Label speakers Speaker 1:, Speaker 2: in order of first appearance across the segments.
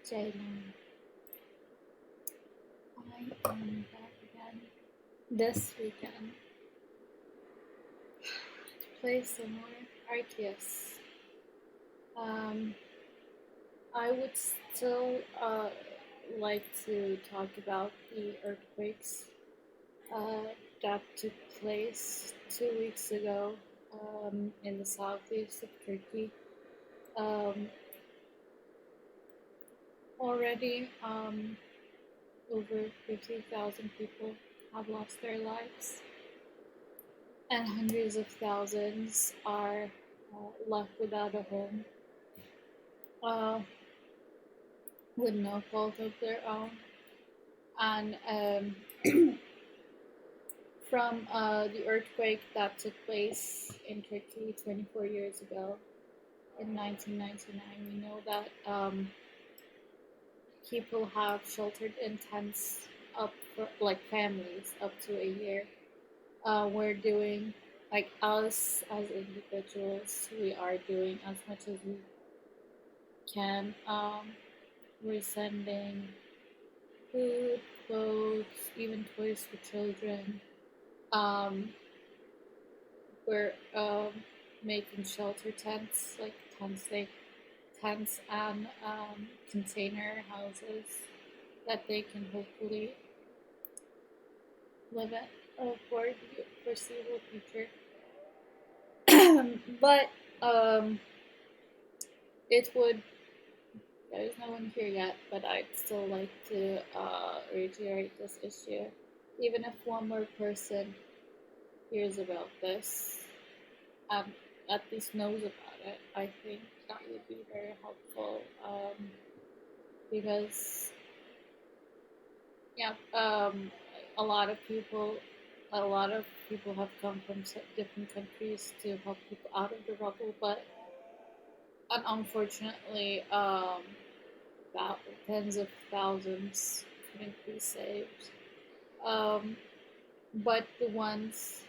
Speaker 1: Jalen, I am back again this weekend to play some more Arceus. Um, I would still like to talk about the earthquakes uh, that took place 2 weeks ago in the southeast of Turkey. Um, already, over 50,000 people have lost their lives, and hundreds of thousands are left without a home uh, with no fault of their own. And from the earthquake that took place in Turkey 24 years ago in 1999, we know that people have sheltered in tents up for, like families up to a year. We're doing, like us as individuals, we are doing as much as we can. We're sending food, clothes, even toys for children. Um, we're making shelter tents, like tents and container houses that they can hopefully live in for the foreseeable future. But um, it would. There's no one here yet, but I'd still like to reiterate this issue. Even if one more person hears about this, um, at least knows about it, I think that would be very helpful. Because yeah, a lot of people have come from different countries to help people out of the rubble, but unfortunately, tens of thousands couldn't be saved. Um, but the ones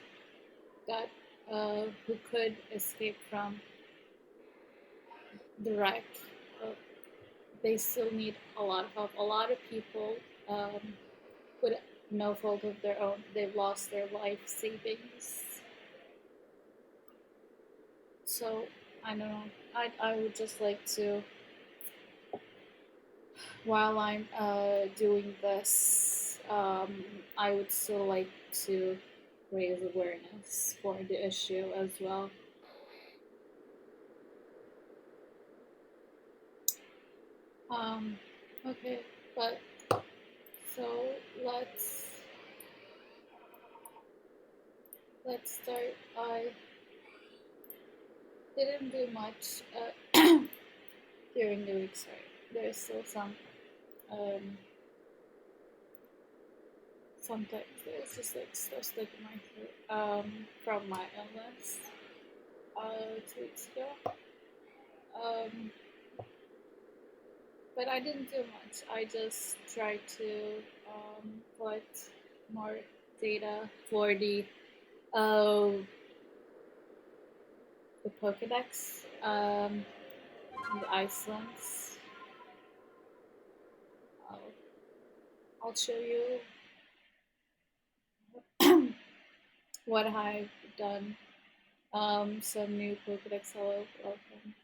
Speaker 1: that who could escape from the wreck, uh, they still need a lot of help. A lot of people, um, with no fault of their own, they've lost their life savings. So I don't know. I would just like to, while I'm doing this, I would still like to raise awareness for the issue as well. Um, okay, but so let's start. I didn't do much during the week. Sorry, there's still um, sometimes there's just like stuff stuck in my throat from my illness 2 weeks ago. Um, but I didn't do much. I just tried to collect more data for uh, the Pokedex, the Icelands. I'll, I'll show you what I've done. Some new Pokedex. Hello, welcome.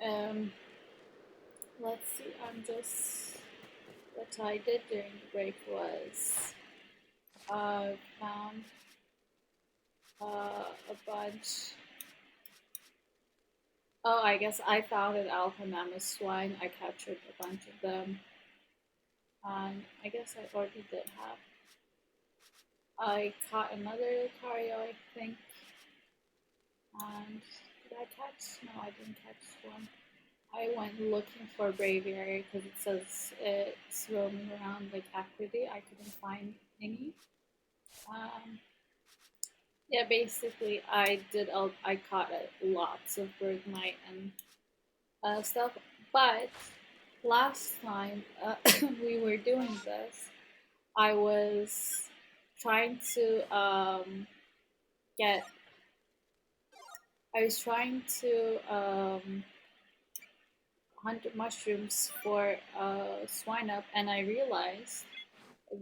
Speaker 1: Um, let's see. I'm just what I did during the break was I found a bunch. Oh, I guess I found an alpha mammoth swine. I captured a bunch of them, and I guess I already did have. I caught another Lucario, I think, and did I catch? No, I didn't catch one. I went looking for Braviary because it says it's roaming around like activity. I couldn't find any. Um, yeah, basically, I caught lots of Bergmite and stuff. But last time we were doing this, I was trying to get. I was trying to hunt mushrooms for swine up, and I realized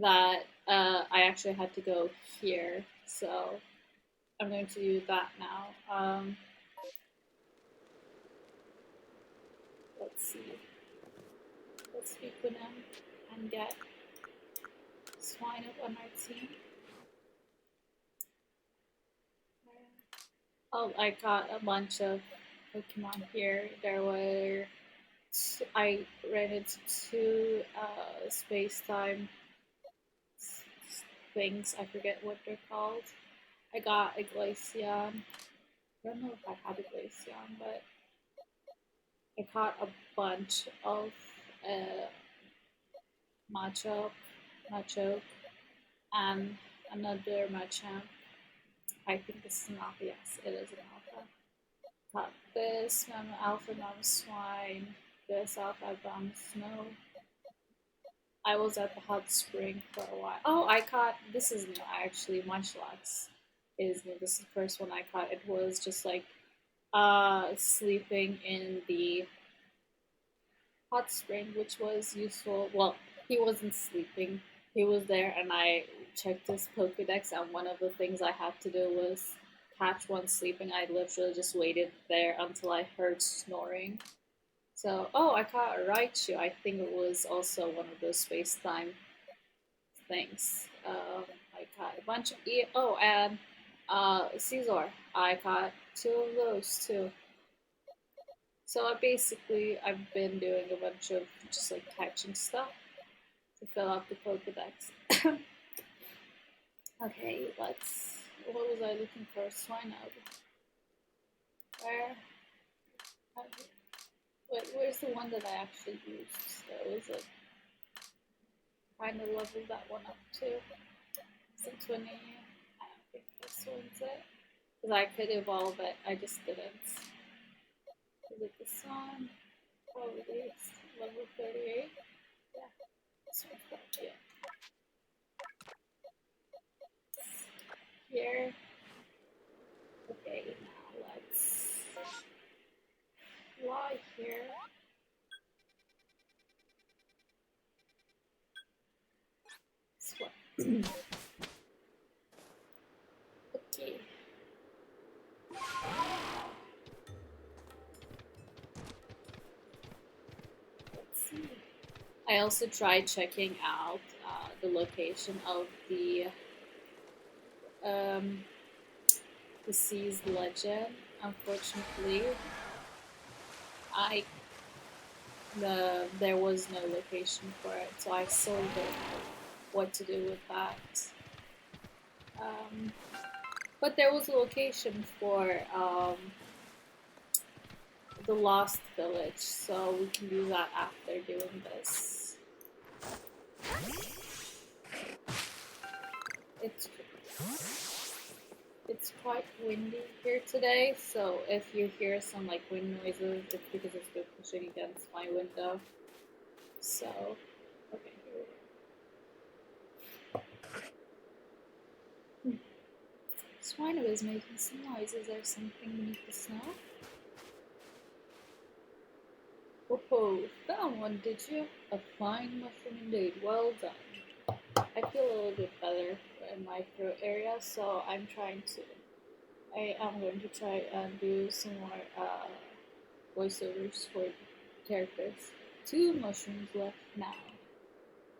Speaker 1: that I actually had to go here. So I'm going to do that now. Let's see. Let's speak with him and get swine up on our team. Oh, I got a bunch of Pokemon here. There were I ran into two space-time things. I forget what they're called. I got a Glaceon. I don't know if I had a Glaceon, but I caught a bunch of uh, Machop, Machoke, and another Machamp. I think this is an alpha. Yes, it is an alpha. Caught this Mama Alpha, Mama Swine, this Alpha, Mama Snow. I was at the hot spring for a while. Oh, I caught. This is new actually. Munchlax is new. This is the first one I caught. It was just like sleeping in the hot spring, which was useful. Well, he wasn't sleeping. He was there, and I checked his Pokedex, and one of the things I had to do was catch one sleeping. I literally just waited there until I heard snoring. So, oh, I caught a Raichu. I think it was also one of those space-time things. I caught a bunch of oh, and Caesar. I caught two of those too. So I've been doing a bunch of just like catching stuff to fill out the Pokedex. Okay, let's. What was I looking for? Swine out. Where? Wait, where's the one that I actually used? So is it kind of level that one up too? 620. I don't think this one's it. Because I could evolve it, I just didn't. Is it this one? Probably it's level 38. Yeah, this one's probably it. Here. Okay, now let's fly here. Okay. Let's see. I also tried checking out the location of um, the Sea's legend. Unfortunately, I there was no location for it, so I still don't know what to do with that. Um, but there was a location for the Lost Village, so we can do that after doing this. It's it's quite windy here today, so if you hear some like wind noises, it's because it's been pushing against my window. So, okay, here we go. Swine is making some noise. Is there something beneath the snow? Whoa, found one, did you? A fine mushroom indeed. Well done. I feel a little bit better in my throat area, so I am going to try and do some more voiceovers for characters. Two mushrooms left now.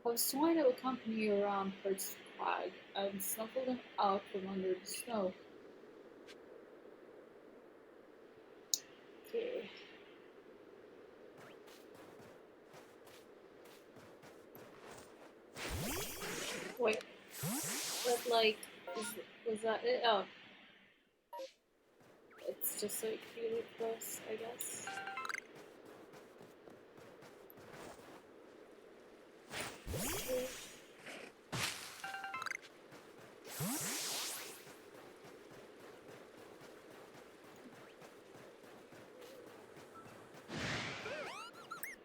Speaker 1: Have swine that accompany you around herds to crag and snuffle them out from under the snow. Okay. Wait, but like, was that it? Oh, it's just like really close, I guess.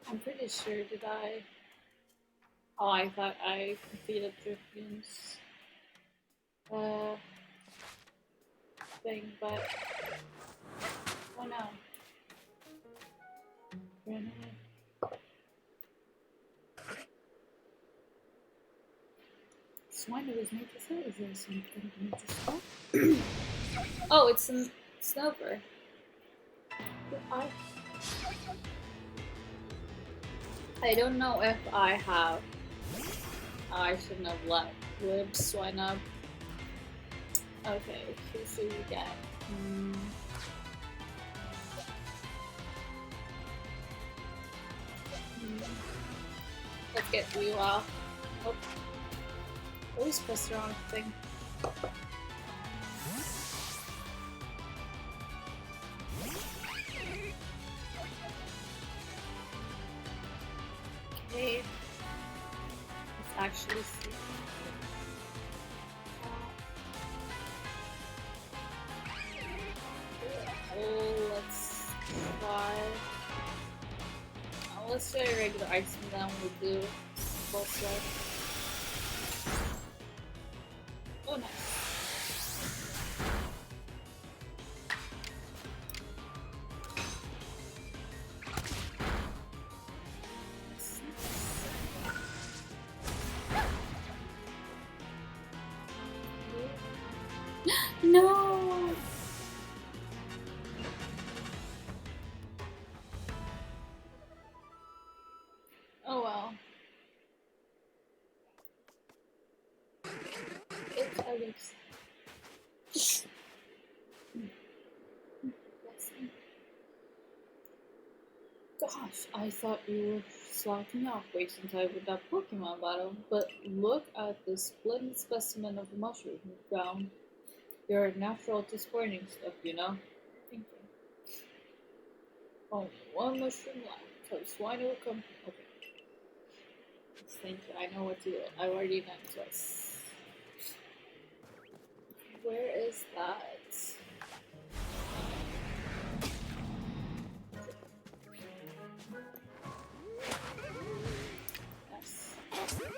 Speaker 1: I'm pretty sure, did I? Oh, I thought I completed Drifloon's thing, but oh no. Ran away. Swine was made to sell. Is there something to sell? Oh, it's a snowbird. I I don't know if I have. I shouldn't have lived swine up. Okay, who should we get? Hmm. Let's get Wheel off. Oh, always press the wrong thing. Okay, let's actually see. Oh, let's try. Let's try regular ice and then we'll do boss life. Oh, nice. No! Oh well. It's others. Gosh, I thought you were slacking off wasting time with that Pokemon battle, but look at this splendid specimen of the mushroom you found. You're natural to sporting stuff, you know? Thank you. Only one mushroom left, so swine will come. Okay. Thank you, I know what to do. I already done twice. Where is that? Yes.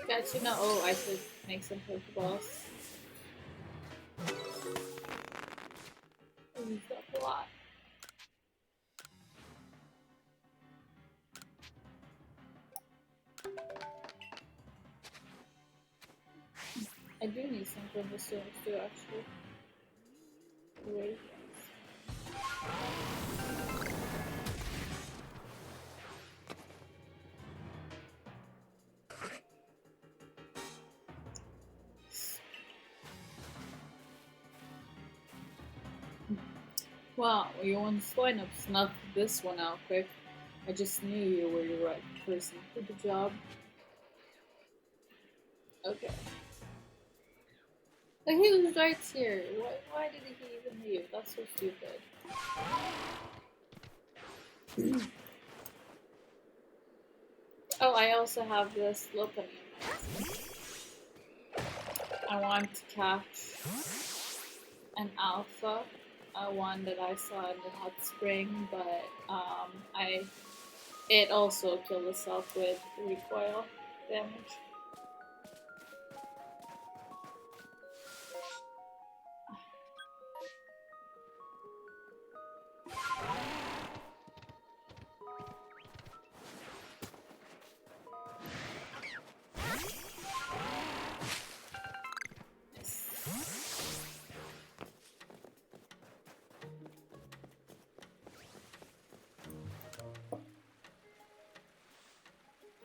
Speaker 1: Got you know. Oh, I should make some Pokeballs. Oh, you've got a lot. I do need some from the stones too, actually. Wait. Wow, you want to sign up, snuff this one out quick. I just knew you were the right person for the job. Okay. Like he was right here. Why did he even leave? That's so stupid. Oh, I also have this Lopunny in my I want to catch an alpha, one that I saw in the hot spring, but it also killed itself with recoil damage.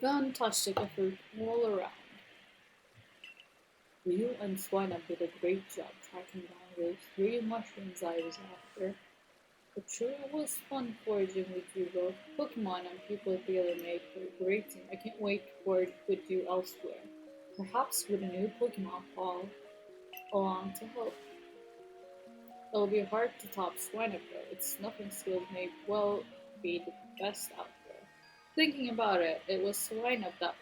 Speaker 1: Don't touch the fruit all around. You and Swinub did a great job tracking down those 3 mushrooms I was after. It sure was fun foraging with you both. Pokemon and people together made for a great team. I can't wait to forage with you elsewhere. Perhaps with a new Pokemon fall along to help. It'll be hard to top Swinub though. Its snuffing skills may well be the best out there. Thinking about it, it was a swine that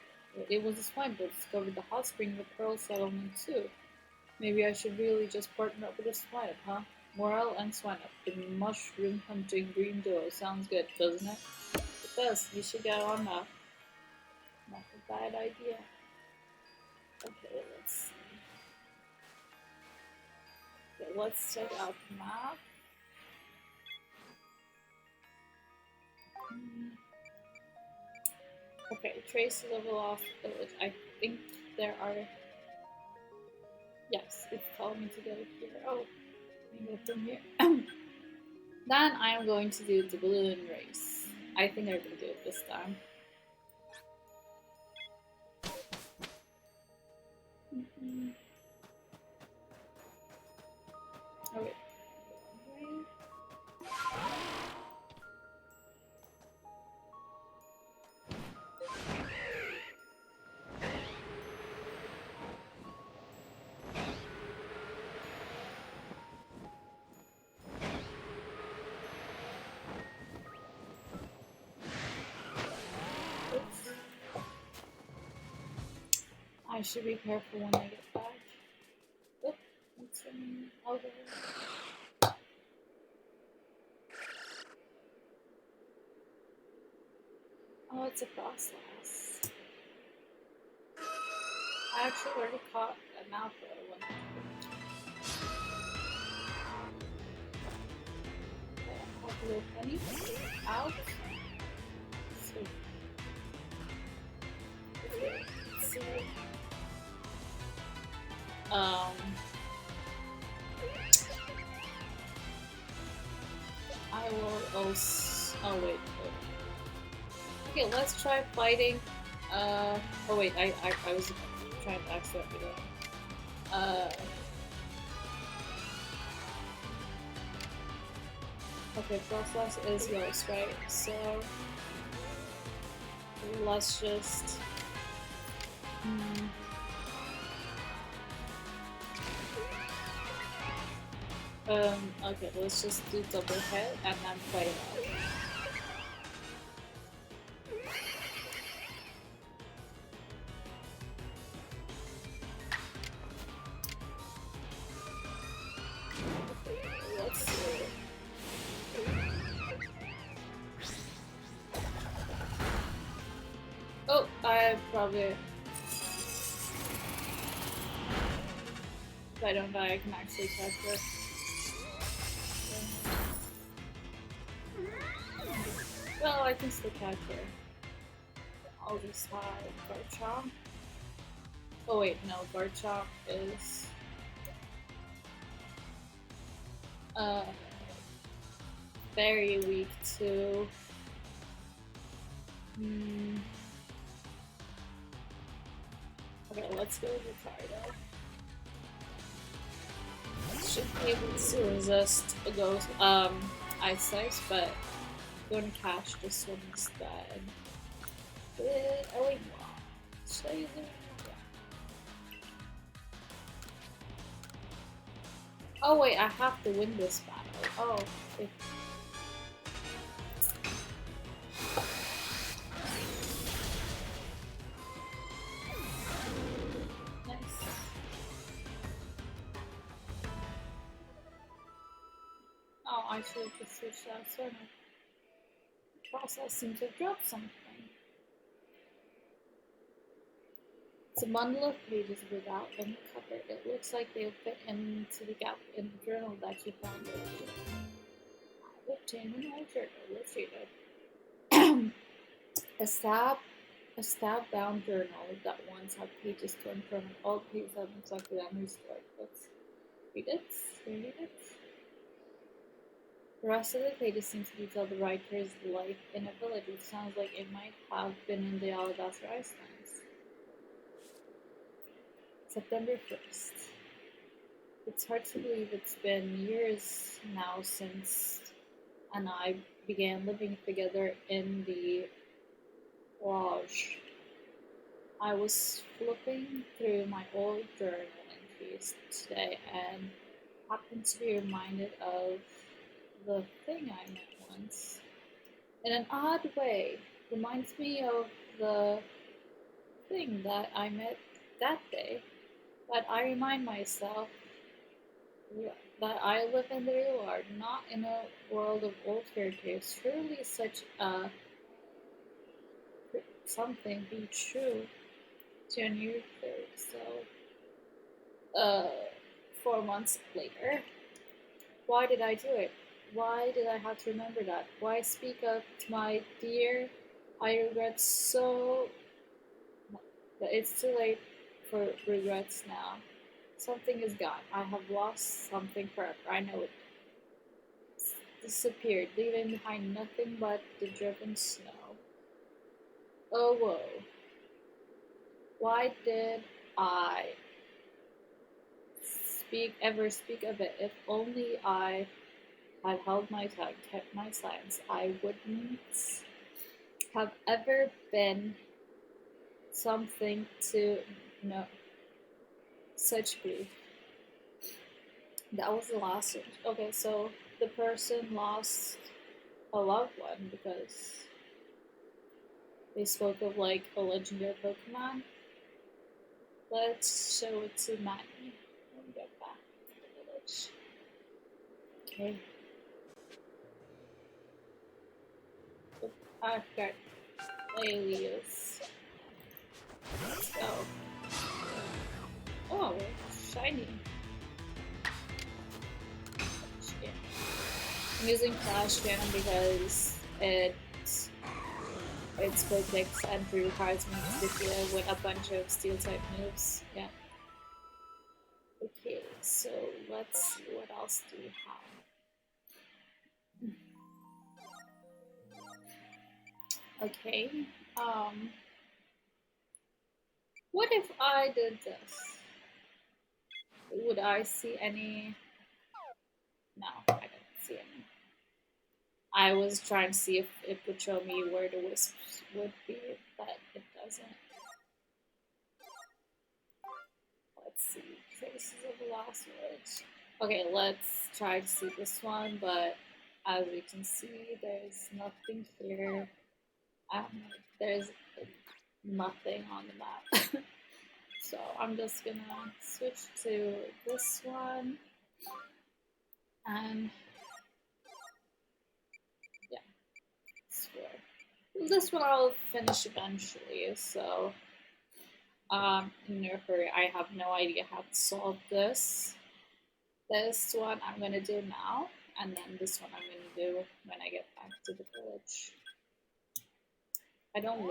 Speaker 1: discovered the hot spring of the Pearl Settlement too. Maybe I should really just partner up with a swine, huh? Morel and swine up. The mushroom hunting green duo sounds good, doesn't it? It does. You should get on that. Not a bad idea. Okay, let's see. Okay, let's check out the map. Okay, trace level off village. I think there are Yes, it's telling me to go here. Oh, let me go from here. Then I am going to do the balloon race. I think I'm gonna do it this time. Mhm. Oh wait. Oops. I should be careful when I get back. Oh, it's over. Oh, it's a process. I actually already caught a Malfoy when I have a little penny out. So, let's see. Um, I will also. Oh wait. Okay, let's try fighting. Oh wait, I was trying to accidentally go. Okay, process is yours, right? So let's just. Hmm, okay, let's just do double hit and then fight it out. Let's see. Oh, I probably. If I don't die, I can actually catch her. Well, I can still catch her. I'll just hide Garchomp. Oh wait, no, Garchomp is uh very weak to. Hmm. Okay, let's go with Ricardo. Should be able to resist a ghost ice types, but I'm going to catch this one instead. With a wing wall. Should I use a wing wall? Oh wait, I have to win this battle. Oh, okay. Nice. Oh, I should have just switched out sooner. Process seems to have dropped something. It's a bundle of pages without any cover. It looks like they'll fit into the gap in the journal that you found earlier. I obtained an old journal. Let's read it. A stab a stab-bound journal that once had pages torn from it. All pages have been collected and restored. Let's read it. Read it. The rest of the pages seem to detail the writer's life in a village, which sounds like it might have been in the Alabaster Icelands. September 1st. It's hard to believe it's been years now since and I began living together in the lodge. I was flipping through my old journal entries today and happened to be reminded of the thing I met once. In an odd way, reminds me of the thing that I met that day. But I remind myself that I live in the real world, not in a world of old fairy tales. Surely such a something be true. January 3rd. So, 4 months later. Why did I do it? Why did I have to remember that? Why speak up to my dear? I regret so. But it's too late for regrets now. Something is gone. I have lost something forever. I know it disappeared, leaving behind nothing but the driven snow. Oh, whoa. Why did I speak of it? If only I had held my tongue, kept my silence, I wouldn't have ever been something to know such grief. That was the last one. Okay, so the person lost a loved one because they spoke of like a legendary Pokemon. Let's show it to Manny when we get back to the village. Okay. I've got Lelius. Let's go. Oh, shiny. Yeah. I'm using Flash Cannon because it's Pokedex entry requires me to defeat it with a bunch of steel type moves. Yeah. Okay, so let's see what else do we have. Okay. Um what if I did this? Would I see any? No, I don't see any. I was trying to see if it would show me where the wisps would be, but it doesn't. Let's see. Traces of the lost village. Okay, let's try to see this one, but as you can see, there's nothing here. There's nothing on the map. So I'm just gonna switch to this one, and yeah, this one I'll finish eventually. So in no hurry. I have no idea how to solve this. This one I'm gonna do now, and then this one I'm gonna do when I get back to the village. I don't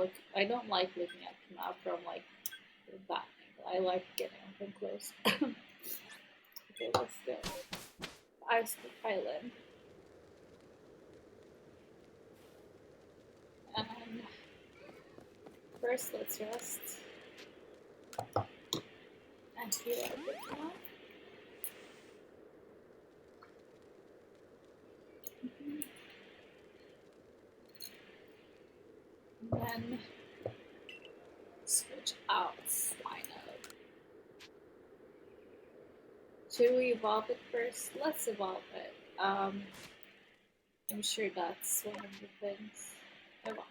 Speaker 1: like looking at the map from like that angle. I like getting up close. Okay, let's go. Ice Island. And first let's rest. And heal a bit now. And then switch out Swino. Should we evolve it first? Let's evolve it. I'm sure that's one of the things. Evolve.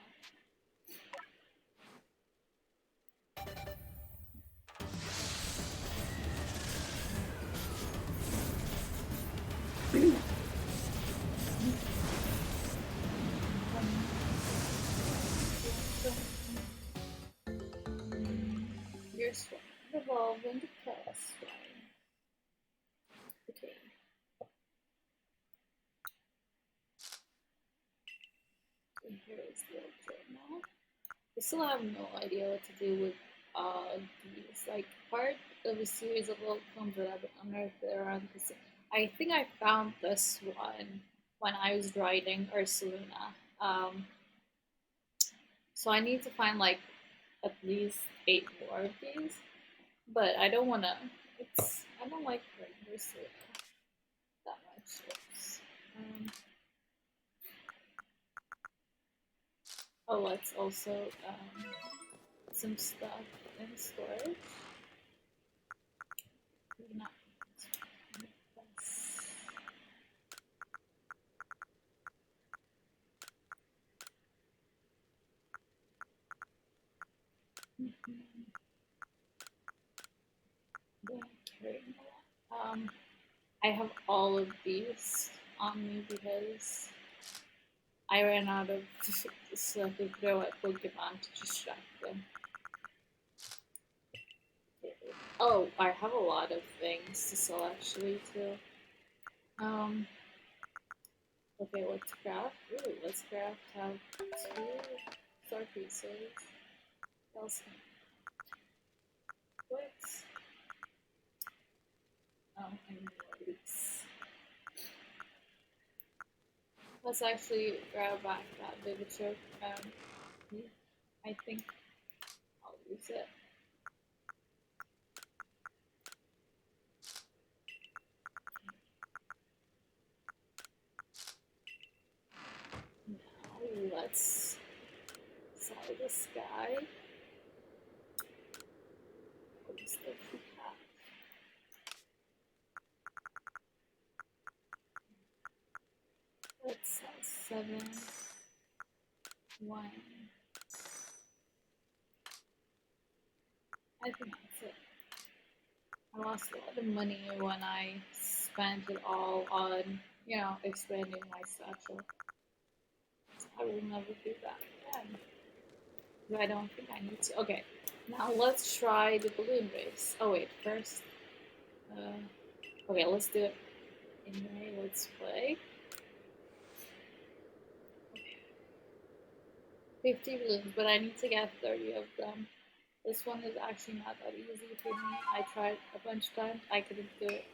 Speaker 1: Your swine. Evolve into Chaos Swine. Okay. And here is the journal. I still have no idea what to do with these. Like part of a series of old films that I've unearthed around this. I think I found this one when I was writing Ursuluna. So I need to find like at least 8 more of these. But I don't wanna I don't like Ursuluna that much. Oh, let's also some stuff in storage. Not this. Yeah, carrying a lot. I have all of these on me because I ran out of stuff to throw at Pokemon to distract them. Oh, I have a lot of things to sell actually too. Um, okay, let's craft. Ooh, let's craft have 2 star pieces. What else? What? and release. Let's actually grab back that baby choke. I think I'll use it. Now let's sell this guy. What is the hat? Let's sell 7, 1. I think that's it. I lost a lot of money when I spent it all on, you know, expanding my satchel. So I will never do that again. But I don't think I need to. Okay, now let's try the balloon race. Oh wait, first. Okay, let's do it. Anyway, let's play. Okay. 50 balloons, but I need to get 30 of them. This one is actually not that easy for me. I tried a bunch of times. I couldn't do it.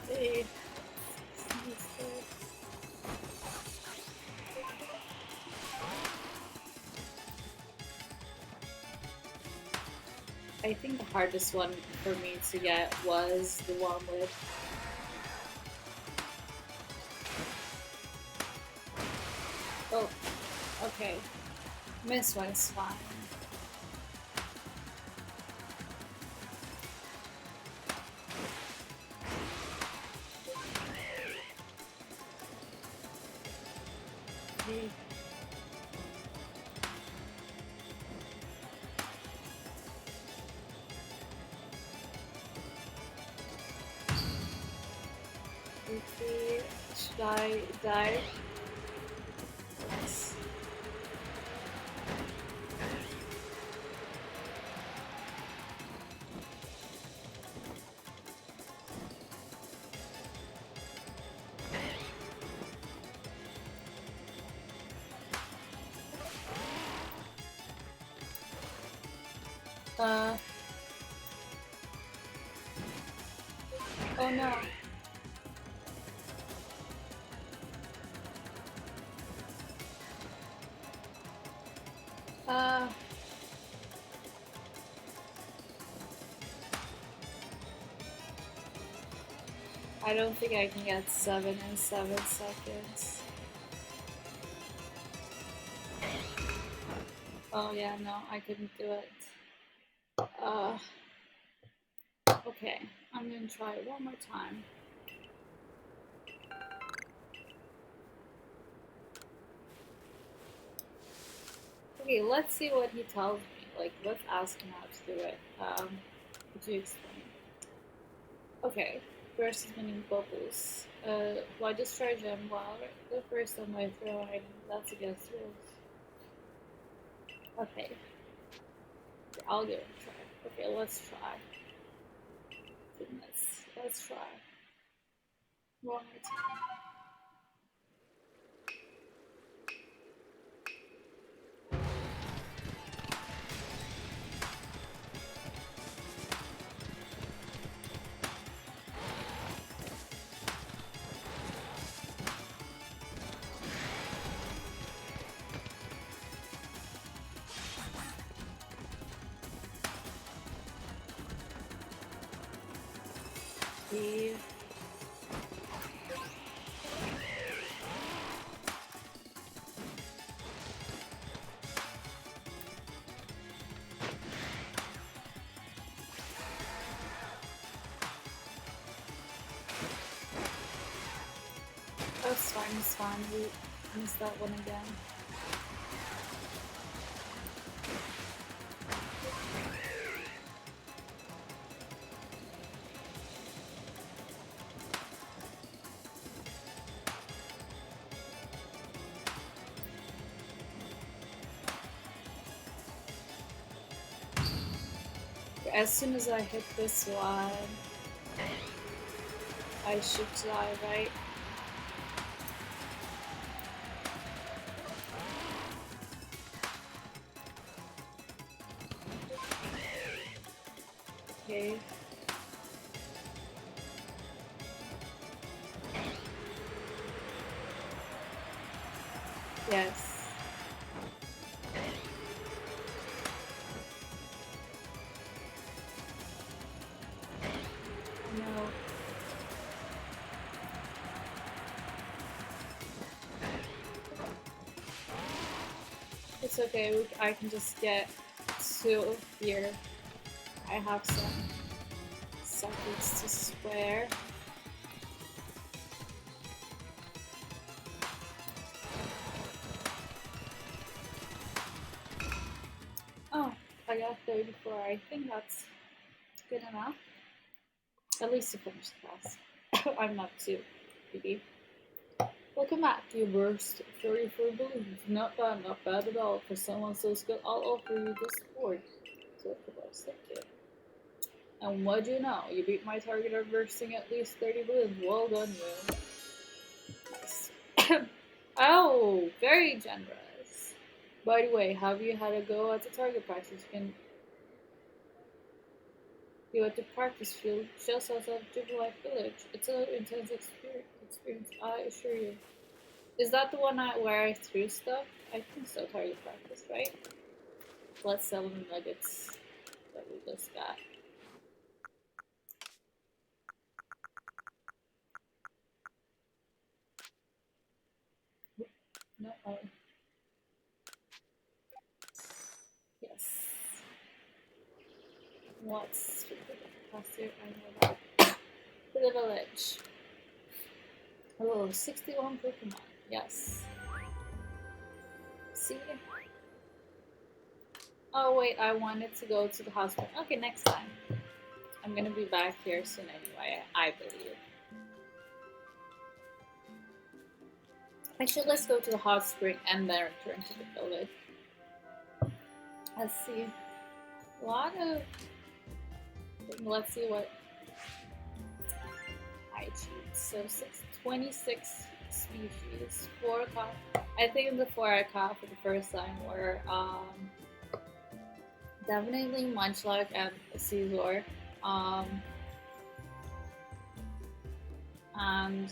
Speaker 1: Okay. I think the hardest one for me to get was the one with oh, okay. Miss one is fine. Okay. Okay, should I die? Yes. Oh no. Uh, I don't think I can get 7 in 7 seconds. Oh yeah, no, I couldn't do it. Okay, I'm gonna try it one more time. Okay, let's see what he tells me. Like, let's ask him how to do it. Could you explain? Okay, first is winning bubbles. Why discharge them while the first on my throw item? That's against rules. Okay, I'll give it a try. Okay, let's try. Goodness, let's try. One more time. See. It's fine, it's fine. We missed that one again. as soon as I hit this one, I should die, right? Okay. Yes. No. It's okay. I can just get to here. I have some seconds to spare. Oh, I got 34. I think that's good enough. At least to finish the class. I'm not too greedy. Welcome back. You burst 34 balloons. Not bad at all. For someone so skilled, I'll offer you this sport. So, thank you. And what do you know? You beat my target of bursting at least 30 balloons. Well done, you. Nice. Oh, very generous. By the way, have you had a go at the target practice? You went to practice field just outside Jubilee Village. It's an intense experience, I assure you. Is that the one where I threw stuff? I think so, target practice, right? Let's sell the nuggets that we just got. No, oh. Yes. What's faster? I know that. To the village. Oh, 61 Pokemon. Yes. See? Oh, wait, I wanted to go to the hospital. Okay, next time. I'm gonna be back here soon anyway, I believe. Actually, let's go to the hot spring and then return to the village. Let's see. A lot of. Let's see what I choose. So 26 species. 4 I think the 4 I caught for the first time were definitely Munchlax and Caesar. Um, and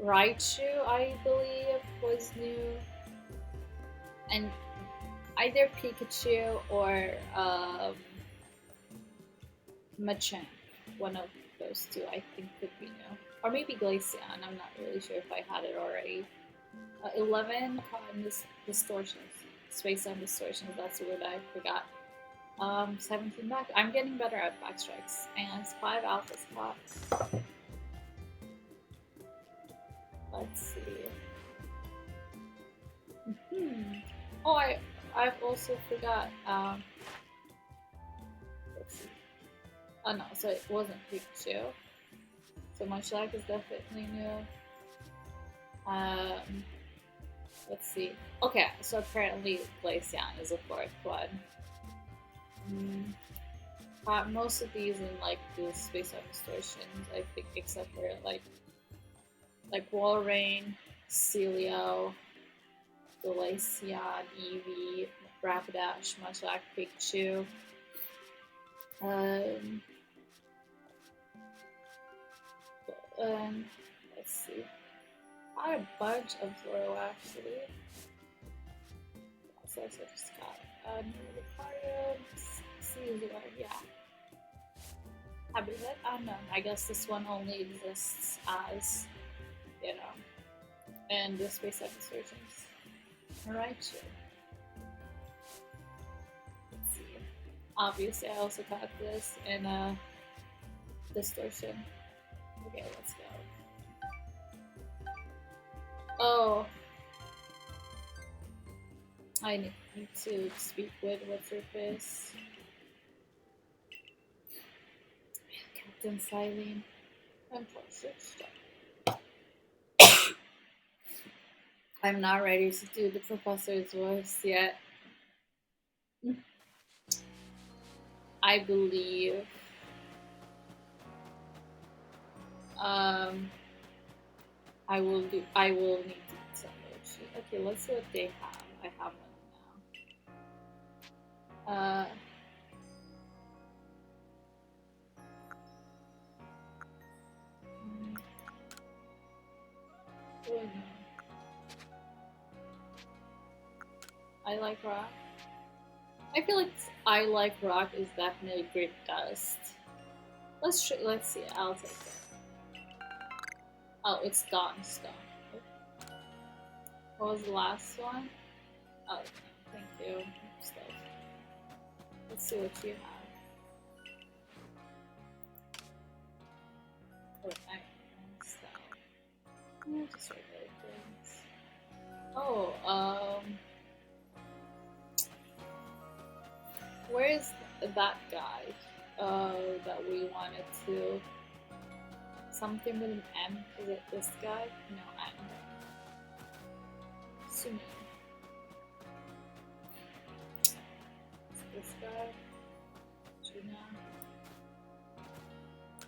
Speaker 1: Raichu, I believe, was new. And either Pikachu or Machamp. One of those two, I think, could be new. Or maybe Glaceon, I'm not really sure if I had it already. 11 cotton distortions. Space on distortions, that's the word I forgot. 17 back. I'm getting better at backstrikes. And it's 5 alpha spots. Let's see. Oh, I've also forgot. Let's see. Oh no, so it wasn't Pikachu. So Munchlax is definitely new. Let's see. Okay, so apparently Glaceon is a 4th one. Most of these in like the space of distortions, I think, except for like Walrein, Celio, Glaceon, Eevee, Rapidash, Munchlax, Pikachu. Let's see. I had a bunch of Zoro actually. So I just got Lucario, Caesar, yeah. Habitat unknown. I guess this one only exists as, you know, in the space episurgence. Alright, sure. Let's see. Obviously, I also got this in a distortion. Okay, let's go. Oh, I need to speak with what's her face. Captain Silene. I'm I'm not ready to do the professor's voice yet. I believe I will need to eat some mochi. Okay, let's see what they have. I have one now. Oh no. I like rock. I feel like I like rock is definitely great dust. Let's see. I'll take it. Oh, it's Dawn Stone. What was the last one? Oh, thank you. Stuff. Let's see what you have. Oh, stuff. Yeah, just regular things. Oh, where is that guy? That we wanted to. Something with an M. Is it this guy? No, M. Sumi. Is this guy? Juna.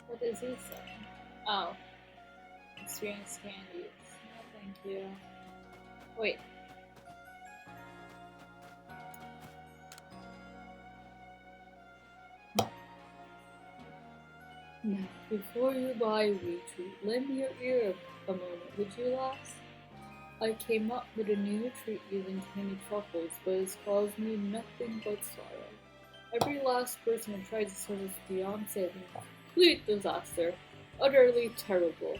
Speaker 1: What does he say? Oh. Experience candies. No, thank you. Wait. Now, before you buy retreat, lend me your ear a moment, would you, lass? I came up with a new treat using candy truffles, but it's caused me nothing but sorrow. Every last person who tried to serve us fiancé has been a complete disaster, utterly terrible.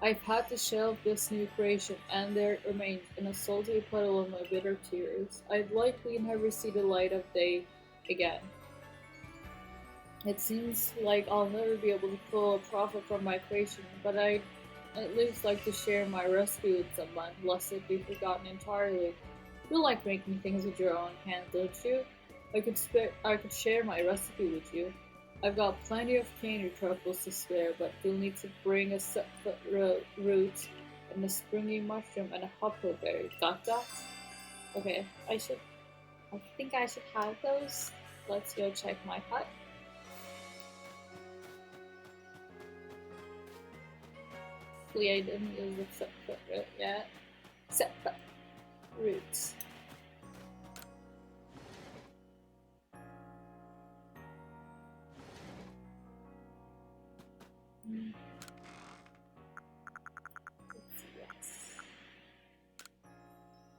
Speaker 1: I've had to shelve this new creation, and there it remains in a salty puddle of my bitter tears. I'd likely never see the light of day again. It seems like I'll never be able to pull a profit from my creation, but I'd at least like to share my recipe with someone, lest it be forgotten entirely. You like making things with your own hands, don't you? I could share my recipe with you. I've got plenty of candy truffles to spare, but you'll need to bring a septfoot root and a springy mushroom and a huckleberry. Got that? Okay, I think I should have those. Let's go check my hut. Hopefully I didn't use the septfoot root yet. Septfoot roots. Yes.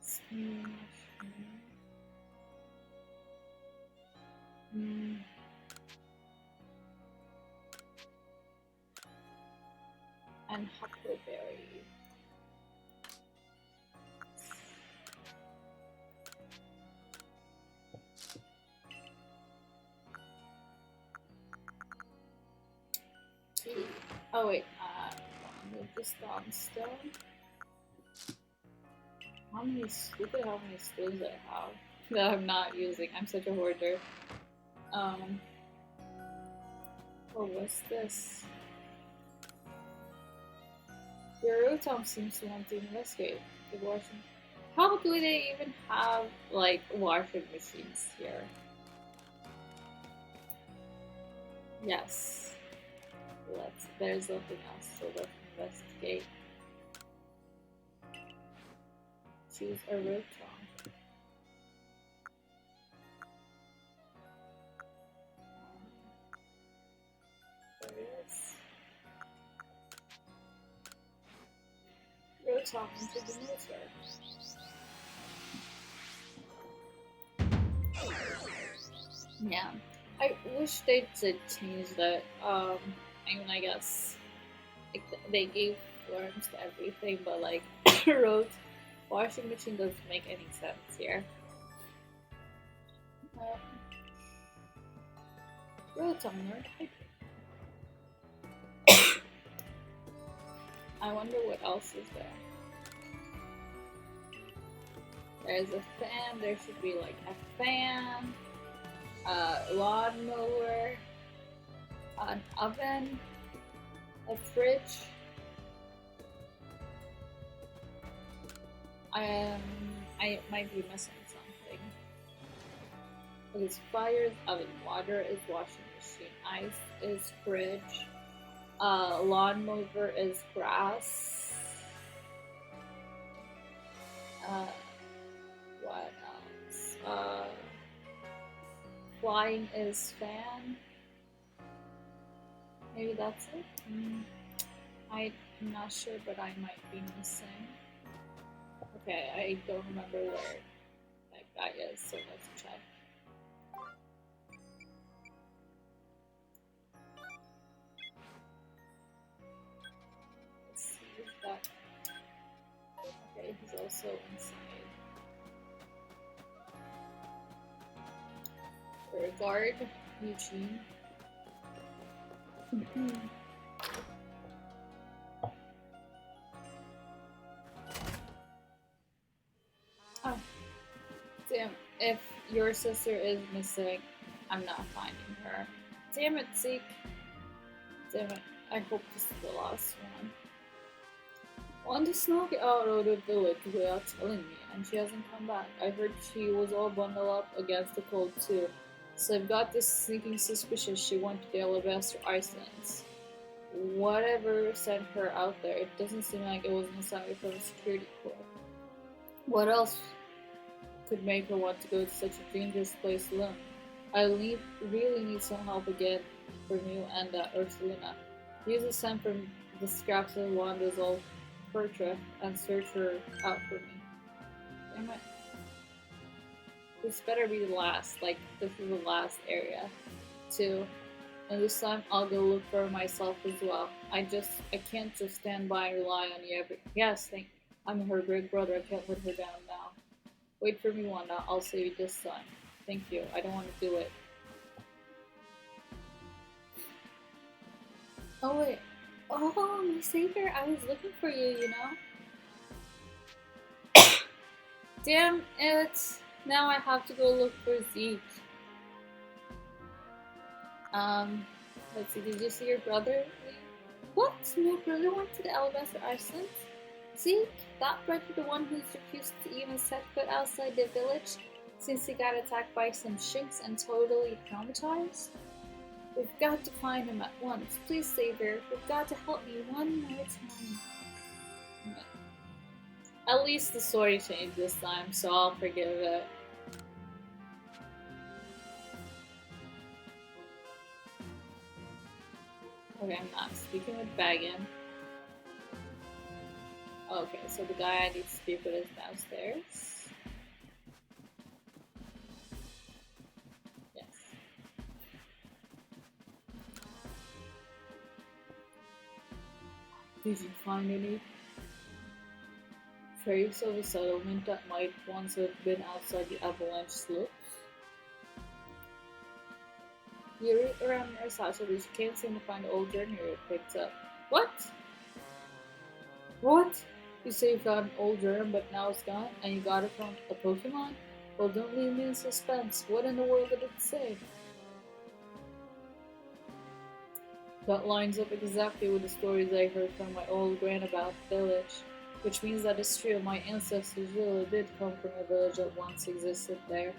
Speaker 1: Spring mushroom. And huckleberry. Oh wait, move this down stone. How many spoons I have that I'm not using? I'm such a hoarder. Oh, what's this? Your Rotom seems to want to investigate the washing. How do they even have like washing machines here? Yes. There's nothing else, so let's investigate. Choose a Rotom. There it is. Rotom into the motor. Yeah. I wish they did change that. I mean, I guess like, they gave worms to everything, but like wrote washing machine doesn't make any sense here. Wrote on learned I wonder what else is there. There's a fan. There should be like a fan, a lawnmower, an oven, a fridge. I might be missing something. Is fire is oven, water is washing machine, ice is fridge, lawn mower is grass. Uh, what else? Flying is fan. Maybe that's it. I'm not sure, but I might be missing. Okay, I don't remember where that guy is, so let's check. Let's see if that. Okay, he's also inside. Guard, Eugene. Oh, damn. If your sister is missing, I'm not finding her. Damn it, Zeke. Damn it. I hope this is the last one. Want to snuck out of the village without telling me, and she hasn't come back. I heard she was all bundled up against the cold too. So I've got this sneaking suspicion she went to the Alabaster Islands. Whatever sent her out there, it doesn't seem like it was necessary from a security corps. What else could make her want to go to such a dangerous place alone? Really need some help again from you and Ursulina. Use the scent from the scraps of Wanda's old portrait and search her out for me. Damn it. This better be the last, like, this is the last area, too. And this time I'll go look for myself as well. I can't just stand by and rely on you yes, I'm her big brother, I can't let her down now. Wait for me, Wanda, I'll save you this time. Thank you, I don't want to do it. Oh wait, oh, my savior, I was looking for you, you know? Damn it, now I have to go look for Zeke. Let's see, did you see your brother? What? My brother went to the Alabaster Islands? See? That brother, the one who's refused to even set foot outside the village since he got attacked by some shinks and totally traumatized? We've got to find him at once. Please, Savior, you've got to help me one more time. At least the story changed this time, so I'll forgive it. Okay, I'm not speaking with Baggin. Okay, so the guy I need to speak with is downstairs. Yes. Did you find any trace of a settlement that might once have been outside the avalanche slopes? You root around Murasasa, but you can't seem to find the old journey you picked up. What? What? You say you found an old germ, but now it's gone, and you got it from a Pokemon? Well, don't leave me in suspense. What in the world did it say? That lines up exactly with the stories I heard from my old gran about the village, which means that it's true. My ancestors really did come from a village that once existed there.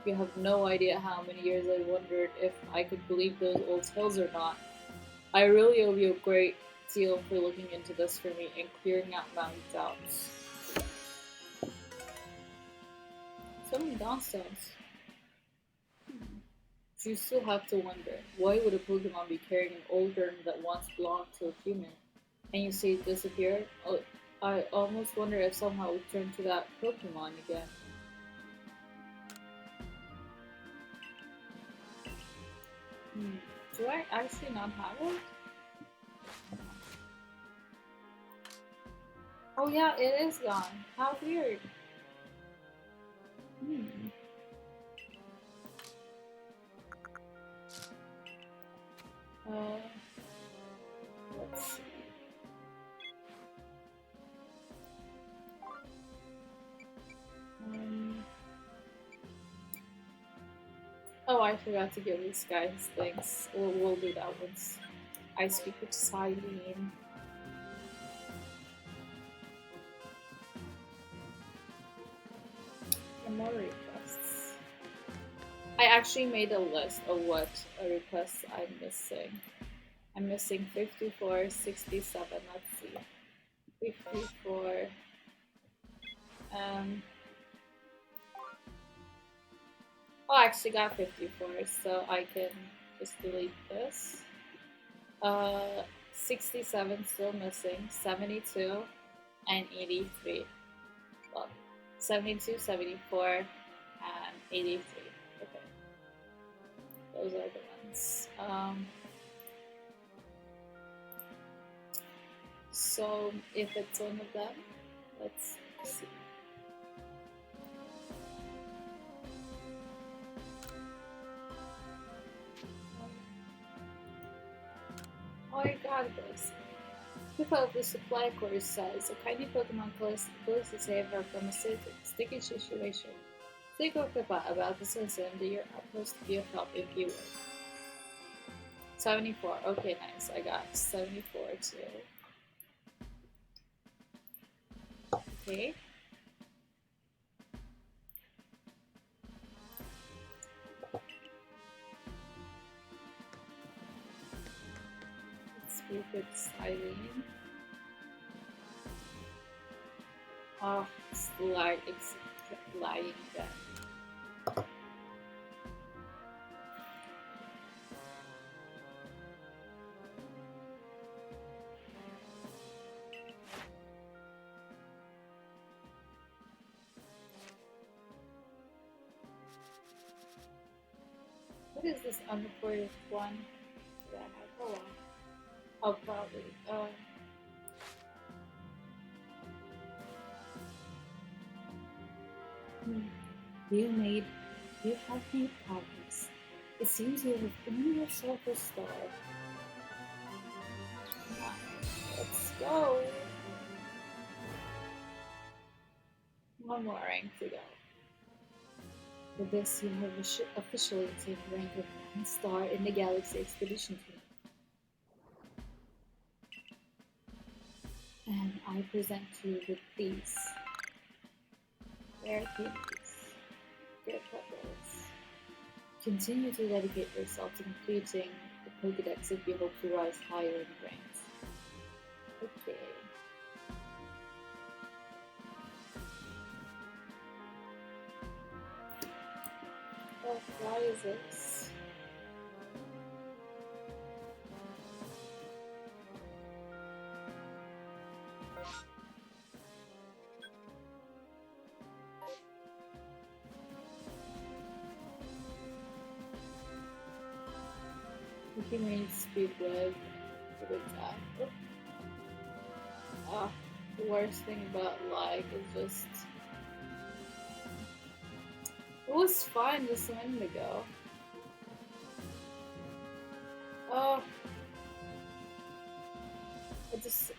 Speaker 1: You have no idea how many years I wondered if I could believe those old tales or not. I really owe you a great deal for looking into this for me and clearing out my doubts. So many Dawnstones. You still have to wonder, why would a Pokemon be carrying an old germ that once belonged to a human? And you say it disappeared? Oh, I almost wonder if somehow we turned to that Pokemon again. Do I actually not have it? Oh yeah, it is gone. How weird. Let's see. Oh, I forgot to give this guy his things. We'll do that once I speak with Cylene. And more requests. I actually made a list of what requests I'm missing. I'm missing 54, 67. Let's see. 54. Um, oh, I actually got 54, so I can just delete this. 67 still missing. 72 and 83. Well, 72, 74, and 83. Okay, those are the ones. So if it's one of them, let's see. Oh, I got this. Keep up the supply course says a kindly Pokemon close to save her from a sticky situation. Think about this incident that you're supposed to be of help if you would. 74. Okay, nice. I got 74 too. Okay. Let's be good styling. Oh, it's lying again. What is this unreported one that I have? Oh, wow. Oh, probably. You have made progress. It seems you have earned yourself a star. Come on, let's go. One more rank to go. With this, you have officially attained the rank of 1 star in the Galaxy Expedition Team. And I present you with these. Rare candies. Good pebbles. Continue to dedicate yourself to completing the Pokedex if you hope to rise higher in ranks. Okay. Oh, why is this? Looking range speed with a good time. The worst thing about lag is just it was fine just a minute ago. Oh, I just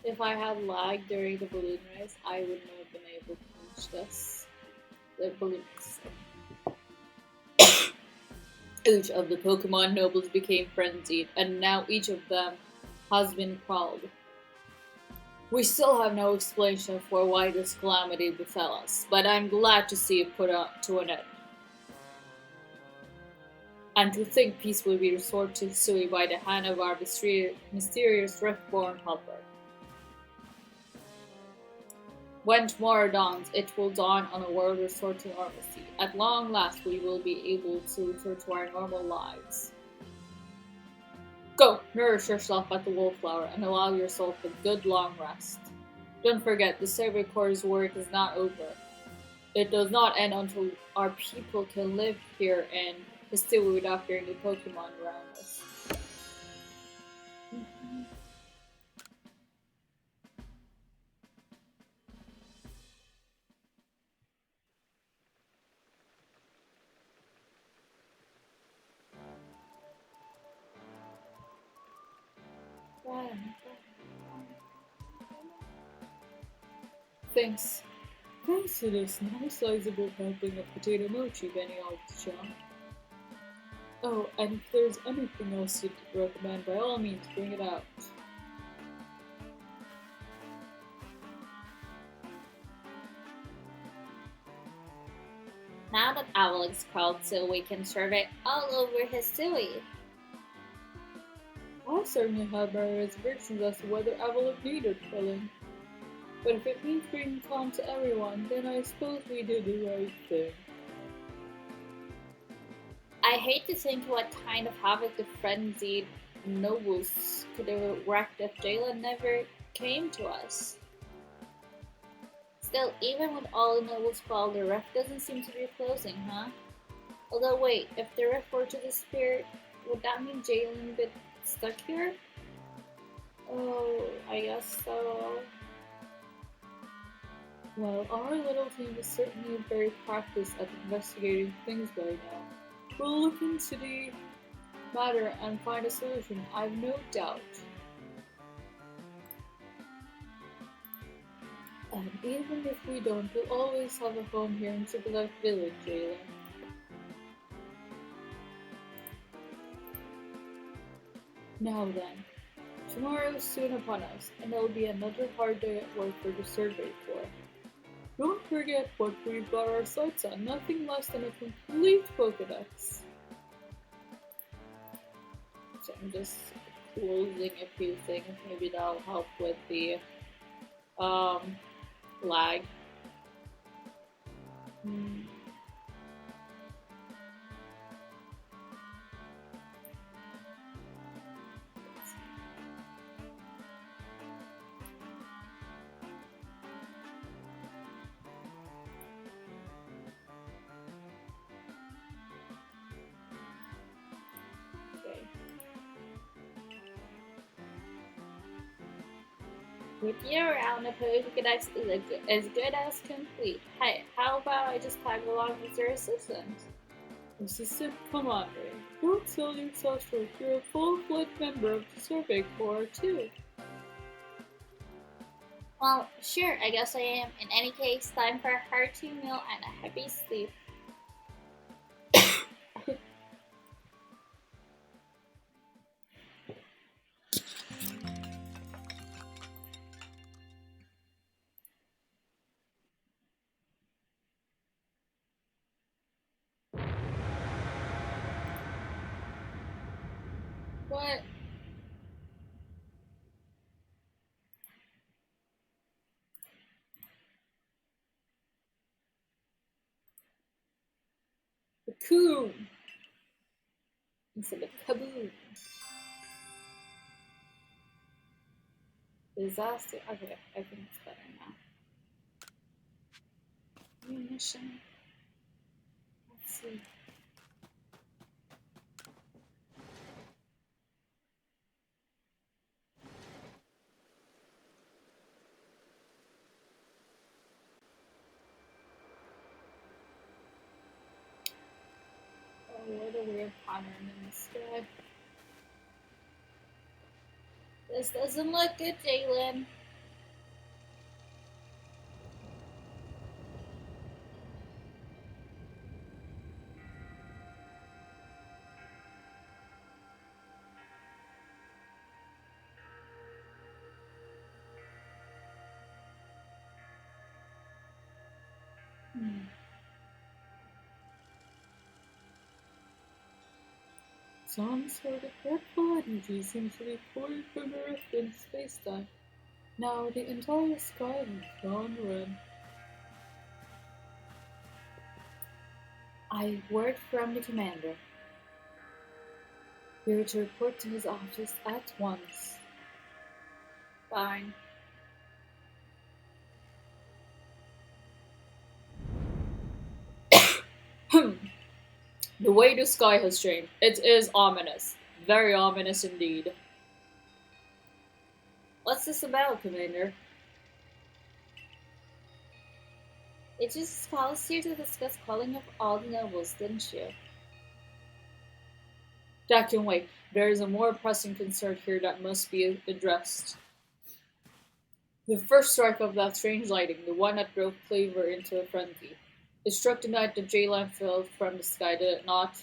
Speaker 1: if I had lag during the balloon race, I wouldn't have been able to finish this. The balloon race. Each of the Pokemon nobles became frenzied, and now each of them has been called. We still have no explanation for why this calamity befell us, but I'm glad to see it put to an end. And to think peace will be restored to Sui by the hand of our mysterious Riftborn helper. When tomorrow dawns, it will dawn on a world restored to normalcy. At long last, we will be able to return to our normal lives. Go, nourish yourself at the Wallflower and allow yourself a good long rest. Don't forget, the Savory Corps' work is not over. It does not end until our people can live here in History without fearing the Pokemon around us. Thanks. Thanks to this now sizable helping of potato mochi, Benny Alchan. Oh, and if there's anything else you'd recommend, by all means, bring it out. Alex called so we can serve it all over his suey. I certainly have my reservations as to whether Avalon needed filling. But if it means bringing calm to everyone, then I suppose we did the right thing. I hate to think what kind of havoc the frenzied nobles could have wreaked if Jalen never came to us. Still, even with all the nobles fall, the rift doesn't seem to be closing, huh? Although, wait, if the rift were to disappear, would that mean Jalen would get stuck here? Oh, I guess so. Well, our little team is certainly very practiced at investigating things by now. We'll look into the matter and find a solution, I've no doubt. And even if we don't, we'll always have a home here in Civilized Village, Jalen. Now then, tomorrow is soon upon us, and there'll be another hard day at work for the survey corps. Don't forget what we've got our sights on, nothing less than a complete Pokedex. So I'm just closing a few things, maybe that'll help with the lag. Okay. With you around, the Pokedex is as good as complete. Hey, how about I just tag along as your assistant? Assistant Commander, don't sell yourself short. You're a full-fledged member of the Survey Corps, too. Well, sure, I guess I am. In any case, time for a hearty meal and a happy sleep. What? The coon! Instead of kaboom. Disaster. Okay, I think it's better now. Munition. Let's see. Oh, what a weird pattern in the sky. This doesn't look good, Jalen. Some sort of dreadful energy seems to be pouring from the rift in space-time. Now the entire sky has gone red. I word from the commander. We are to report to his office at once. Fine. The way the sky has changed. It is ominous. Very ominous indeed. What's this about, Commander? It just calls here to discuss calling up all the nobles, didn't you? That can wait. There is a more pressing concern here that must be addressed. The first strike of that strange lightning, the one that drove Cleaver into a frenzy. It struck the night that J-Line fell from the sky, did it not?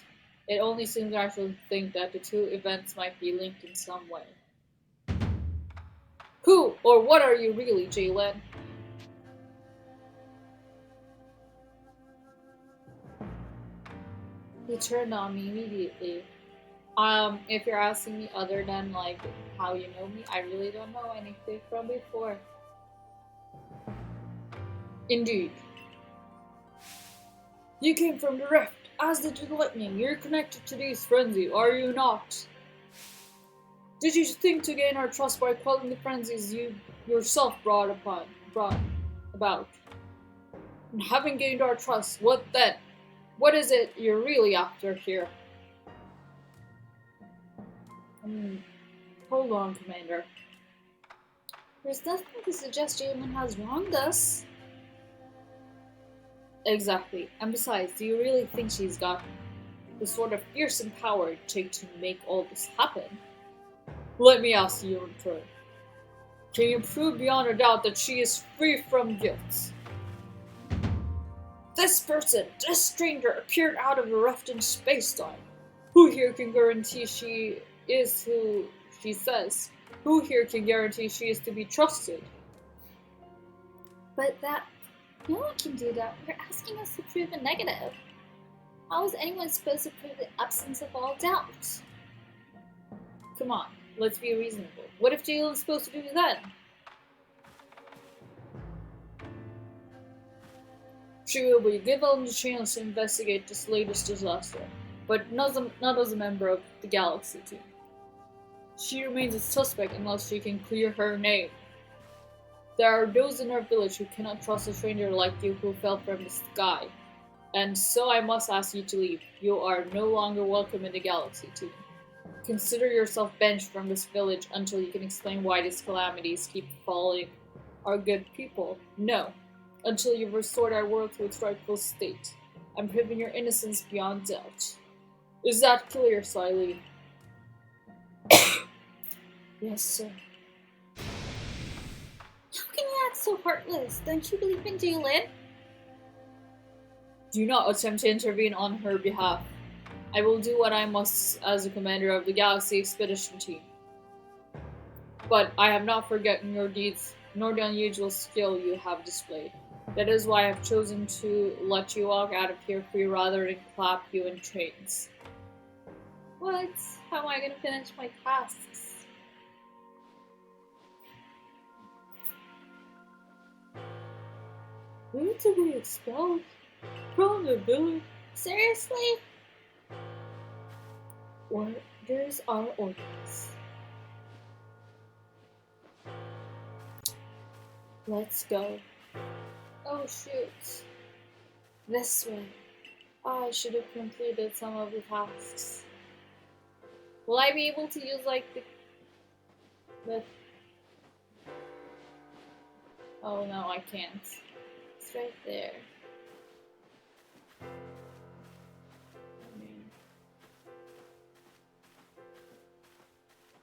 Speaker 1: It only seems natural to think that the two events might be linked in some way. Who or what are you really, J-Line? He turned on me immediately. If you're asking me other than like how you know me, I really don't know anything from before. Indeed. You came from the rift, as did the lightning. You're connected to these frenzy, are you not? Did you think to gain our trust by quelling the frenzies you yourself brought about? And having gained our trust, what then? What is it you're really after here? Hmm. Hold on, Commander. There's nothing to suggest Jalen has wronged us. Exactly. And besides, do you really think she's got the sort of fearsome power it takes to make all this happen? Let me ask you in turn. Can you prove beyond a doubt that she is free from guilt? This person, this stranger, appeared out of a rift in space-time. Who here can guarantee she is who she says? Who here can guarantee she is to be trusted? But that... no one can do that. You're asking us to prove a negative. How is anyone supposed to prove the absence of all doubt? Come on, let's be reasonable. What if Jalen's supposed to do then? She will be given the chance to investigate this latest disaster, but not as a member of the Galaxy team. She remains a suspect unless she can clear her name. There are those in our village who cannot trust a stranger like you who fell from the sky. And so I must ask you to leave. You are no longer welcome in the Galaxy team. Consider yourself benched from this village until you can explain why these calamities keep falling our good people. No, until you've restored our world to its rightful state and proven your innocence beyond doubt. Is that clear, Siley? Yes, sir. How can you act so heartless? Don't you believe in Jalen? Do not attempt to intervene on her behalf. I will do what I must as the commander of the Galaxy Expedition Team. But I have not forgotten your deeds, nor the unusual skill you have displayed. That is why I have chosen to let you walk out of here free rather than clap you in chains. What? How am I going to finish my tasks? We're to be expelled from the village. Seriously? Orders are orders. Let's go. Oh shoot. This way. I should have completed some of the tasks. Will I be able to use like the... Oh no, I can't. It's right there.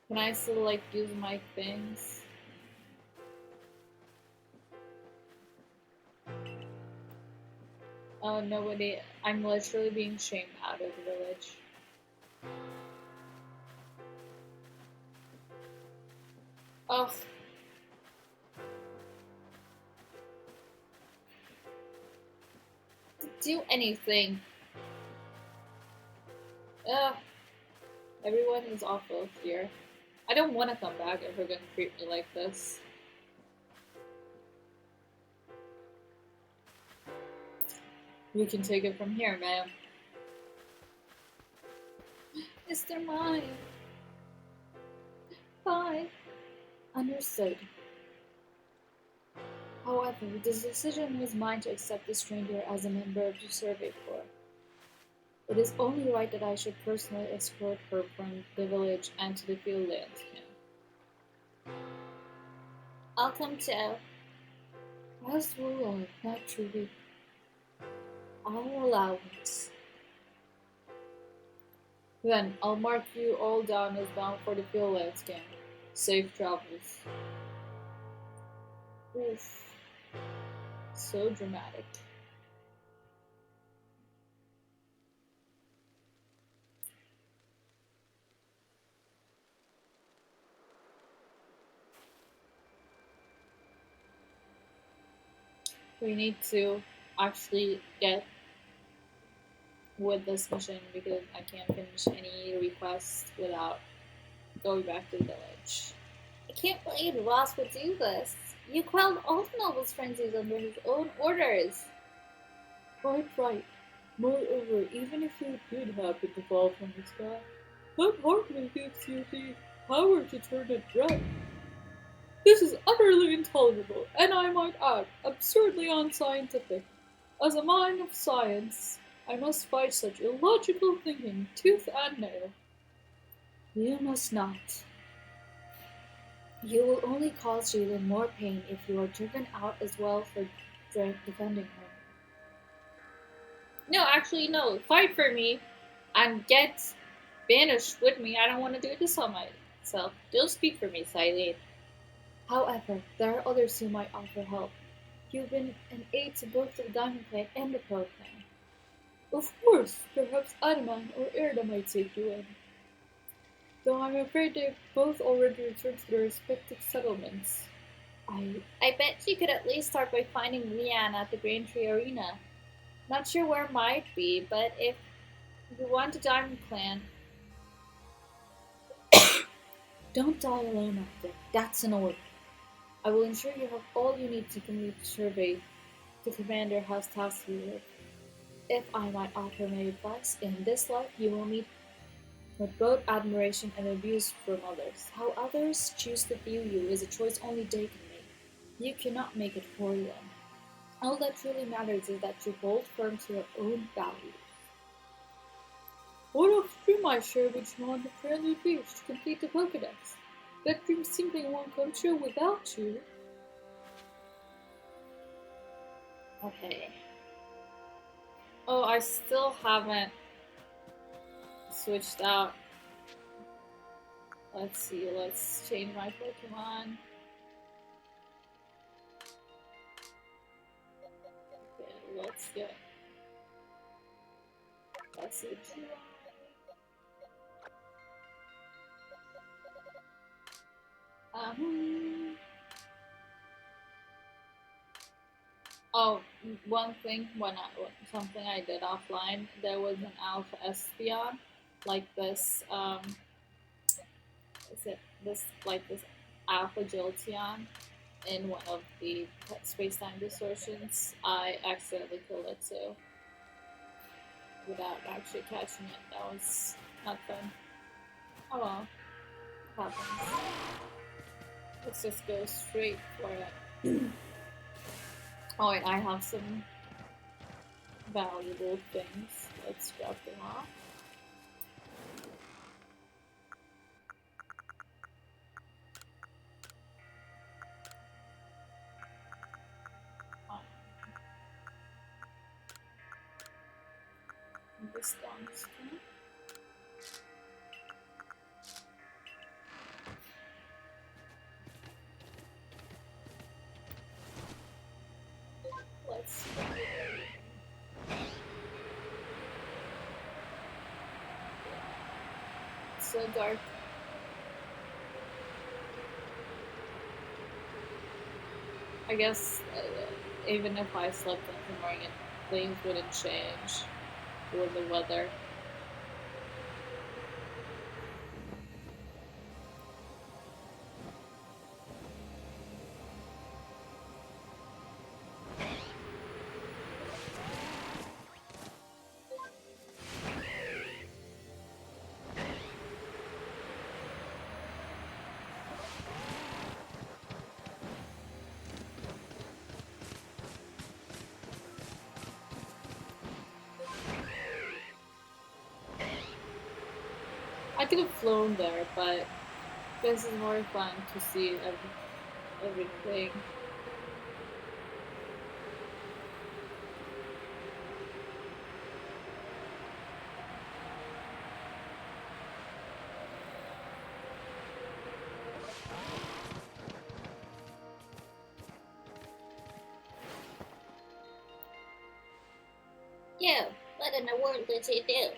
Speaker 1: Can I still like use my things? Oh, nobody. I'm literally being shamed out of the village. Ugh. Do anything. Ugh. Everyone is awful here. I don't want to come back if we're gonna treat me like this. You can take it from here, ma'am. Mr. Mine. Bye. Understood. However, this decision was mine to accept the stranger as a member of the Survey Corps. It is only right that I should personally escort her from the village and to the field land camp. I'll come too. As will I, naturally. I'll allow it. Then, I'll mark you all down as bound for the field lands camp. Safe travels. Oof. So dramatic. We need to actually get with this mission because I can't finish any requests without going back to the village. I can't believe Ross would do this. You quelled all the noble's frenzies under his own orders. Quite right. Moreover, even if you did happen to fall from the sky, that hardly gives you the power to turn it red. This is utterly intolerable, and I might add, absurdly unscientific. As a man of science, I must fight such illogical thinking tooth and nail. You must not. You will only cause Jalen more pain if you are driven out as well for defending her. No, actually, no. Fight for me and get banished with me. I don't want to do this on myself. Don't speak for me, Silene. However, there are others who might offer help. You've been an aid to both the Diamond Clan and the Pearl Clan. Of course, perhaps Adaman or Erda might take you in. Though I'm afraid they've both already returned to their respective settlements. I bet you could at least start by finding Leanne at the Braintree Arena. Not sure where it might be, but if you want a Diamond Clan, don't die alone out there. That's an order. I will ensure you have all you need to complete the survey the commander has tasked you with. If I might offer my advice, in this life you will meet with both admiration and abuse from others. How others choose to view you is a choice only they can make. You cannot make it for them. All that truly matters is that you hold firm to your own values. What else dream I share with you on the friendly beach to complete the Pokedex? That dream simply won't come true without you. Okay. Oh, I still haven't switched out. Let's see, let's change my Pokemon. Okay, let's get SHI. Oh, one thing something I did offline, there was an Alpha Espeon, like this. Is it this Alpha Jolteon in one of the space-time distortions? I accidentally killed it too, without actually catching it. That was not fun. Oh well, happens. Let's just go straight for it. Oh wait, I have some valuable things. Let's drop them off. This down the screen. Let's It's so dark. I guess even if I slept in the morning, things wouldn't change with the weather. I could have flown there, but this is more fun to see everything. Yeah, what in the world did he do?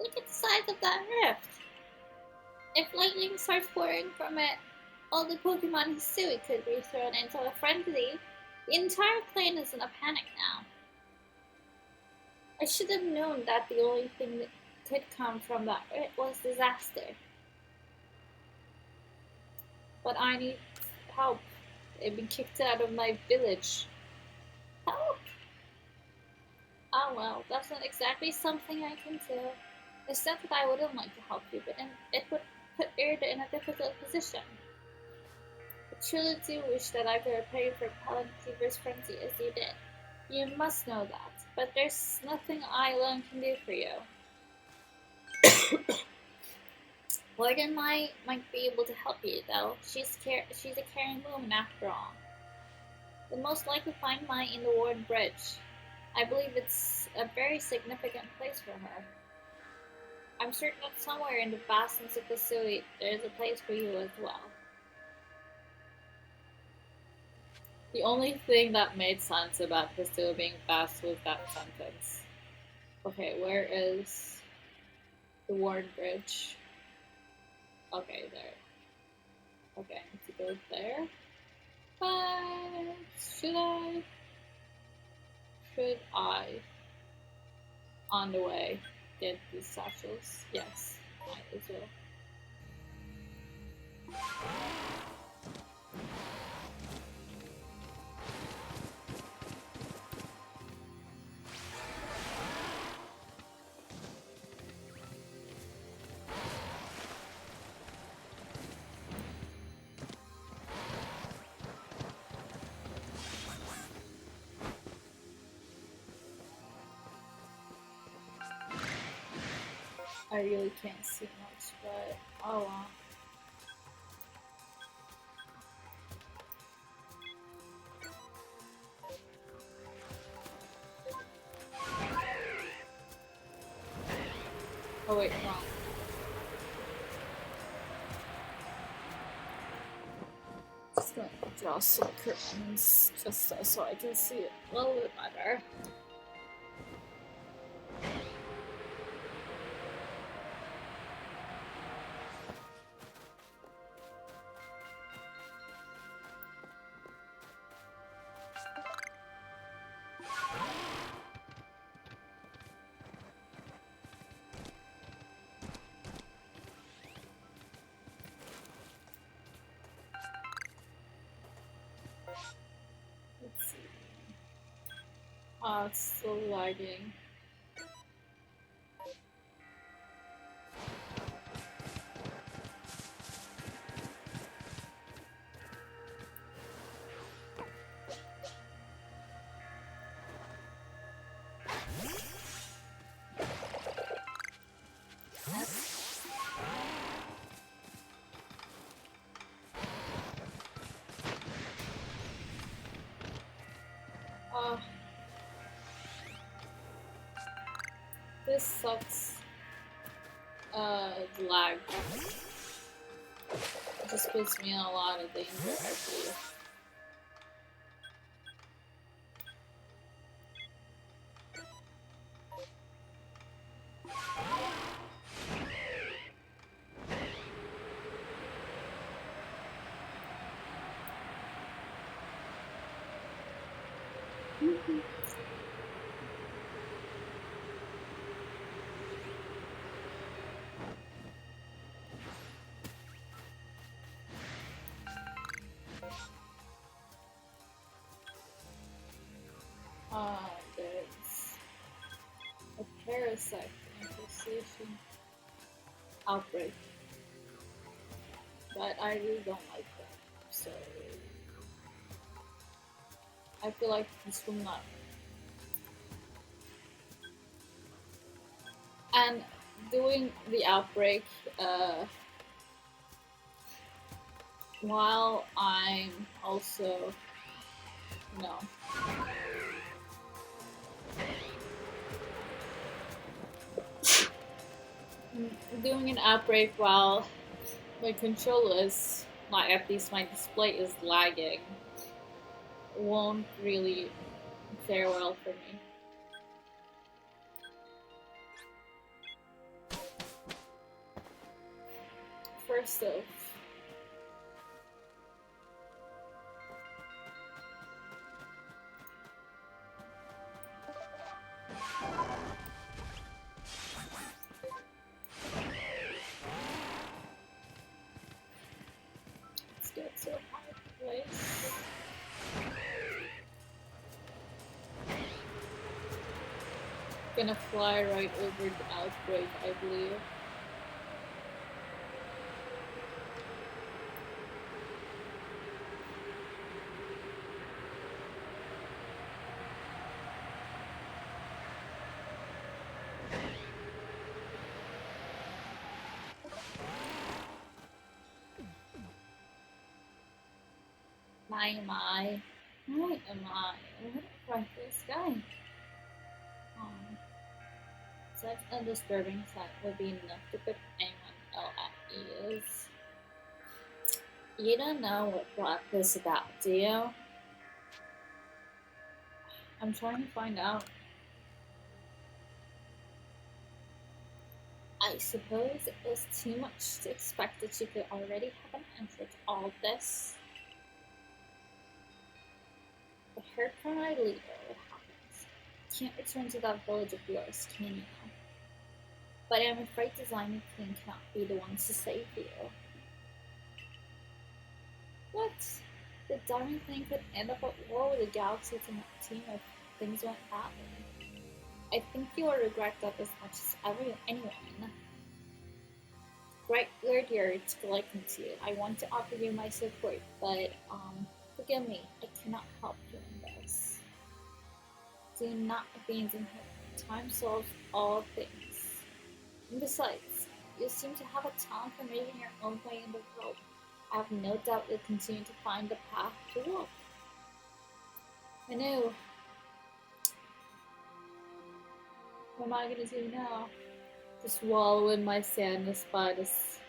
Speaker 1: Look at the size of that rift. If lightning starts pouring from it, all the Pokemon Hisui could be thrown into a frenzy. The entire clan is in a panic now. I should have known that the only thing that could come from that was disaster. But I need help. I've been kicked out of my village. Help! Oh well, that's not exactly something I can do. It's not that I wouldn't like to help you, but it would put Erda in a difficult position. I truly do wish that I could repay you for Pelham Cleaver's frenzy as you did. You must know that, but there's nothing I alone can do for you. Morgan might be able to help you, though. She's a caring woman after all. You'll most likely find mine in the Ward Bridge. I believe it's a very significant place for her. I'm certain that somewhere in the vastness of the city there is a place for you as well. The only thing that made sense about Priscilla being fast was that sentence. Okay, where is the Ward Bridge? Okay, there. Okay, I need to go there. But should I? Should I, on the way, get these satchels? Yes, might as well. I really can't see much, but oh well. Oh wait, wrong. Just gonna draw some curtains just so I can see it a little bit better. Let's see. Oh, it's still lagging. Uh, this sucks. The lag. It just puts me in a lot of danger, I believe. There's a parasite infestation outbreak, but I really don't like that. So I feel like this will not. And doing the outbreak while I'm also, you know, doing an outbreak while my control is, like at least my display is lagging, won't really fare well for me. First off, place. Gonna fly right over the outbreak, I believe. My. Why am I? I'm gonna fight this guy. Um, Such a disturbing sight would be enough to put anyone else at ease. You don't know what Black is about, do you? I'm trying to find out. I suppose it was too much to expect that you could already have an answer to all this. I heard from my leader what happens. Can't return to that village of yours, can you? But I'm afraid Designer King cannot be the ones to save you. What? The Diamond Thing could end up at war with the Galaxy team if things went badly. I think you will regret that as much as anyone. Great word you're collecting to. I want to offer you my support, but forgive me, I cannot help you in this. Do not abandon him. Time solves all things. And besides, you seem to have a talent for making your own way in the world. I have no doubt you'll continue to find the path to walk. I know. What am I gonna do now? Just wallow in my sadness by this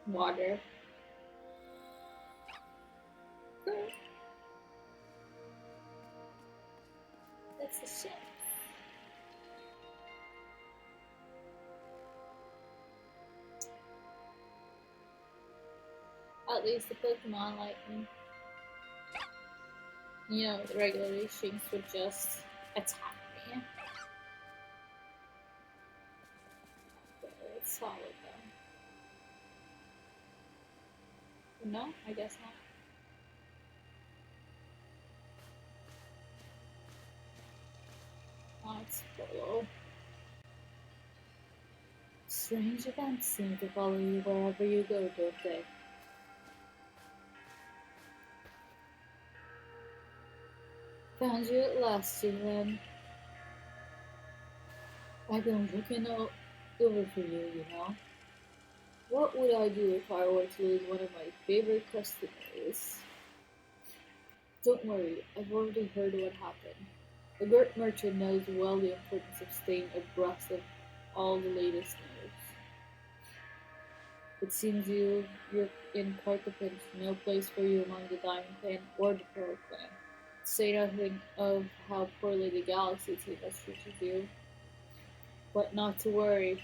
Speaker 1: water. That's a shame. At least the Pokemon like the regular Shinx would just attack me. Okay, it's solid though. No, I guess not. Oh, it's below. Strange events seem to follow you wherever you go, don't they? Found you at last, Julian. I've been looking over for you, you know. What would I do if I were to lose one of my favorite customers? Don't worry, I've already heard what happened. The Gert merchant knows well the importance of staying abreast of all the latest news. It seems you're in quite the pinch. No place for you among the Diamond Clan or the Pearl Clan. To say nothing of how poorly the Galaxy team has treated you. But not to worry.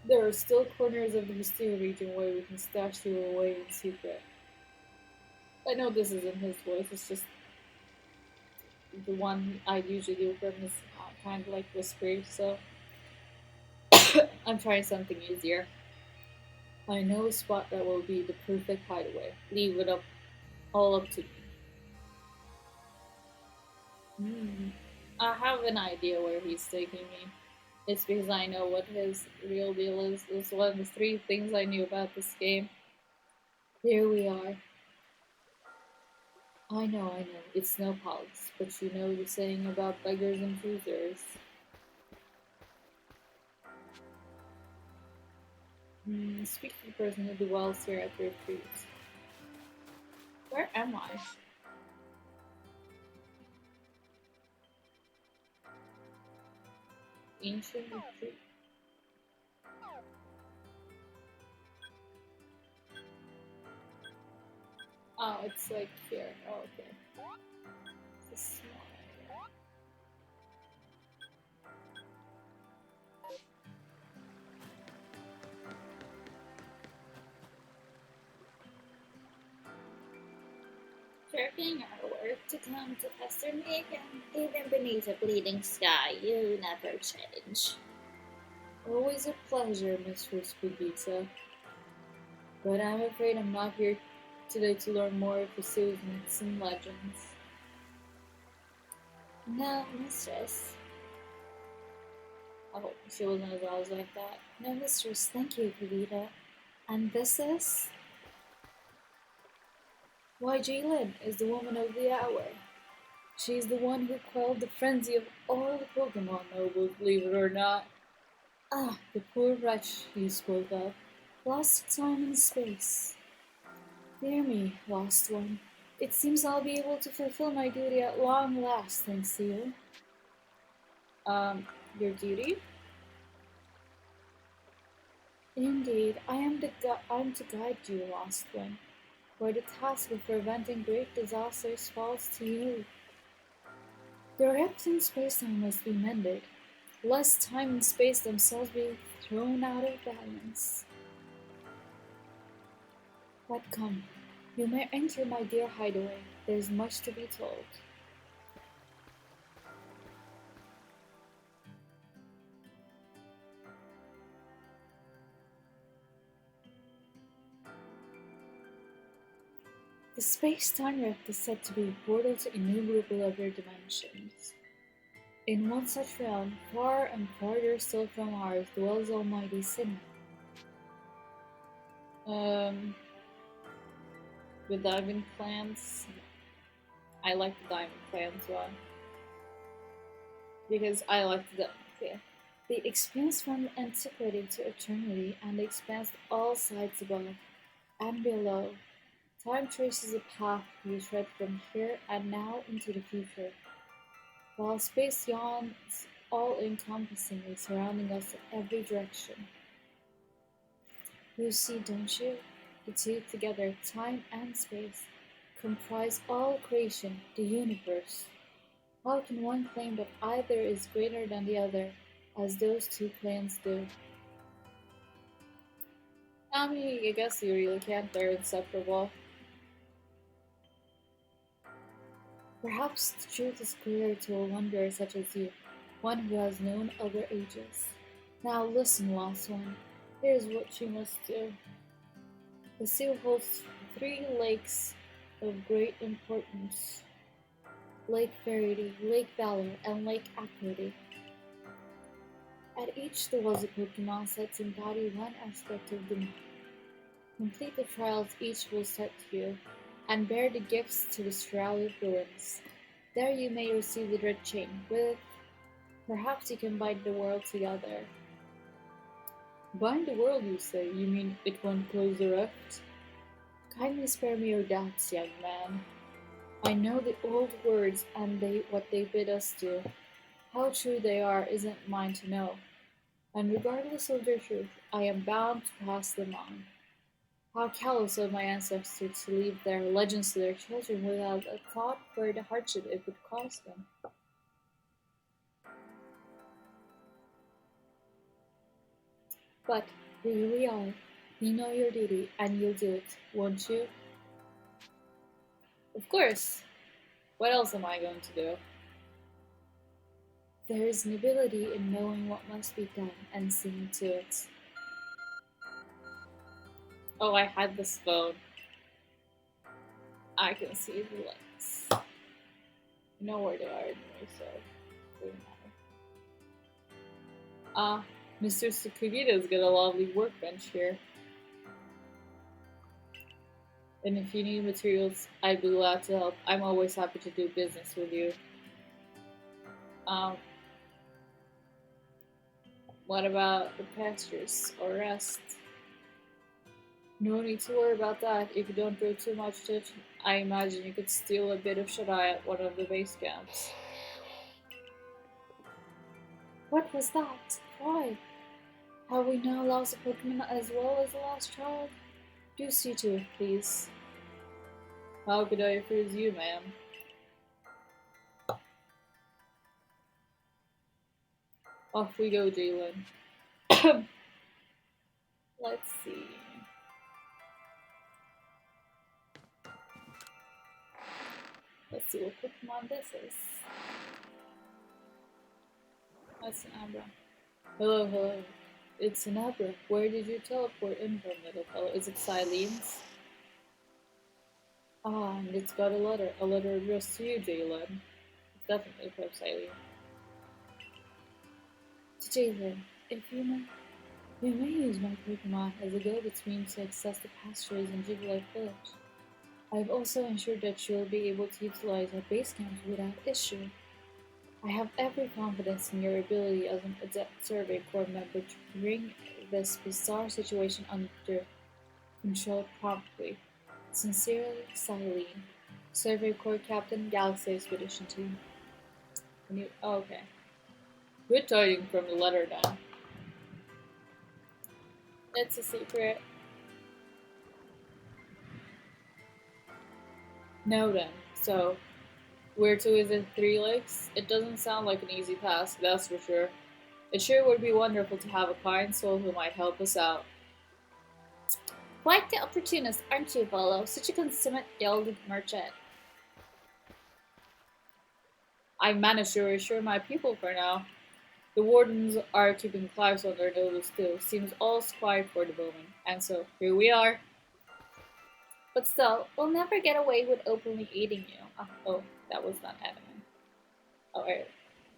Speaker 1: There are still corners of the Mystery region where we can stash you away in secret. I know this isn't his voice, it's just the one I usually do from is kind of like whispery, so I'm trying something easier. I know a spot that will be the perfect hideaway. Leave it all up to me. I have an idea where he's taking me. It's because I know what his real deal is. It's one of the three things I knew about this game. Here we are. I know. It's no politics, but you know the saying about beggars and choosers. Speak to the person who dwells here at the retreat. Where am I? Ancient retreat. Oh, it's like here. Oh, okay. It's a small area. Jerking our work to come to pester me again. Even beneath a bleeding sky, you never change. Always a pleasure, Mistress Perdita. But I'm afraid I'm not here today to learn more of the Sioux myths and legends. No, mistress. Oh, she wasn't as always like that. No, mistress, thank you, Kavita. And this is? Why, Jalen is the woman of the hour. She's the one who quelled the frenzy of all the Pokemon nobles, believe it or not. Ah, the poor wretch you spoke of, lost to time and space. Dear me, lost one. It seems I'll be able to fulfill my duty at long last, thanks to you. Um, your duty? Indeed, I'm to guide you, lost one, for the task of preventing great disasters falls to you. The rift in space-time must be mended, lest time and space themselves be thrown out of balance. But come, you may enter my dear hideaway. There's much to be told. The space-time rift is said to be a portal to innumerable other dimensions. In one such realm, far and farther still from ours, dwells Almighty Sin. Um, the diamond clans. I like the diamond clans one because I like the yeah. They expanse from antiquity to eternity, and they expanse all sides above and below. Time traces a path we tread from here and now into the future, while space yawns all-encompassingly, surrounding us in every direction. You see, don't you? The two together, time and space, comprise all creation, the universe. How can one claim that either is greater than the other, as those two clans do? I mean, I guess you really can't, they're inseparable. Perhaps the truth is clearer to a wanderer such as you, one who has known other ages. Now listen, lost one. Here's what you must do. The sea holds three lakes of great importance: Lake Verity, Lake Valor, and Lake Acuity. At each there was a Pokemon set to embody one aspect of the myth. Complete the trials each will set you, and bear the gifts to the shrouded ruins. There you may receive the Dread Chain. With it, perhaps you can bind the world together. Bind the world, you say? You mean it won't close the rift? Kindly spare me your doubts, young man. I know the old words and what they bid us do. How true they are isn't mine to know, and regardless of their truth, I am bound to pass them on. How callous of my ancestors to leave their legends to their children without a thought for the hardship it would cause them. But here we are. You know your duty, and you'll do it, won't you? Of course. What else am I going to do? There is an ability in knowing what must be done and seeing to it. Oh, I had this phone. I can see the lights. You know where they are anyway, so it doesn't matter. Mr. Sukugita's got a lovely workbench here. And if you need materials, I'd be glad to help. I'm always happy to do business with you. Um, what about the pastures or rest? No need to worry about that. If you don't throw too much to it, I imagine you could steal a bit of Shadai at one of the base camps. What was that? Why? Have we now lost a Pokemon as well as the last child? Do see to it, please. How could I refuse you, ma'am? Off we go, Jalen. Let's see. Let's see what Pokemon this is. That's an Abra. Hello, hello. It's an opera. Where did you teleport in from, little fellow? Is it Silene's? Ah, and it's got a letter. A letter addressed to you, Jalen. It's definitely from Silene. To Jalen, if you may, you may use my Pokemon as a go-between to access the pastures in Jubilee Village. I've also ensured that you'll be able to utilize our base camps without issue. I have every confidence in your ability as an adept Survey Corps member to bring this bizarre situation under control promptly. Sincerely, Silene, Survey Corps Captain, Galaxy Expedition Team. Oh, okay. Good tidings from the letter then. It's a secret. No then. So, where to is it 3 lakes? It doesn't sound like an easy task, that's for sure. It sure would be wonderful to have a kind soul who might help us out. Quite the opportunist, aren't you, fellow? Such a consummate gilded merchant. I've managed to reassure my people for now. The wardens are keeping Clives on their notice too. Seems all's quiet for the moment. And so, here we are. But still, we'll never get away with openly aiding you. Oh, that was not adamant. Alright.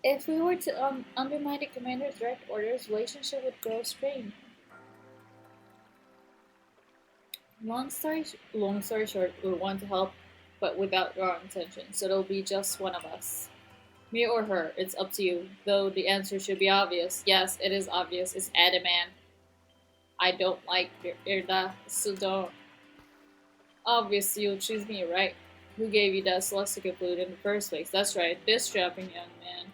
Speaker 1: If we were to undermine the commander's direct orders, relationship would grow strained. Long story short, we want to help, but without wrong intention, so it'll be just one of us. Me or her, it's up to you. Though the answer should be obvious. Yes, it is obvious. It's Adaman. I don't like Irda, so don't. Obviously, you'll choose me, right? Who gave you that Celestica fluid in the first place? That's right, this strapping young man.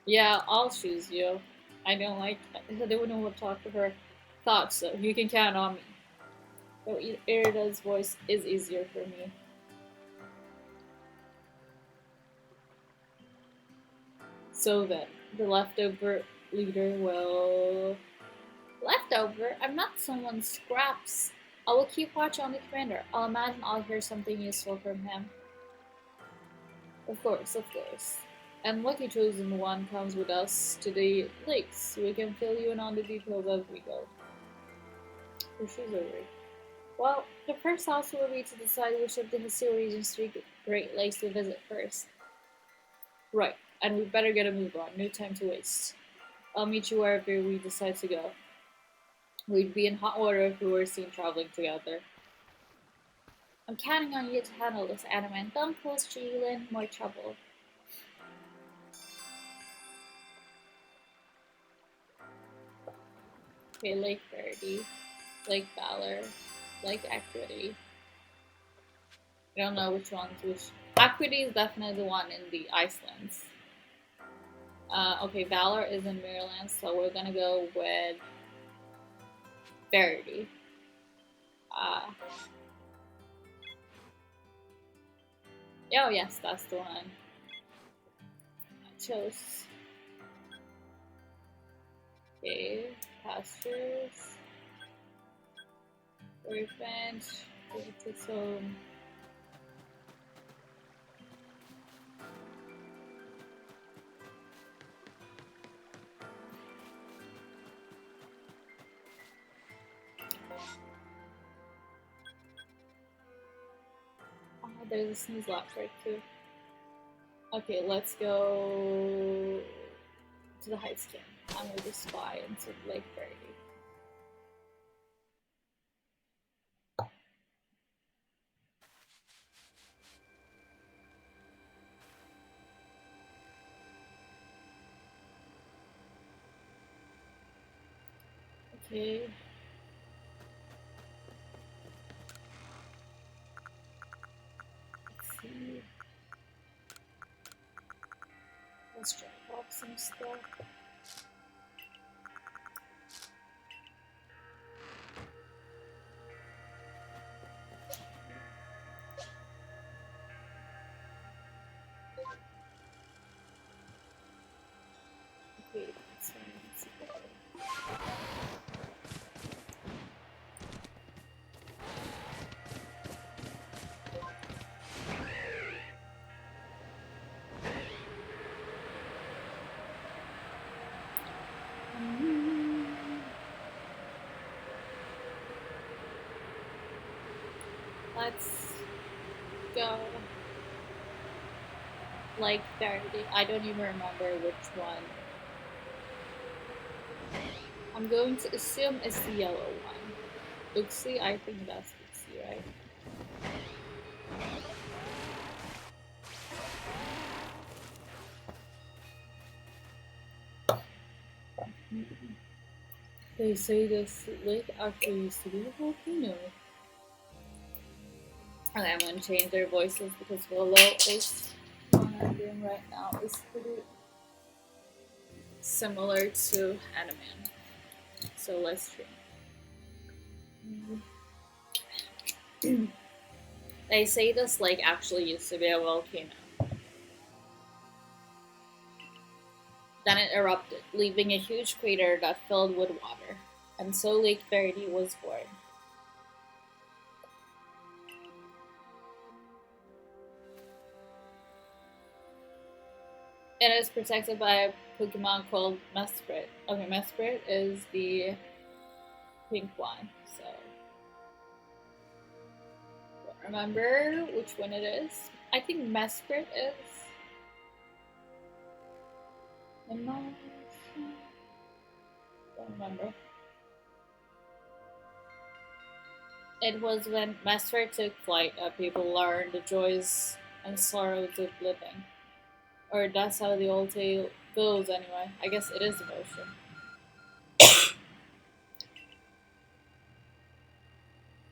Speaker 1: Yeah, I'll choose you. I don't want to talk to her. Thought so. You can count on me. Though Irida's voice is easier for me. So then, the leftover leader will... Leftover? I'm not someone's scraps. I will keep watch on the commander. I'll imagine I'll hear something useful from him. Of course, of course. And Lucky Chosen One comes with us to the lakes. We can fill you in on the details as we go. Oh, she's over. Well, the first house will be to decide which of the Hisui region's 3 Great Lakes to visit first. Right, and we better get a move on. No time to waste. I'll meet you wherever we decide to go. We'd be in hot water if we were seen traveling together. I'm counting on you to handle this, Adamant. Don't cause Jalen more trouble. Okay, Lake Verity, Lake Valor, Lake Equity. I don't know which one's which. Equity is definitely the one in the Icelands. Okay, Valor is in Maryland, so we're gonna go with Verity. Oh yes, that's the one. I chose. Okay, pastures. Bench. It's home. Oh, there's a sneeze lapse right too. Okay, let's go to the Heights camp. I'm gonna just fly into Lake Verity. Okay. Let's see. Let's drop off some stuff. Okay, that's fine. Let's see. Let's go like 30. I don't even remember which one. I'm going to assume it's the yellow one. Uxie, I think that's Uxie, right? They say this lake actually used to be a volcano. And I'm gonna change their voices because Willow is what I'm doing right now is pretty similar to Animan. So let's try. They say this lake actually used to be a volcano. Then it erupted, leaving a huge crater that filled with water. And so Lake Verity was born. It is protected by a Pokemon called Mesprit. Okay, Mesprit is the pink one, so don't remember which one it is. I think Mesprit is the most. Don't remember. It was when Mesprit took flight that people learned the joys and sorrows of living. Or that's how the old tale goes anyway. I guess it is devotion.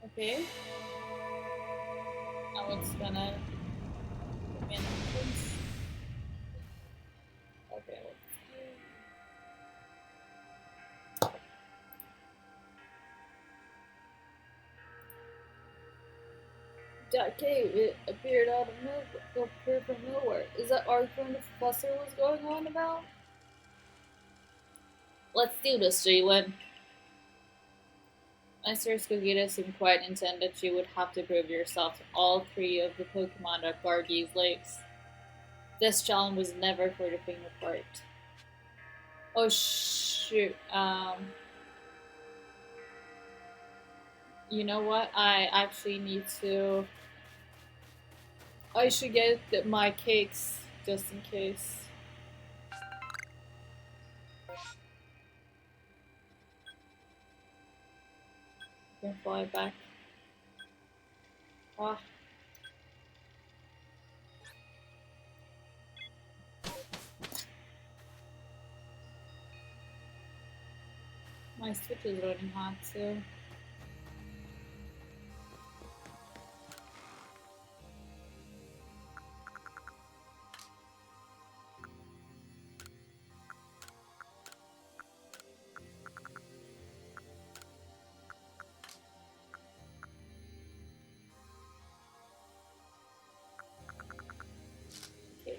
Speaker 1: Okay. Now it's gonna give me an entrance. Okay, that cave, it appeared out of nowhere. Appeared from nowhere. Is that article the professor was going on about? Let's do this, Jalen. Master Skogita seemed quite intent that you would have to prove yourself to all three of the Pokemon that guard these lakes. This challenge was never for the faint of heart. Oh shoot. You know what? I actually need to. I should get my cakes just in case. I can fly back. Ah. My Switch is running hot too. Okay.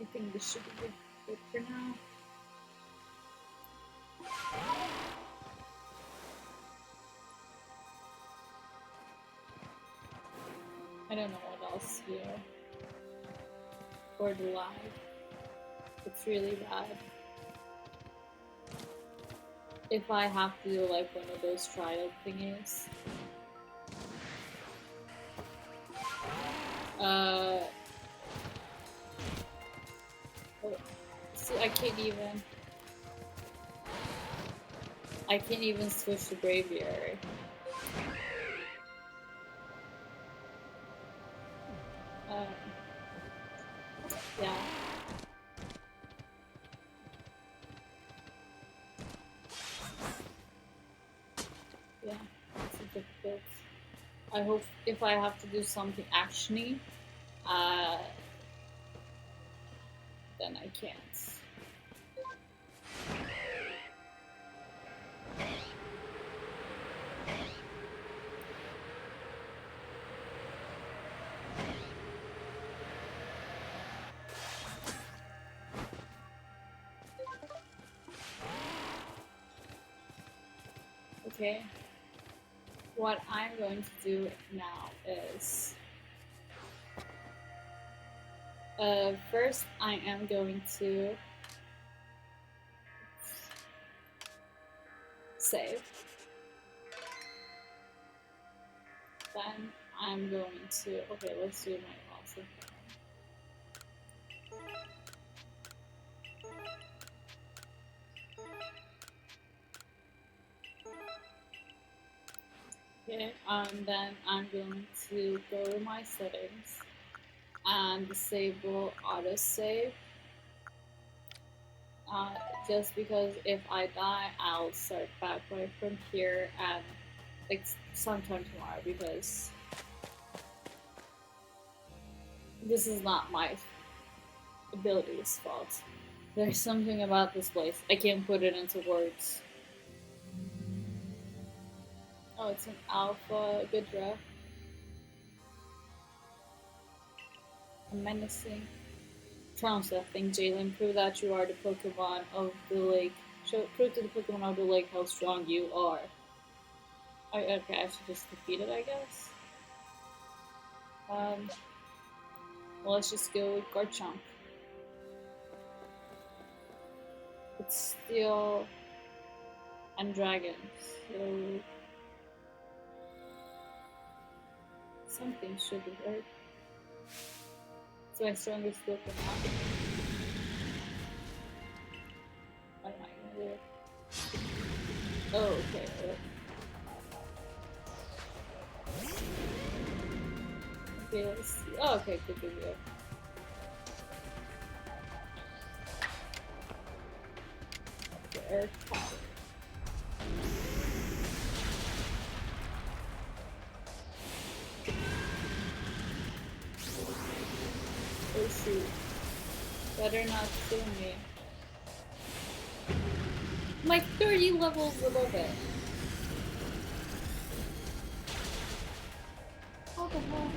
Speaker 1: I think this should be good for now. I don't know what else here. For the lag. It's really bad. If I have to do like one of those trial thingies. Oh, see, I can't even switch to Braviary. Yeah. Yeah, it's difficult. I hope if I have to do something actiony, uh, then I can't. Okay. What I'm going to do now is first I am going to save. then I'm going to. Okay, let's do my awesome. Okay, then I'm going to go to my settings and disable autosave. Uh, just because if I die, I'll start back right from here and like sometime tomorrow because this is not my ability's fault. There's something about this place. I can't put it into words. Oh, it's an alpha Gudra. A menacing. Trounce that thing, Jalen. Prove that you are the Pokemon of the lake. Prove to the Pokemon of the lake how strong you are. Okay, I should just defeat it, I guess. Well, let's just go with Garchomp. It's Steel and Dragon, so something should work. So my strongest Pokemon. What am I gonna do? Oh, okay. Okay, let's see. Oh, okay, good. Okay, Earth Power. Oh shoot. Better not sue me. I'm like 30 levels above it. How the hell?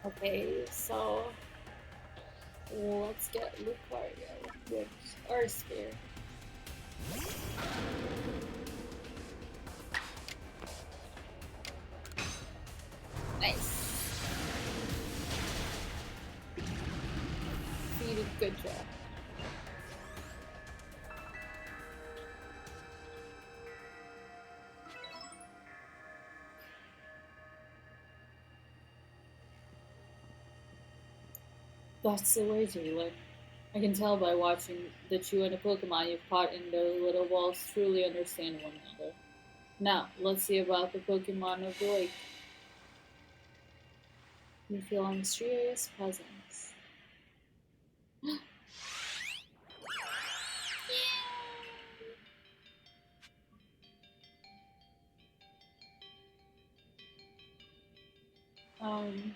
Speaker 1: Okay, so let's get Lucario with our Sphere. Nice. You did a good job. That's the way, Jalen. I can tell by watching that you and the Pokemon you've caught in those little walls truly understand one another. Now, let's see about the Pokemon of the lake. You feel a mysterious presence. Um,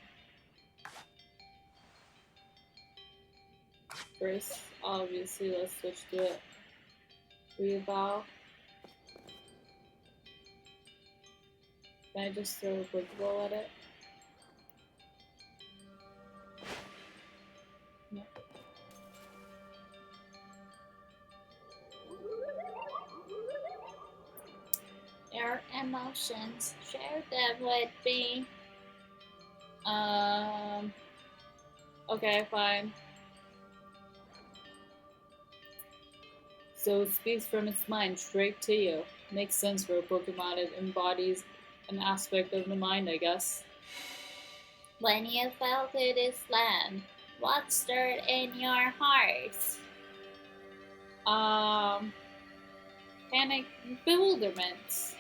Speaker 1: First, obviously, let's switch to it. Rebow. Can I just throw a Pokeball at it? No. Your emotions, share them with me. Okay, fine. So it speaks from its mind straight to you. Makes sense for a Pokemon. It embodies an aspect of the mind, I guess. When you fell to this land, what stirred in your heart? Panic, bewilderment.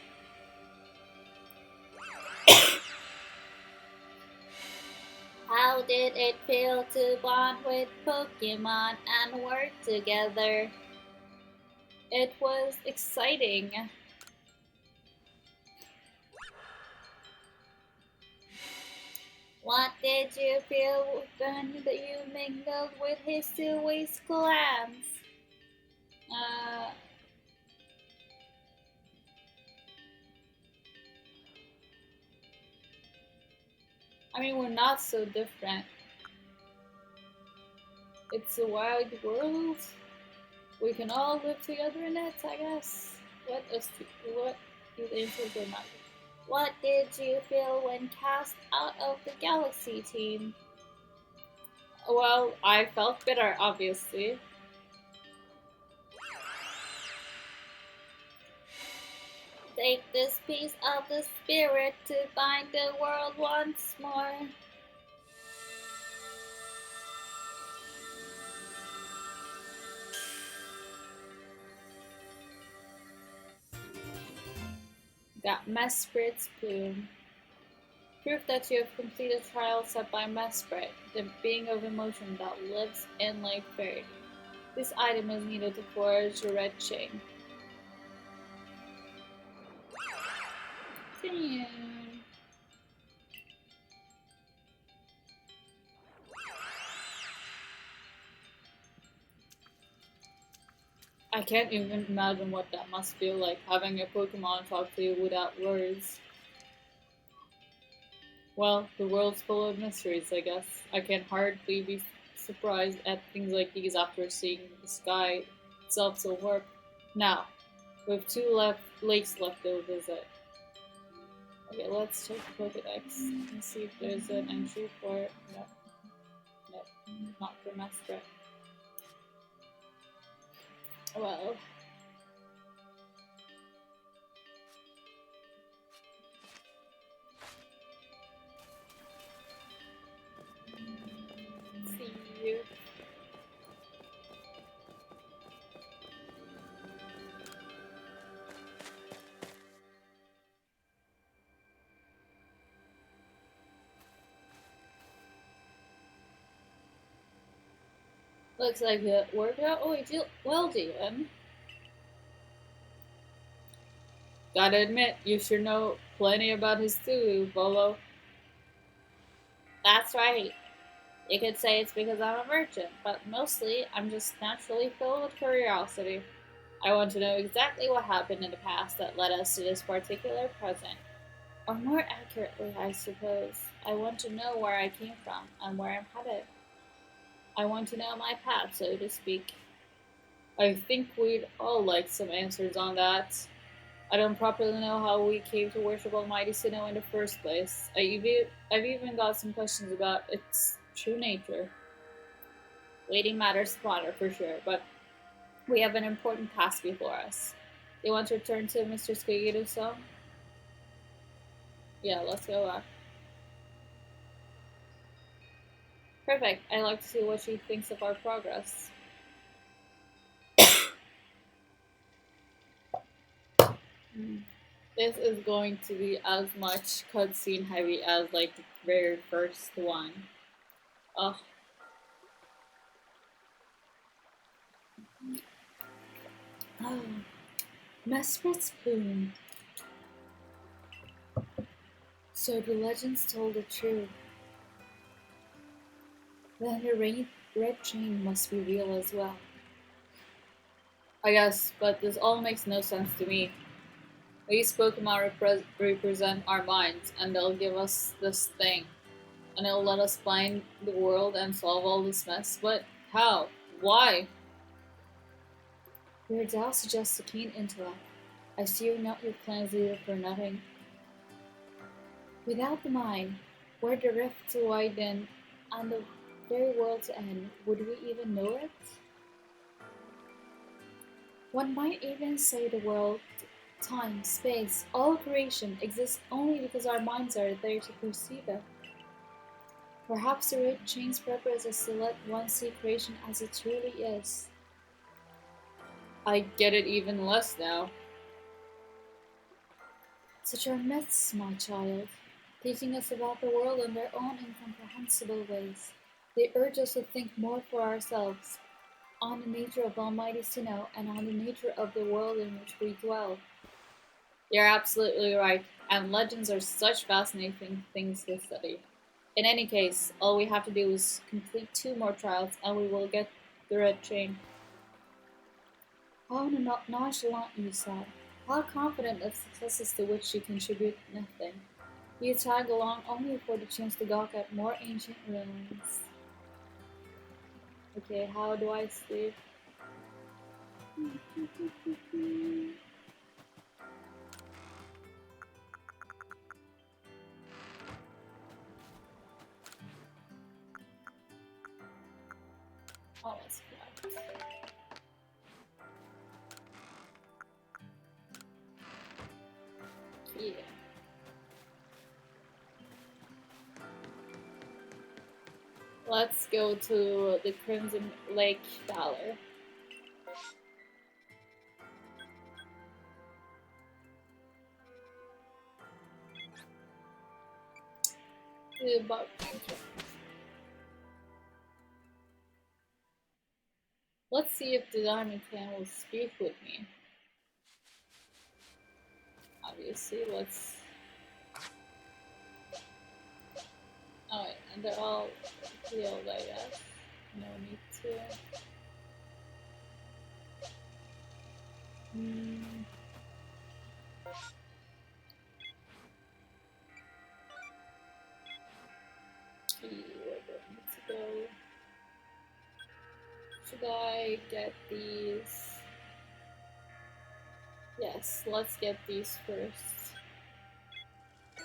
Speaker 1: How did it feel to bond with Pokemon and work together? It was exciting. What did you feel when you mingled with his two ways clans? Uh, I mean, we're not so different. It's a wide world. We can all live together in it, I guess. What is answers are not. What did you feel when cast out of the Galaxy team? Well, I felt bitter, obviously. Take this piece of the spirit to find the world once more. Got Mesprit's plume. Proof that you have completed trial set by Mesprit, the being of emotion that lives in Lake Fairy. This item is needed to forge a red chain. Damn. I can't even imagine what that must feel like, having a Pokemon talk to you without words. Well, the world's full of mysteries, I guess. I can hardly be surprised at things like these after seeing the sky itself so warm. Now, we have lakes left to visit. Okay, let's check the Pokedex and see if there's an entry for it. No, no, not for Master. Well, see you. Looks like it worked out well, Dylan. Gotta admit, you sure know plenty about his too, Bolo. That's right. You could say it's because I'm a merchant, but mostly I'm just naturally filled with curiosity. I want to know exactly what happened in the past that led us to this particular present. Or more accurately, I suppose, I want to know where I came from and where I'm headed. I want to know my path, so to speak. I think we'd all like some answers on that. I don't properly know how we came to worship Almighty Sinnoh in the first place. I've even got some questions about its true nature. Waiting matters plotter for sure, but we have an important task before us. You want to return to Mr. Skigito-san? Yeah, let's go back. Perfect. I'd like to see what she thinks of our progress. Hmm. This is going to be as much cutscene heavy as like the very first one. Oh, oh. Mesprit's Boom. So the legends told the truth. Then the red chain must be real as well. I guess, but this all makes no sense to me. These Pokemon represent our minds, and they'll give us this thing. And it'll let us find the world and solve all this mess. But how? Why? Your Tao suggests a keen intellect. I fear not your plans either for nothing. Without the mind, were the rift to widen and the very world to end, would we even know it? One might even say the world, time, space, all creation exists only because our minds are there to perceive it. Perhaps the red chain's purpose is to let one see creation as it truly is. I get it even less now. Such are myths, my child, teaching us about the world in their own incomprehensible ways. They urge us to think more for ourselves, on the nature of Almighty Sinnoh and on the nature of the world in which we dwell. You're absolutely right, and legends are such fascinating things to study. In any case, all we have to do is complete 2 more trials and we will get the red chain. How nonchalant you sound. How confident of successes to which you contribute nothing. You tag along only for the chance to gawk at more ancient ruins. Okay, how do I sleep? Oh, that's Let's go to the Crimson Lake Dollar. About Let's see if the Diamond Clan will speak with me. Obviously, let's. Oh, wait, and they're all healed, I guess. No need to. Hmm. Where do I need to go? Should I get these? Yes, let's get these first.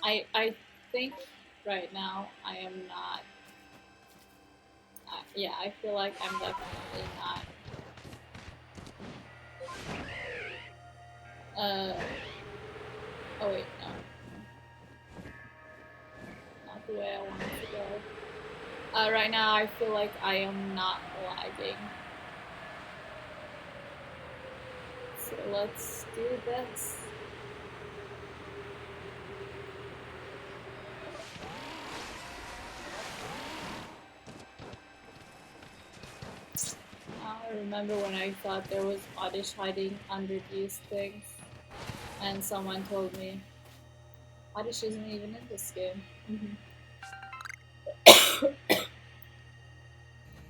Speaker 1: I think right now I am not. Yeah, I feel like I'm definitely not. Uh. Oh wait, no. Not the way I wanted to go. Right now I feel like I am not lagging. So let's do this. I remember when I thought there was Oddish hiding under these things, and someone told me Oddish isn't even in this game.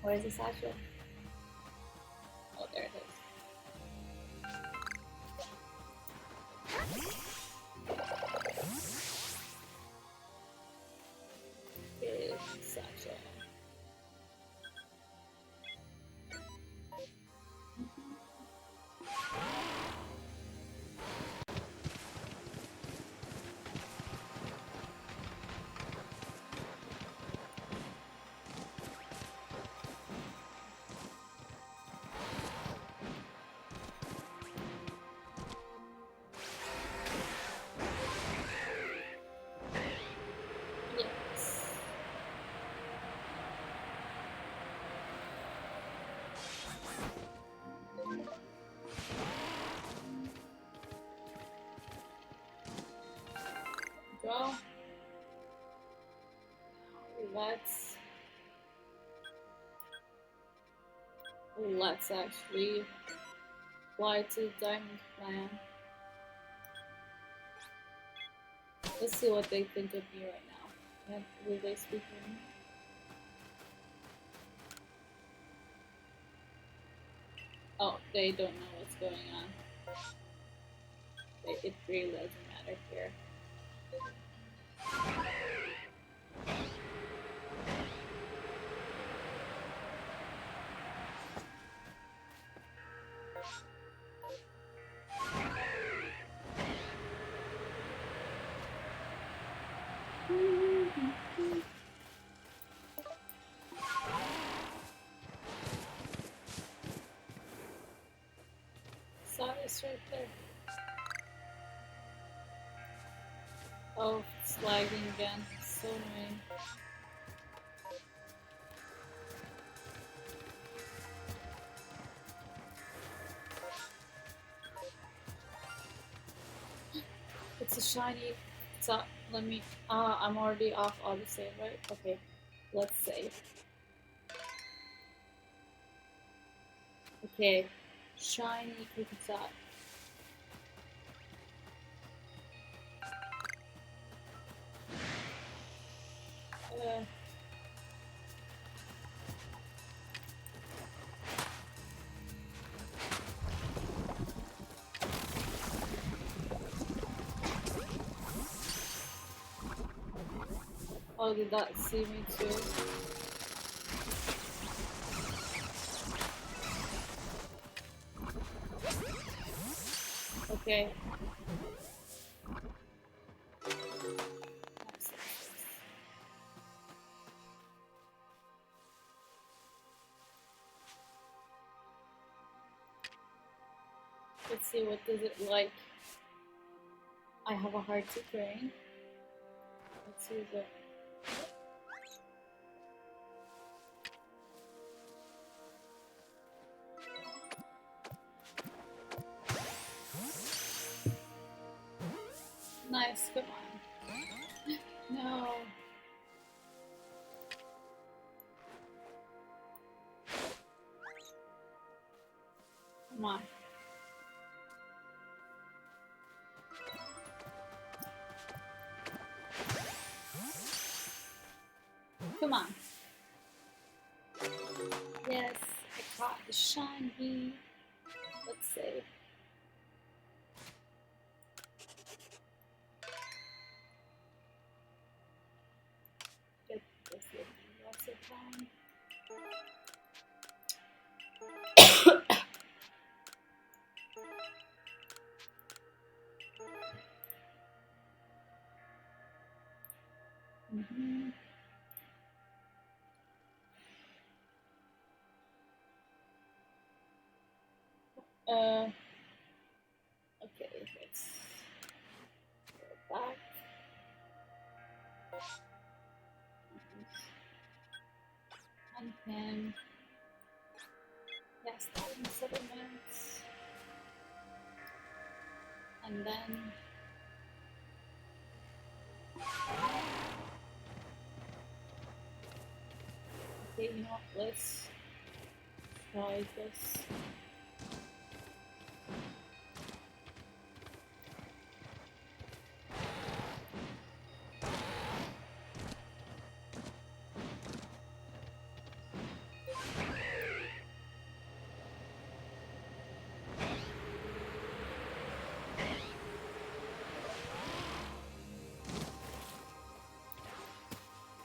Speaker 1: Where's the satchel? Oh, there it is. Big satchel. Yes. Go. Let's actually fly to the Diamond Clan. Let's see what they think of me right now. And will they speak with me? Oh, they don't know what's going on. It really doesn't matter here. Saw this right there. Oh, it's lagging again. It's so annoying. It's a shiny. It's up. Let me. I'm already off auto save, right? Okay. Let's save. Okay. Shiny cookie top. Uh, oh, did that see me too? Okay. Let's see, what does it like? I have a heart to brain. Let's see the. Yes, come on. No. Come on. Come on. Yes, I caught the shiny. Let's see. Get this with me lots of time. Mm-hmm. Okay, let's go back. And then, yes, 7 minutes. And then, okay, you know what, let's try this.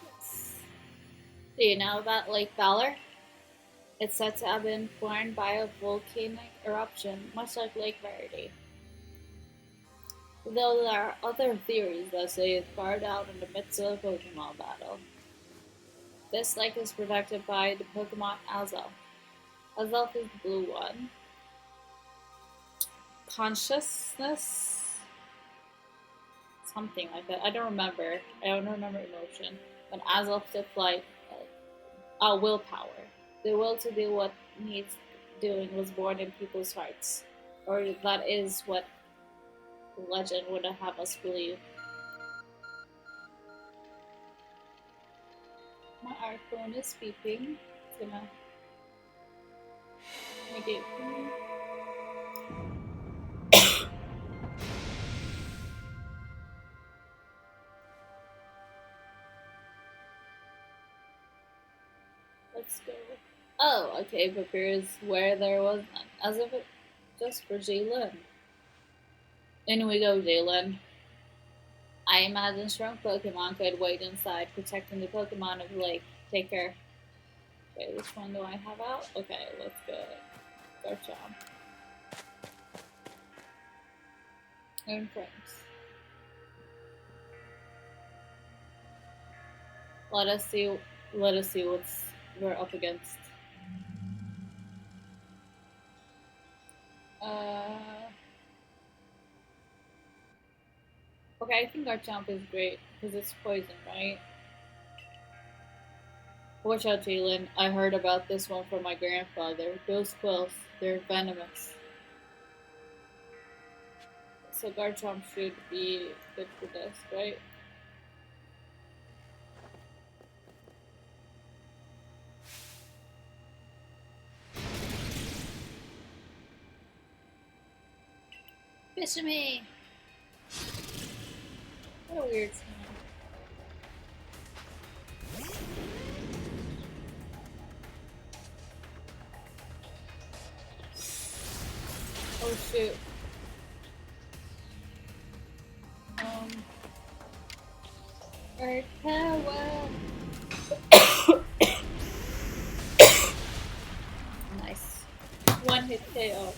Speaker 1: Yes. Do you know about Lake Valor? It's said to have been formed by a volcanic eruption, much like Lake Verity. Though there are other theories that say it carved out in the midst of a Pokemon battle. This lake is protected by the Pokemon Azelf. Azelf is the blue one. Consciousness? Something like that. I don't remember. I don't remember emotion. But Azelf took like willpower. The will to do what needs doing was born in people's hearts. Or that is what legend would have us believe. My art phone is beeping. It's gonna negate me. Let's go. Oh, okay, but here's where there was none. As if it just for Jalen. In we go, Jalen. I imagine strong Pokemon could wait inside, protecting the Pokemon of the lake. Take care. Okay, which one do I have out? Okay, let's go. Garchomp. Earn frames. Let us see. Let us see what's we're up against. Uh, okay, I think Garchomp is great because it's poison, right? Watch out, Jalen. I heard about this one from my grandfather. Those quills, they're venomous. So Garchomp should be good for this, right? Fish me! What a weird sound. Oh shoot. Earth power. Nice. One hit KO.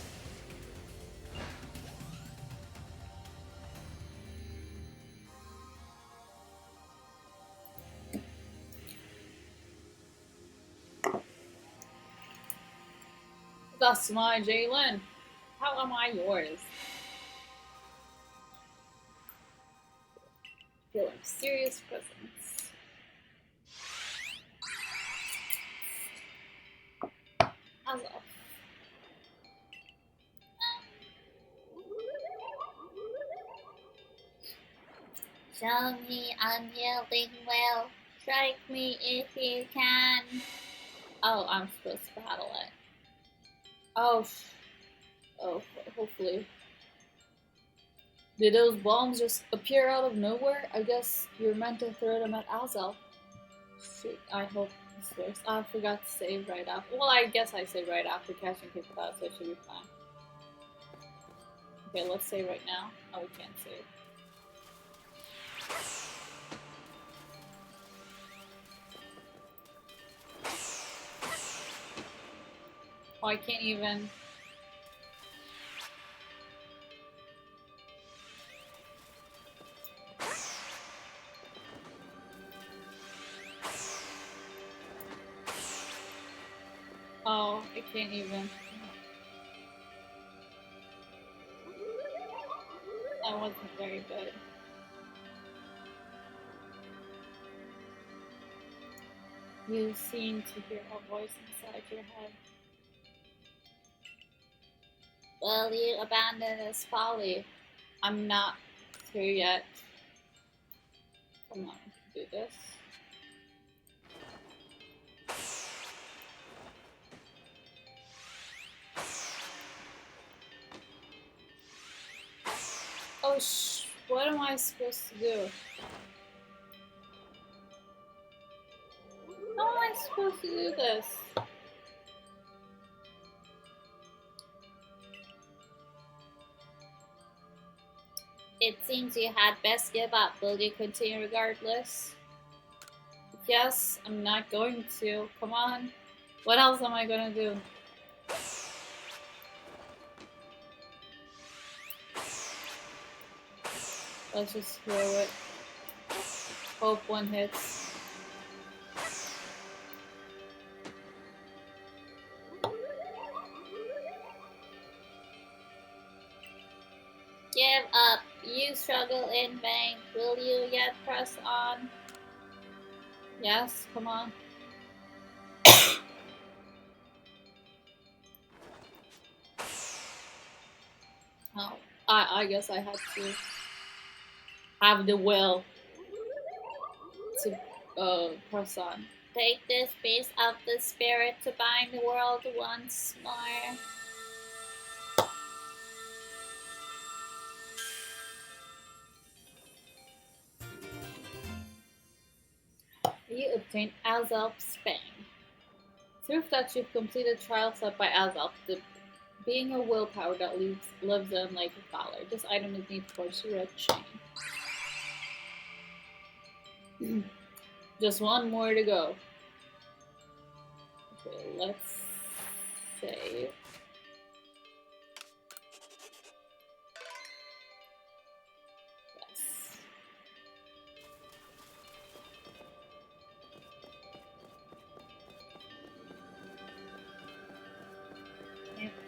Speaker 1: That's my Jalen. How am I yours? Feel a mysterious presence. As off. Show me unyielding will. Strike me if you can. Oh, I'm supposed to battle it. Oh, oh, hopefully. Did those bombs just appear out of nowhere? I guess you're meant to throw them at Azel. Shit, I hope this works. I forgot to save right after. Well, I guess I saved right after catching people out, so it should be fine. Okay, let's save right now. Oh, we can't save. Oh, I can't even. Oh, I can't even. That wasn't very good. You seem to hear a voice inside your head. Will you abandon this folly? I'm not through yet. Come on, do this. Oh, what am I supposed to do? How am I supposed to do this? It seems you had best give up. Will you continue regardless? Yes, I'm not going to. Come on. What else am I gonna do? Let's just throw it. Hope one hits. Give up. You struggle in vain. Will you yet press on? Yes, come on. Oh, I guess I had to have the will to press on. Take this piece of the spirit to bind the world once more. You obtain Azalf's Fang. Proof that you've completed trial set by Azalf, the being a willpower that lives on like a valor. This item is needed for the red chain. Just one more to go. Okay, let's save. Yes.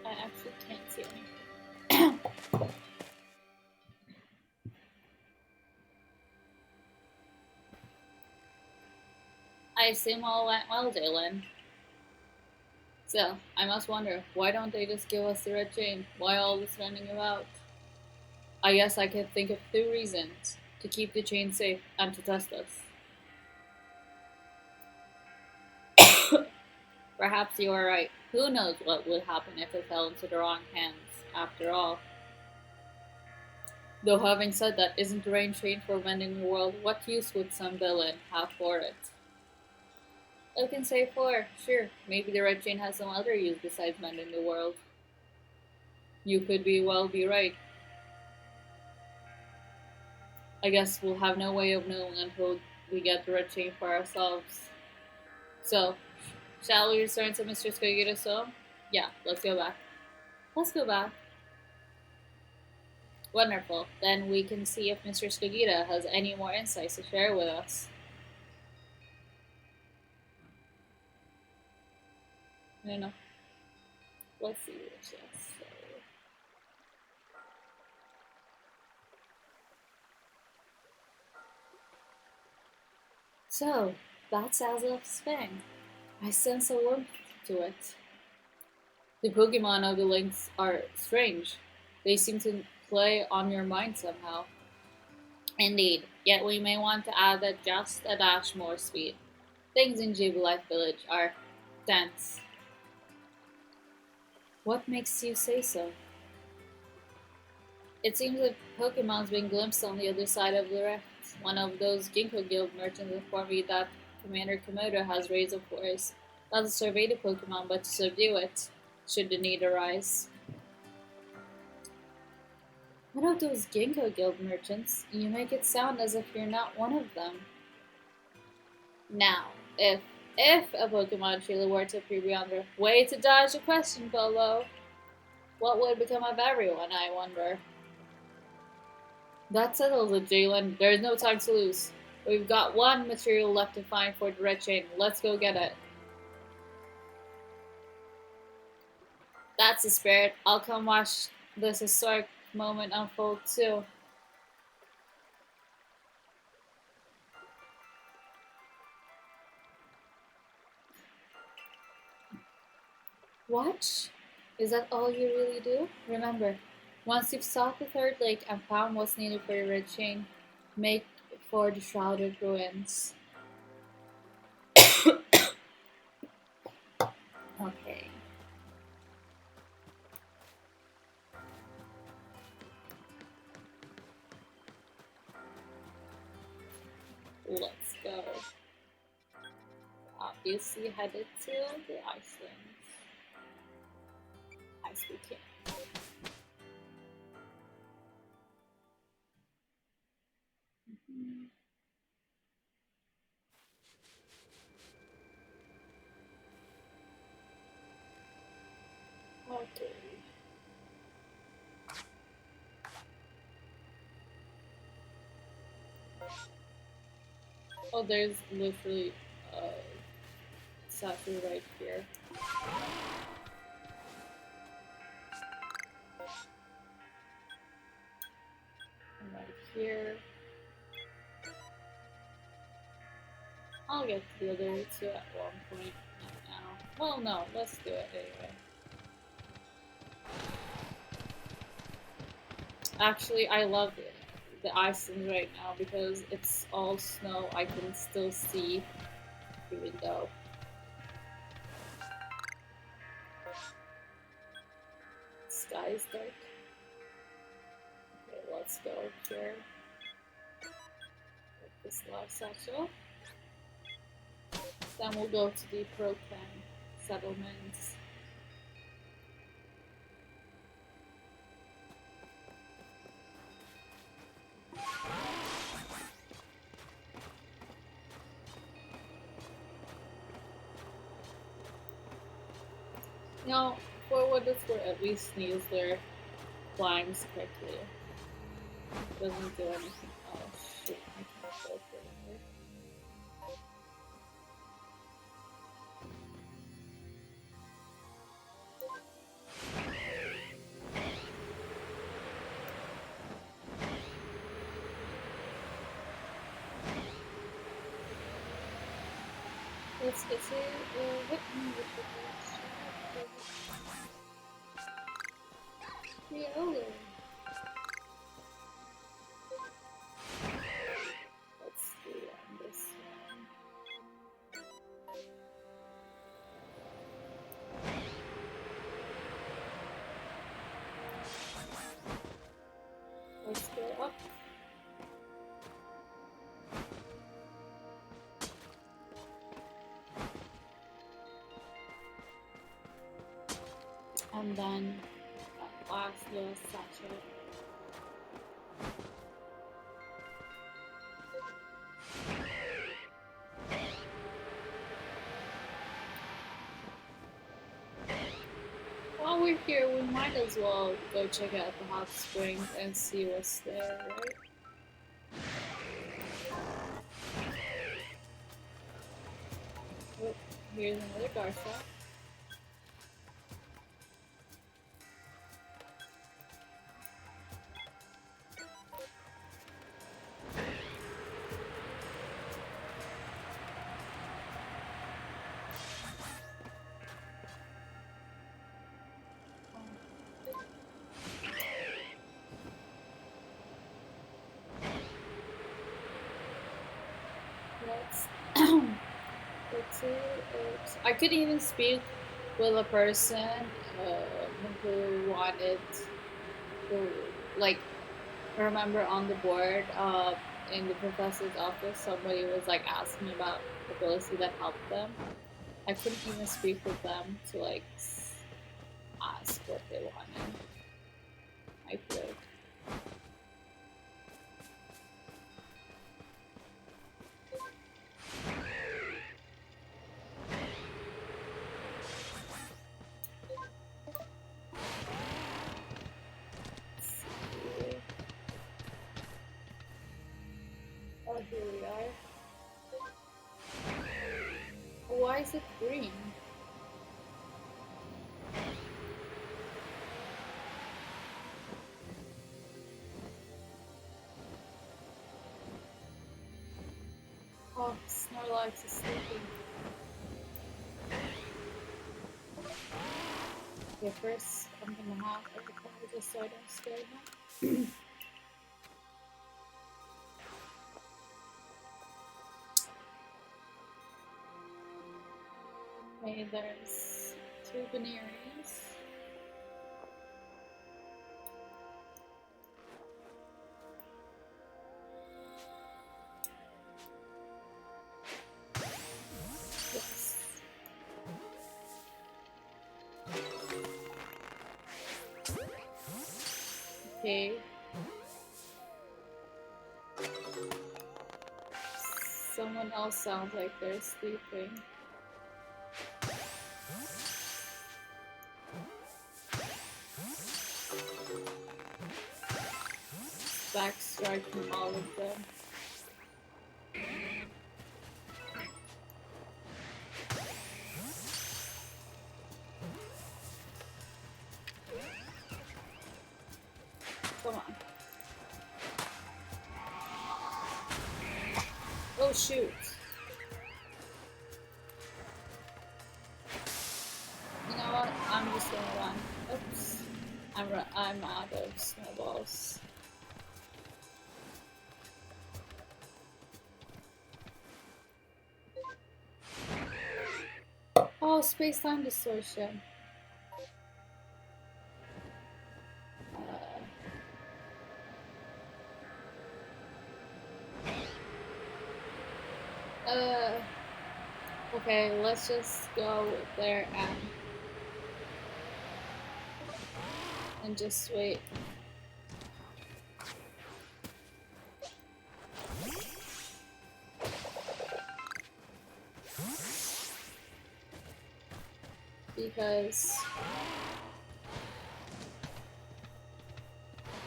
Speaker 1: I actually can't see anything. I assume all went well, Jalen. So, I must wonder, why don't they just give us the red chain? Why all this running about? I guess I could think of 2 reasons. To keep the chain safe and to test us. Perhaps you are right. Who knows what would happen if it fell into the wrong hands, after all. Though having said that, isn't the rain chain for mending the world? What use would some villain have for it? I can say 4, sure. Maybe the red chain has some other use besides mending the world. You could be right. I guess we'll have no way of knowing until we get the red chain for ourselves. So, shall we return to Mr. Skogita's home? Yeah, let's go back. Let's go back. Wonderful. Then we can see if Mr. Skogita has any more insights to share with us. I don't know. Let's see what she has to say. So, that's Azal's Fang. I sense a warmth to it. The Pokemon of the links are strange. They seem to play on your mind somehow. Indeed, yet we may want to add that just a dash more speed. Things in Jubilife Village are dense. What makes you say so? It seems that Pokemon's been glimpsed on the other side of the rift. One of those Ginkgo Guild merchants informed me that Commander Komodo has raised a force, not to survey the Pokemon, but to subdue it, should the need arise. One of those Ginkgo Guild merchants? You make it sound as if you're not one of them. Now, if a Pokemon truly were to appear beyond the way to dodge a question, Polo, what would become of everyone, I wonder? That settles it, Jalen. There's no time to lose. We've got one material left to find for the red chain. Let's go get it. That's the spirit. I'll come watch this historic moment unfold too. Watch? Is that all you really do? Remember, once you've sought the third lake and found what's needed for the red chain, make for the shrouded ruins. Okay. Let's go. Obviously headed to the Iceland. Ice weekend. Okay. Oh, there's literally a statue right here. And right here. I'll get to the other two at one point. Not now. Well, no, let's do it anyway. Actually, I love the Iceland right now because it's all snow. I can still see, even though the sky is dark. Okay, let's go here. With this last satchel. Then we'll go to the Procan settlements. Now, for what it's worth, at least Sneasler climbs quickly. Doesn't do anything. Oh shit, I can't go further. Let's get to hit me with the Riolu. Let's do on this one. Let's go up. And then that last little satchel. While we're here, we might as well go check out the hot springs and see what's there, right? Oh, here's another Garchomp. I couldn't even speak with a person who wanted to, like, remember on the board in the professor's office, somebody was like asking me about ability that helped them. I couldn't even speak with them to like ask what they wanted. I could. Oh, here we are. Why is it green? Oh, Snorlax is sleeping. Okay, first I'm gonna have a reply just so I don't scare him. Okay, there's two Veneries. Yes. Okay. Someone else sounds like they're sleeping. Backstriking all of them. Come on. Oh shoot. You know what? I'm just gonna run. Oops. I'm out of snowballs. Oh, space-time distortion. Uh, okay, let's just go there and just wait. Because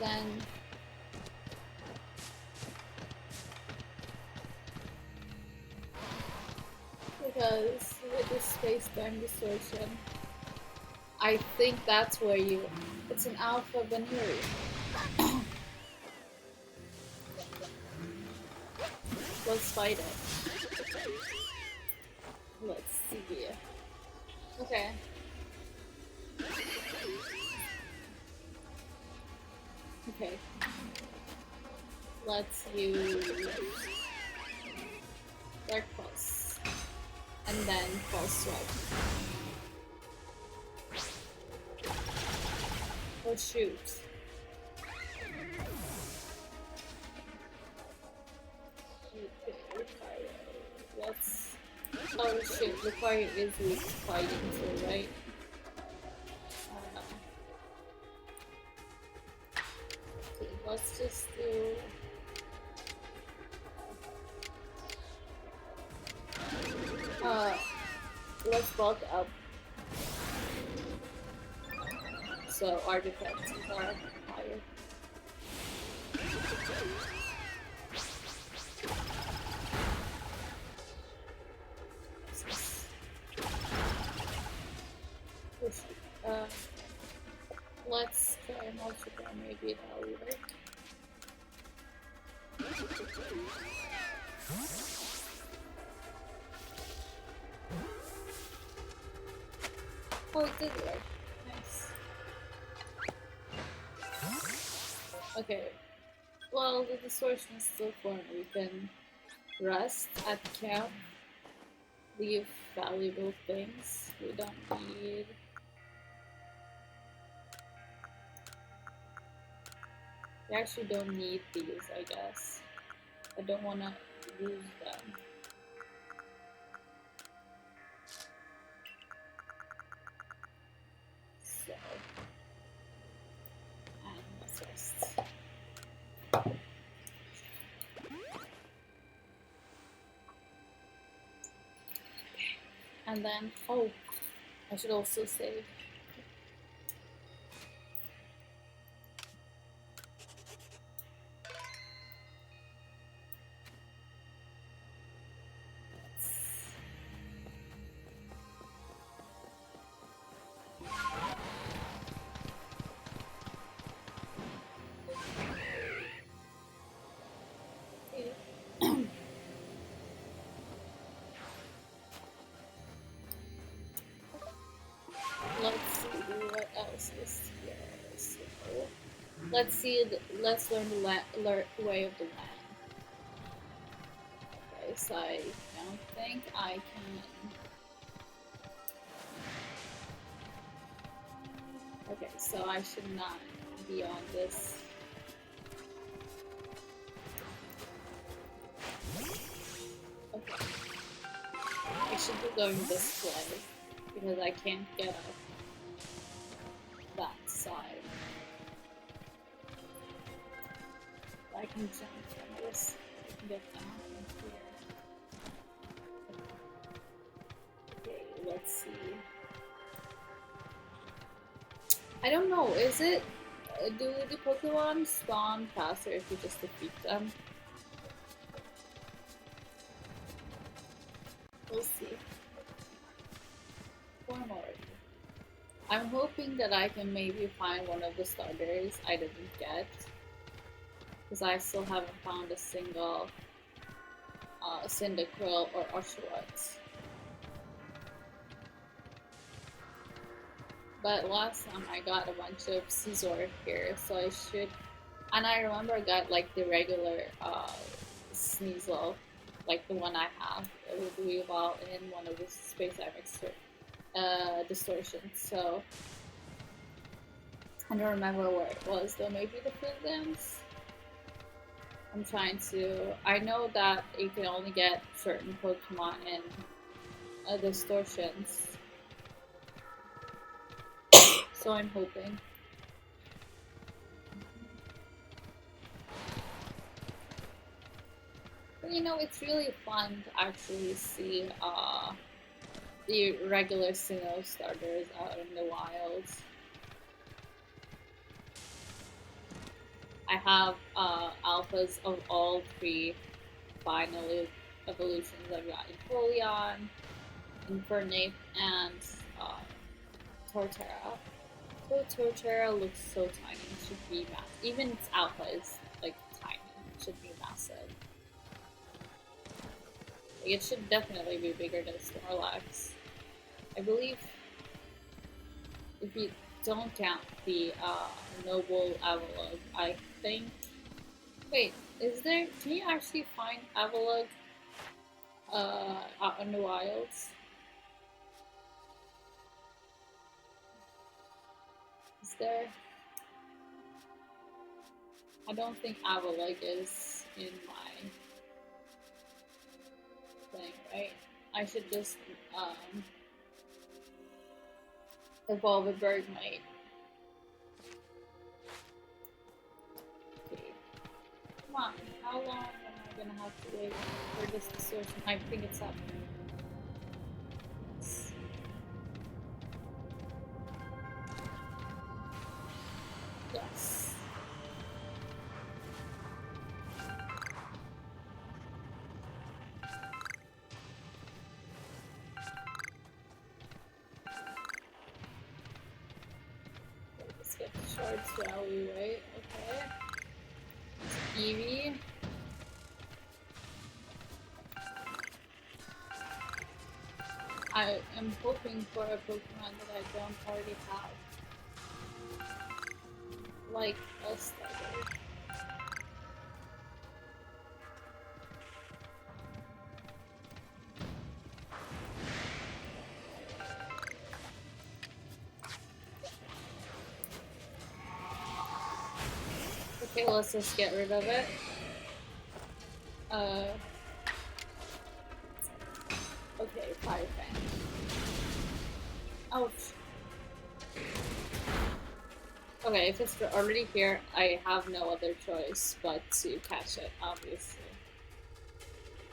Speaker 1: then with the space-time distortion, I think that's where you. It's an alpha Veneri. Let's fight it. Let's see. Okay. Okay. Let's use Dark Pulse. And then Pulse Swipe. Oh shoot. Let's. Oh shit, Lucario is weak to fighting too, right? Okay, let's just do. Let's bulk up. So our defenses are higher. Uh, let's try multiple, maybe that'll work. Oh, it did work. Nice. Okay. Well, the distortion is still formed. We can rest at camp leave valuable things. We don't need. We actually don't need these, I guess. I don't want to use them. So, and let's rest. And then, oh, I should also save. Let's see what else is here. So, let's see. Let's learn the way of the land. Okay, so I don't think I can. Okay, so I should not be on this. Okay, I should be going this way because I can't get up that side. I can jump from this. I can get down from here. Okay, let's see. I don't know. Is it? Do the Pokemon spawn faster if you just defeat them? We'll see. One more. I'm hoping that I can maybe find one of the starters I didn't get. Because I still haven't found a single Cyndaquil or Oshawott. But last time I got a bunch of Scizor here, so I should. And I remember I got like the regular Sneasel, like the one I have. It will do well in one of the Space Dynamics distortions. So I don't remember where it was though. Maybe the Fieldlands. I'm trying to. I know that you can only get certain Pokemon in distortions. So I'm hoping. But you know, it's really fun to actually see the regular Sinnoh starters out in the wilds. I have alphas of all three final evolutions. I've got Empoleon, Infernape, and Torterra. So Torterra looks so tiny. It should be massive. Even its alpha is like tiny. It should be massive. Like, it should definitely be bigger than Snorlax. I believe if you don't count the Noble Avalugg, I think. Wait, is there? Can you actually find Avalugg out in the wilds? Is there? I don't think Avalugg is in my thing, right? I should just evolve a Bergmite. Okay. Come on, how long am I gonna have to wait for this distortion? I think it's up. Yes. Let's get the shards value, right? Okay. Eevee. I am hoping for a Pokemon that I don't already have. Like a starter. Okay, let's just get rid of it. Uh, okay, fire fan. Ouch. Okay, if it's already here, I have no other choice but to catch it, obviously.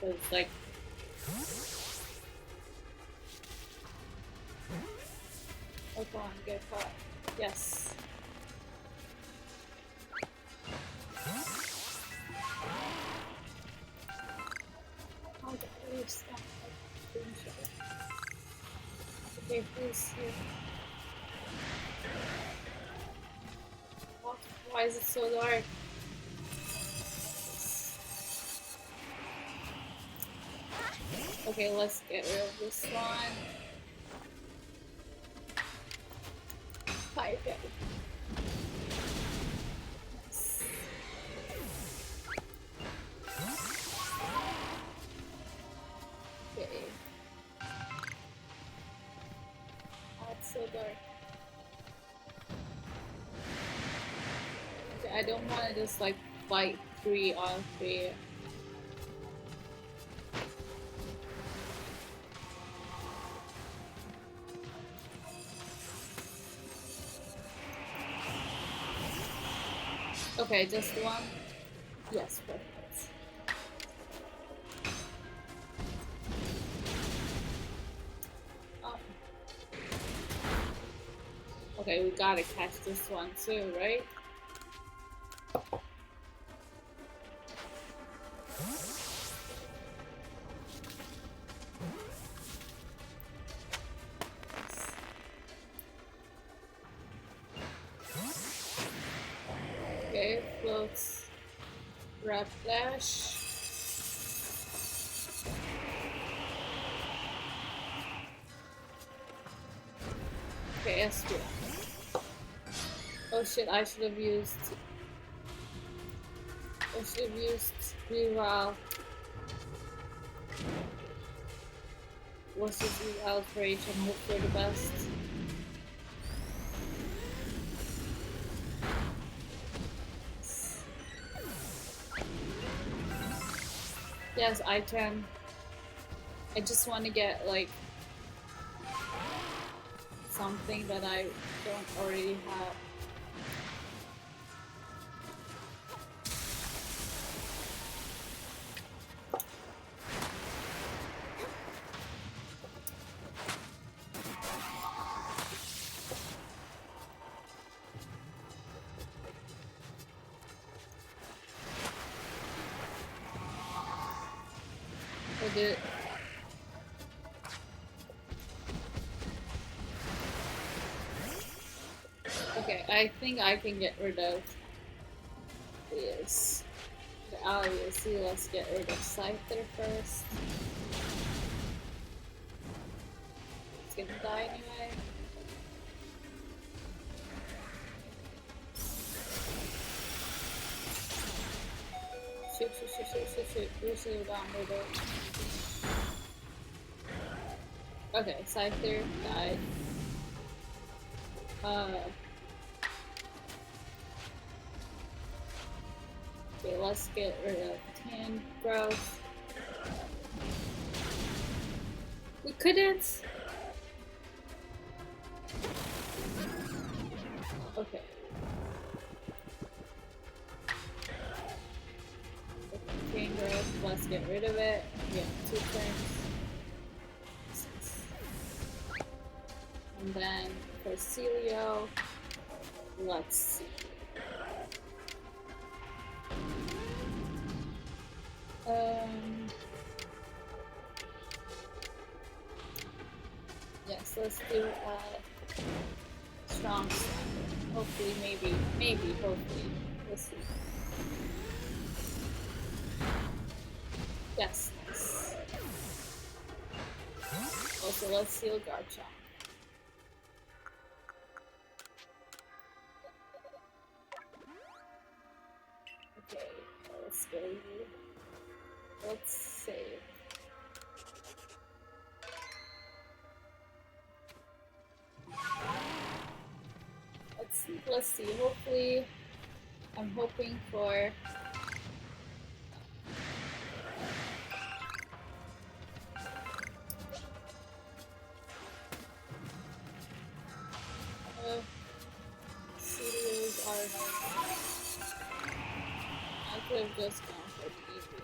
Speaker 1: Because, like... Oh, come on, get caught. Yes. Oh, the other stuff. Okay, please. Here. Why is it so dark? Okay, let's get rid of this one. Fire fan. Yes. Okay. Oh, it's so dark. Okay, I don't want to just like fight 3 on 3. Okay, just one. Yes, perfect. Oh. Okay, we gotta catch this one too, right? Okay, floats. Grab flash. Okay, S2. Oh shit, I should have used... I should have used reroll. Let's just use outrage and hope for the best. Yes, I can. I just want to get like something that I don't already have. We'll do it. Okay, I think I can get rid of this. Obviously, let's get rid of Scyther first. It's gonna die anyway. Shoot, shoot, shoot, shoot, shoot, shoot. We should have gotten rid of. Okay, Scyther died. Okay, let's get rid of tan growth. We couldn't. Okay. Tan growth. Let's get rid of it. We have 2 turns. And then for Celio, let's see. Yes, let's do a strong sniper. Hopefully, maybe, hopefully. We'll see. Yes, nice. Also, let's seal Garchomp. Okay, let's go. Let's save. Let's see. Hopefully, I'm hoping for studios are. I could have just gone for the easy.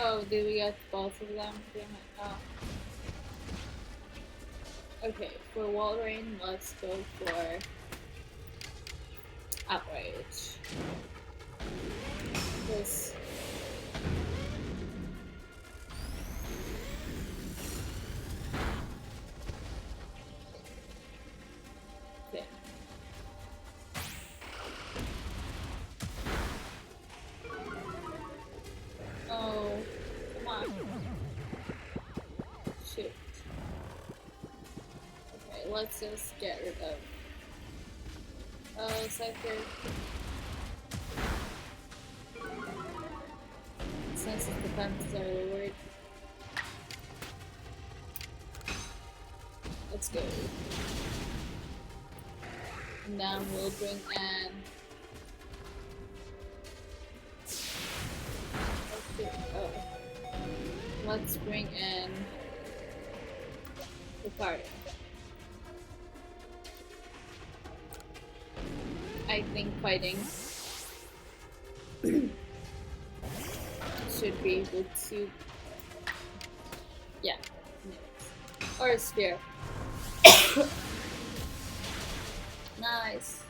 Speaker 1: Oh, did we get both of them? Damn it. Oh. Okay, for Walrein, let's go for Outrage. This. Okay. Oh, come on. Shoot. Okay, let's just get rid of. Sector. Since its defenses are lowered. Let's go. And then we'll bring in. Let's bring in Ricardo. I think fighting should be able to. Yeah. Or a spear. Nice.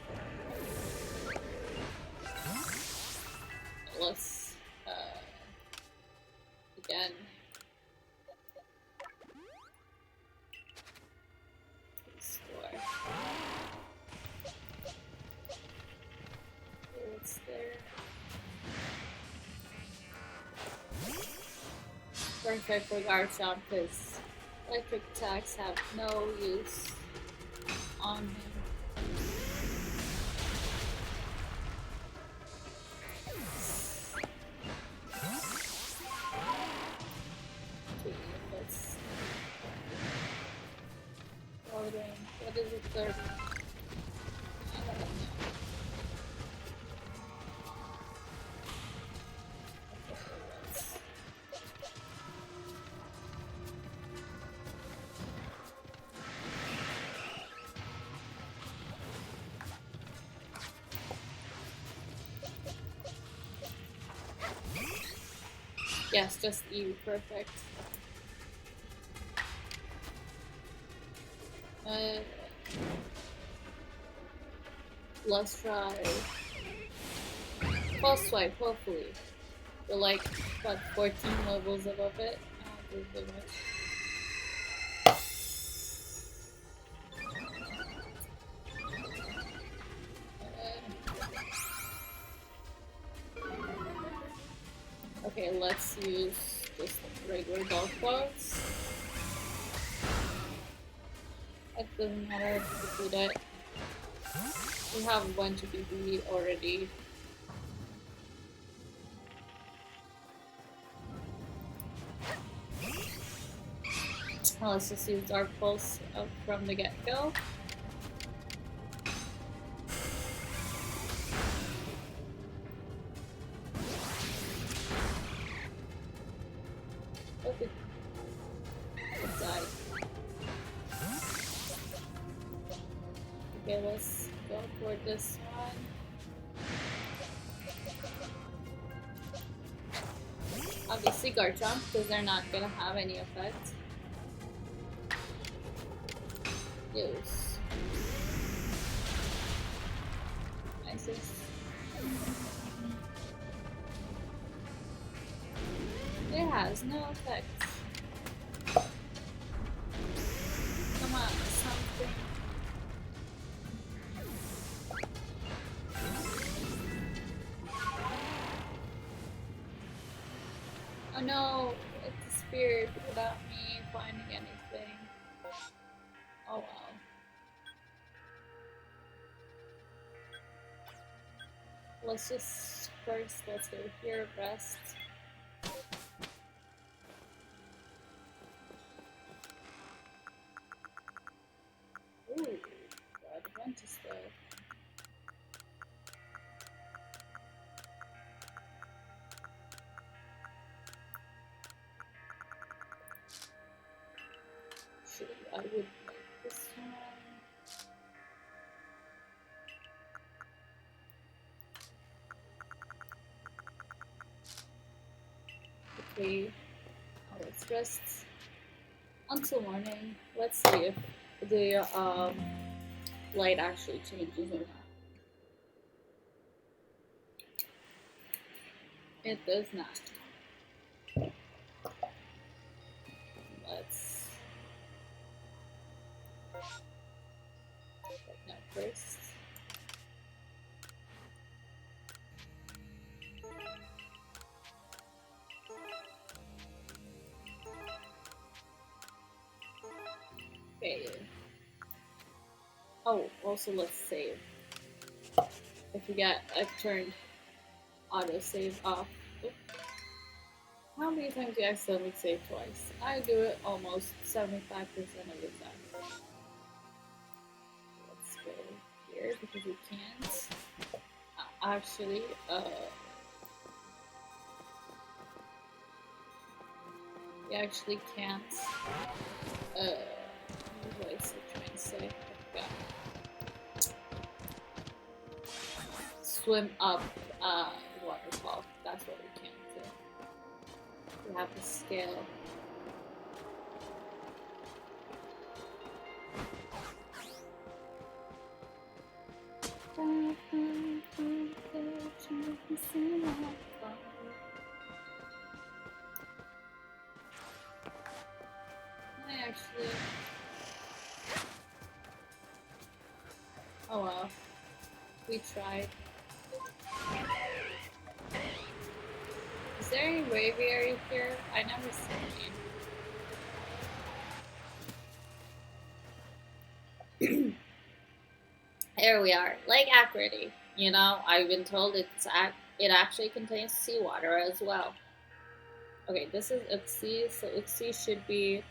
Speaker 1: Let's again. Restore. What's there? Perfect for Garchomp because electric attacks have no use on him. What is the third? I don't know. Yes, just you. Perfect. Let's try pulse swipe, hopefully. We're like, what, 14 levels above it? I don't think much. Okay, let's use just regular golf balls. It doesn't matter if we do that. We have a bunch of BB already. Let's just use our pulse up from the get-go. Okay. It died. Okay, let's go for this one. Obviously Garchomp, because they're not gonna have any effect. Use. Nicest. It has no effect. Come on, something. Oh no, it disappeared without me finding anything. Oh well. Let's just first let's go here, rest. I would like this one. Okay, now let's rest until morning. Let's see if the light actually changes or not. It does not. Let's check that first. Okay. Oh, also let's save. I forget I've turned auto save off. Oop. How many times do I accidentally save twice? I do it almost 75% of the time. Let's go here because we can't. Actually, we actually can't. What was I trying to say? I forgot. Swim up waterfall. That's what we can't do. We have to scale. I actually. Oh well. We tried. Is there any aviary here? I never seen any. Here we are, Lake Acrity. You know, I've been told it actually contains seawater as well. Okay, this is Uxie, so Uxie should be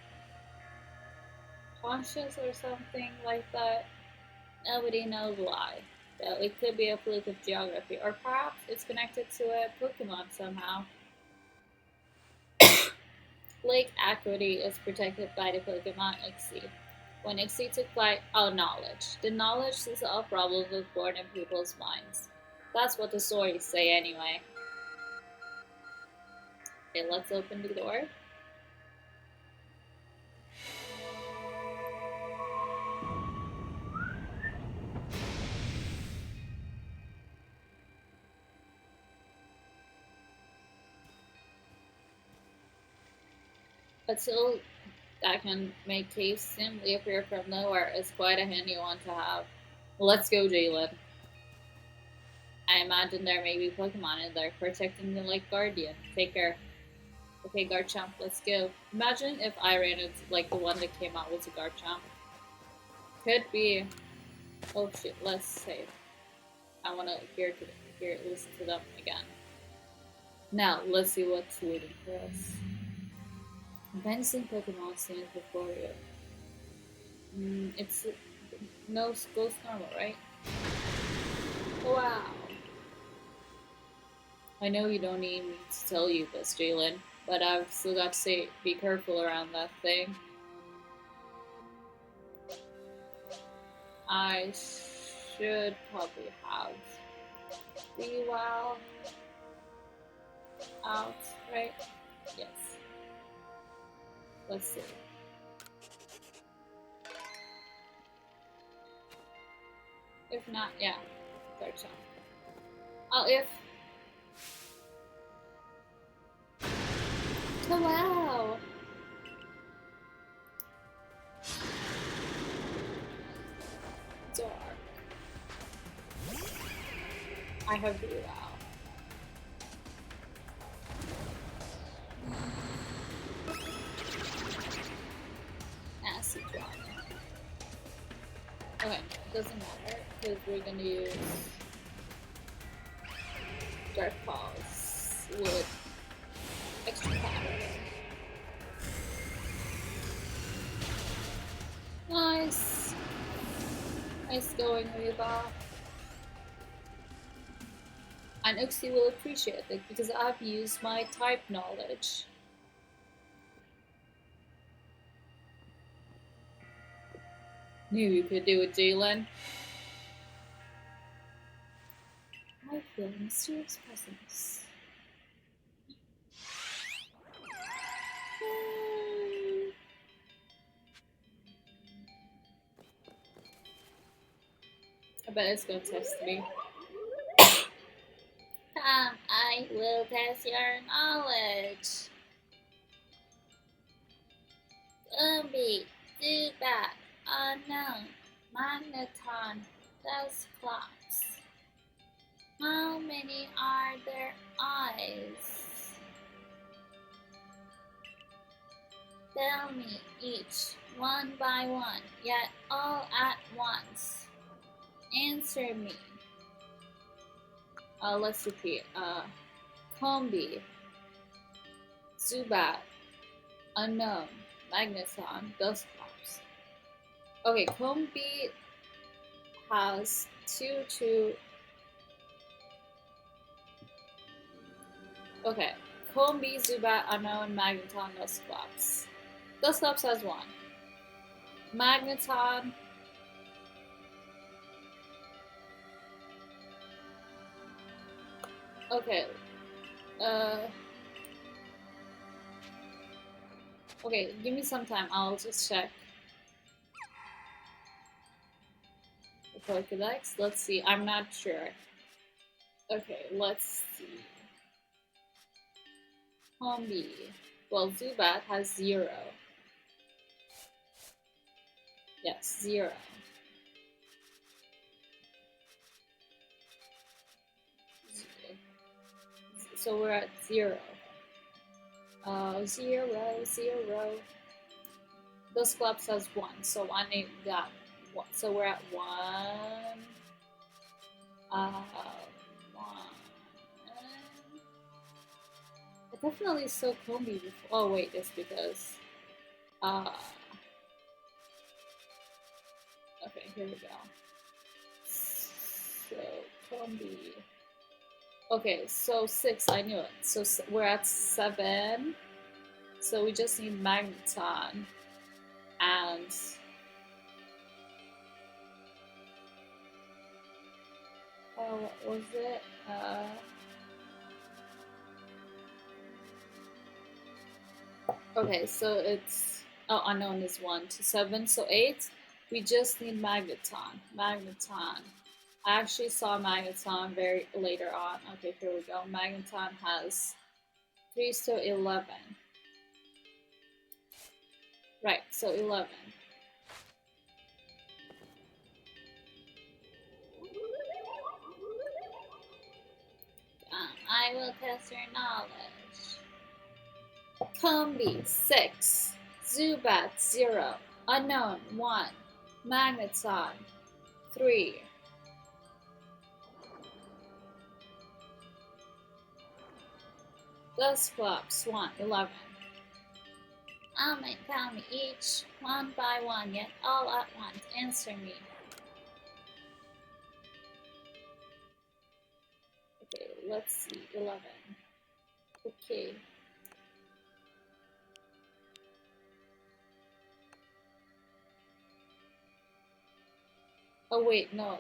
Speaker 1: conscious or something like that. Nobody knows why. So it could be a fluke of geography, or perhaps it's connected to a Pokemon somehow. Lake Acrity is protected by the Pokemon Uxie. When Ixie took flight, knowledge. The knowledge of problems was born in people's minds. That's what the stories say anyway. Okay, let's open the door. A tool that can make caves simply appear from nowhere is quite a handy one to have. Let's go, Jalen. I imagine there may be Pokemon in there protecting the Lake Guardian. Take care. Okay, Garchomp, let's go. Imagine if I ran into like the one that came out with a Garchomp. Could be. Oh shit, let's save. I wanna hear listen to them again. Now, let's see what's waiting for us. Menacing Pokemon stands before you. It's no ghost normal, right? Wow. I know you don't need me to tell you this, Jalen, but I've still got to say, be careful around that thing. I should probably have the WoW out, right? Yes. Let's see. If not, yeah, third time. Oh, if. Oh, wow! Dark. I have the WoW. Acid drop. Okay, doesn't matter because we're gonna use Dark Pulse with extra power. Nice! Nice going, Reba. And Uxie will appreciate it because I've used my type knowledge. Knew you could do it, Jalen. I feel a mysterious presence. I bet it's gonna test me. Come, I will test your knowledge. Gumby, do that. Unknown. Magneton. Dust clocks. How many are there eyes? Tell me each, one by one, yet all at once. Answer me. Let's repeat. Combi, Zubat, Unknown, Magneton, Dusclops. Okay, Combi has two. Okay, Combi, Zubat, Unknown, Magneton, Dusclops. Dusclops has one. Magneton. Okay. Okay, give me some time. I'll just check the Pokedex. Let's see. I'm not sure. Okay, let's see. Combi. Well, Zubat has 0. Yes, 0. So we're at 0. 0. Those clubs has 1, so I need that 1. So we're at 1. 1. I definitely saw Combi before. Oh wait, it's because okay, here we go. So Combi. Okay, so 6, I knew it. So we're at 7. So we just need Magneton and what was it? Okay, so it's Unknown is 1 to 7, so 8. We just need Magneton. Magneton. I actually saw Magneton very later on. Okay, here we go. Magneton has 3 to 11. Right, so 11. I will test your knowledge. Combi 6, Zubat 0, Unknown 1, Magneton 3. Dusclops 1, 11. Tell me each, one by one, yet all at once. Answer me. Okay, let's see. 11. Okay. Oh wait, no.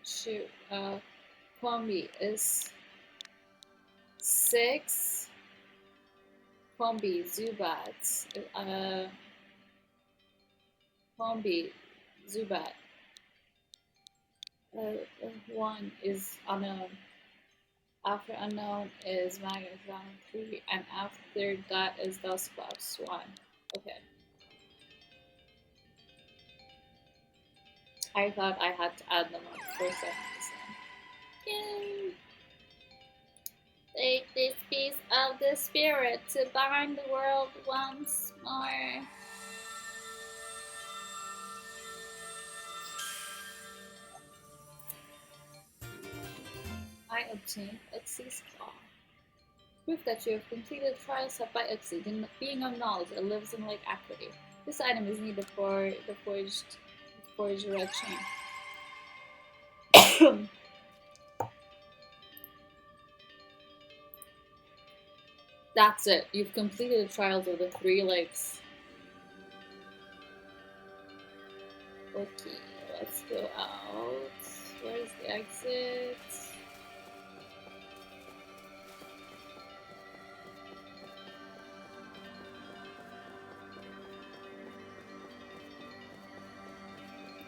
Speaker 1: Shoot. Combi is 6. Combi, Zubat. Combi, Zubat. 1 is Unknown. After Unknown is Magneton 3, and after that is Dusclops 1. Okay. I thought I had to add them up for some reason. Yay! Take this piece of the spirit to bind the world once more. I obtained Uxie's Claw. Proof that you have completed the trial set by Uxie, the being of knowledge that lives in Lake Equity. This item is needed for the forged red chain. That's it. You've completed the trials of the 3 lakes. Okay, let's go out. Where's the exit?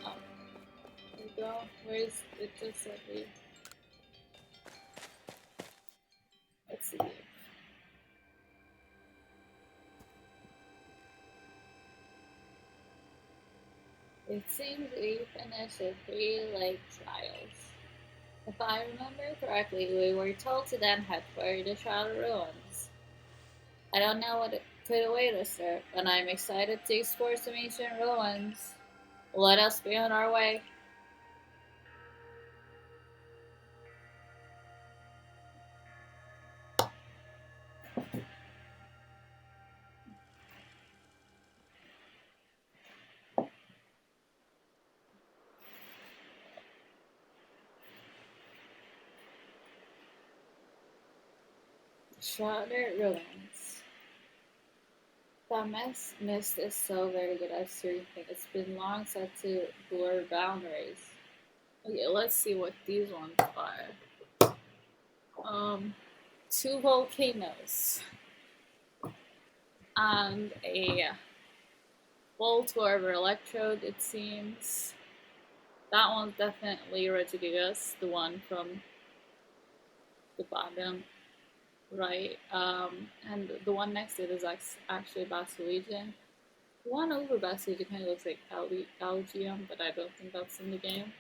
Speaker 1: Oh, there we go. Where's it? Just let me. Let's see. It seems we finished the three lake trials. If I remember correctly, we were told to then head for the Shadow Ruins. I don't know what it could await us there, but I'm excited to explore some ancient ruins. Let us be on our way. Shrouded Ruins. That mist is so very good at certain things. It's been long set to blur boundaries. Okay, let's see what these ones are. Two volcanoes and a full tour of electrode. It seems that one's definitely Regigigas, the one from the bottom right. And the one next to it is actually Basilegian. The one over Basilegian kind of looks like Algium, but I don't think that's in the game.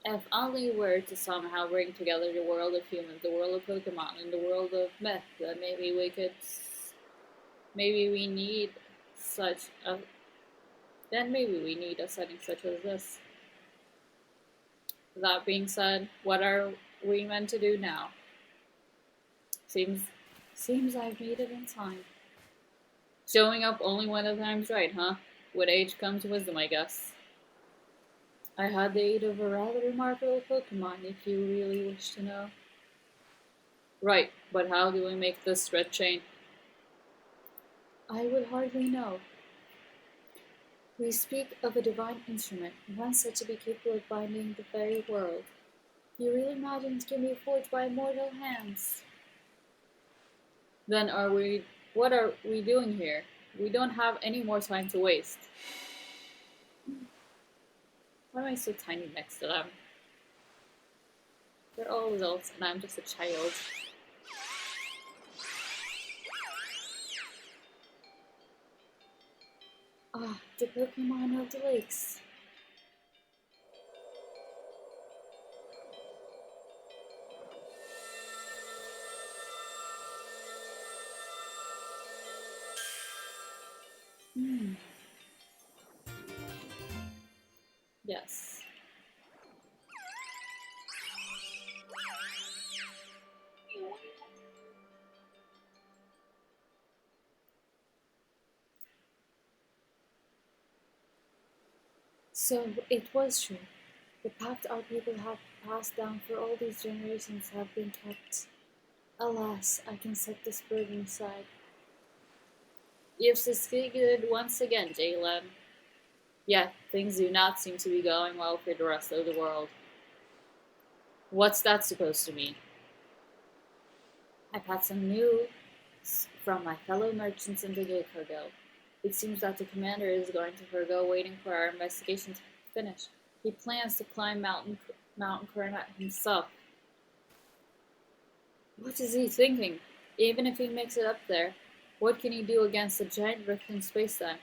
Speaker 1: If only we were to somehow bring together the world of humans, the world of Pokemon, and the world of myth, then maybe we could. Maybe we need such a. Then maybe we need a setting such as this. That being said, what are we meant to do now? Seems, seems I've made it in time. Showing up only when the time's right, huh? With age comes wisdom, I guess. I had the aid of a rather remarkable Pokemon, if you really wish to know. Right, but how do we make this red chain? I would hardly know. We speak of a divine instrument, one said to be capable of binding the very world. You really imagine it can be forged by mortal hands? Then are we. What are we doing here? We don't have any more time to waste. Why am I so tiny next to them? They're all adults and I'm just a child. Ah, the Pokemon of the lakes. Hmm. Yes. So it was true. The pact our people have passed down for all these generations have been kept. Alas, I can set this burden aside. You've succeeded once again, Jalen. Yet, things do not seem to be going well for the rest of the world. What's that supposed to mean? I've had some news from my fellow merchants in the Gate Cargo. It seems that the commander is going to forgo waiting for our investigation to finish. He plans to climb Mountain Coronet himself. What is he thinking? Even if he makes it up there, what can he do against a giant rift in space-time?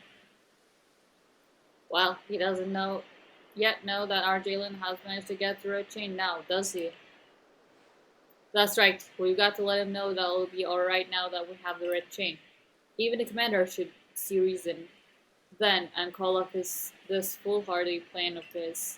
Speaker 1: Well, he doesn't know that our Jalen has managed to get through a chain now, does he? That's right. We've got to let him know that it'll be alright now that we have the red chain. Even the commander should see reason then and call up this foolhardy plan of his.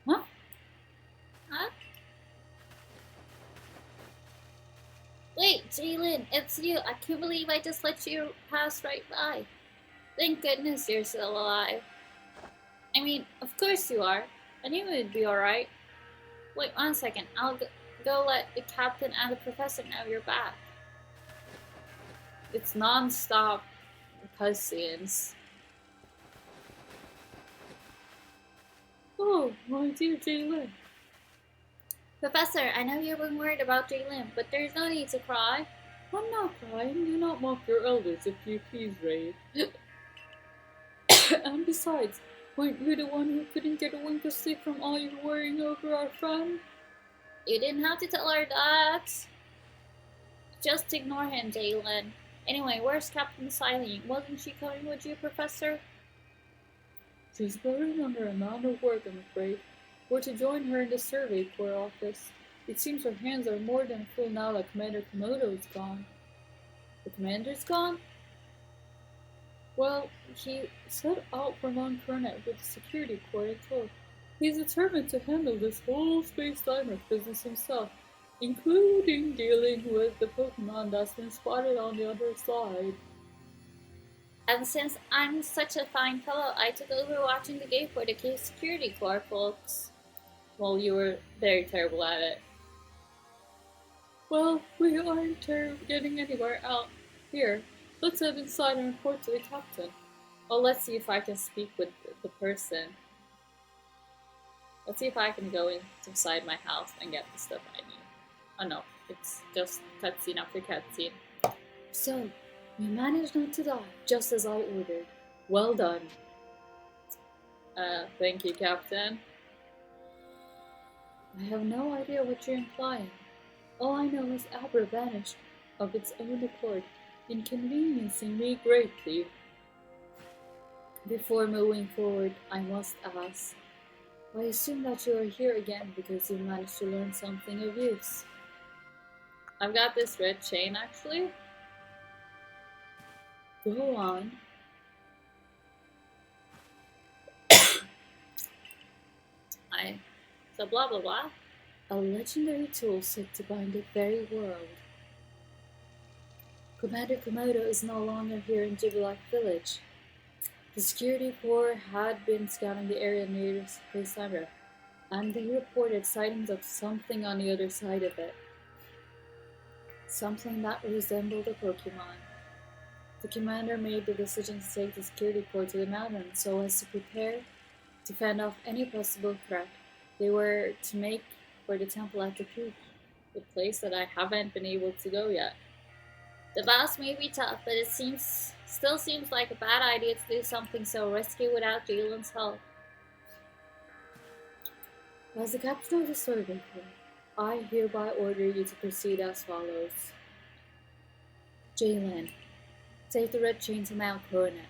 Speaker 1: Huh? Huh? Hey, Jalen, it's you. I can't believe I just let you pass right by. Thank goodness you're still alive. I mean, of course you are. I knew it'd be alright. Wait 1 second. I'll go let the captain and the professor know you're back. It's non-stop cutscenes. Oh, my dear Jalen. Professor, I know you've been worried about Jalen, but there's no need to cry. I'm not crying. Do not mock your elders, if you please, Ray. And besides, weren't you the one who couldn't get a wink of sleep from all your worrying over our friend? You didn't have to tell her that. Just ignore him, Jalen. Anyway, where's Captain Siley? Wasn't she coming with you, Professor? She's buried under a amount of work, I'm afraid. We're to join her in the Survey Corps office. It seems her hands are more than full now that Commander Komodo is gone. The commander's gone? Well, he set out for Mount Coronet with the security corps in tow. He's determined to handle this whole space-timer business himself, including dealing with the Pokemon that's been spotted on the other side. And since I'm such a fine fellow, I took over watching the gate for the cave security corps folks. Well, you were very terrible at it. Well, we aren't getting anywhere out here. Let's head inside and report to the captain. Well, let's see if I can speak with the person. Let's see if I can go inside my house and get the stuff I need. Oh no, it's just cutscene after cutscene. So, you managed not to die, just as I ordered. Well done. Thank you, Captain. I have no idea what you're implying. All I know is Abra vanished of its own accord, inconveniencing me greatly. Before moving forward, I must ask. I assume that you are here again because you managed to learn something of use. I've got this red chain, actually. Go on. So blah blah blah. A legendary tool set to bind the very world. Commander Komodo is no longer here in Jubilee Village. The security corps had been scouting the area near the space timer, and they reported sightings of something on the other side of it. Something that resembled a Pokemon. The commander made the decision to take the security corps to the mountain so as to prepare to fend off any possible threat. They were to make for the temple at the peak, the place that I haven't been able to go yet. The boss may be tough, but it still seems like a bad idea to do something so risky without Jalen's help. As the captain of the Survey Corps, I hereby order you to proceed as follows. Jalen, take the red chain to Mount Coronet.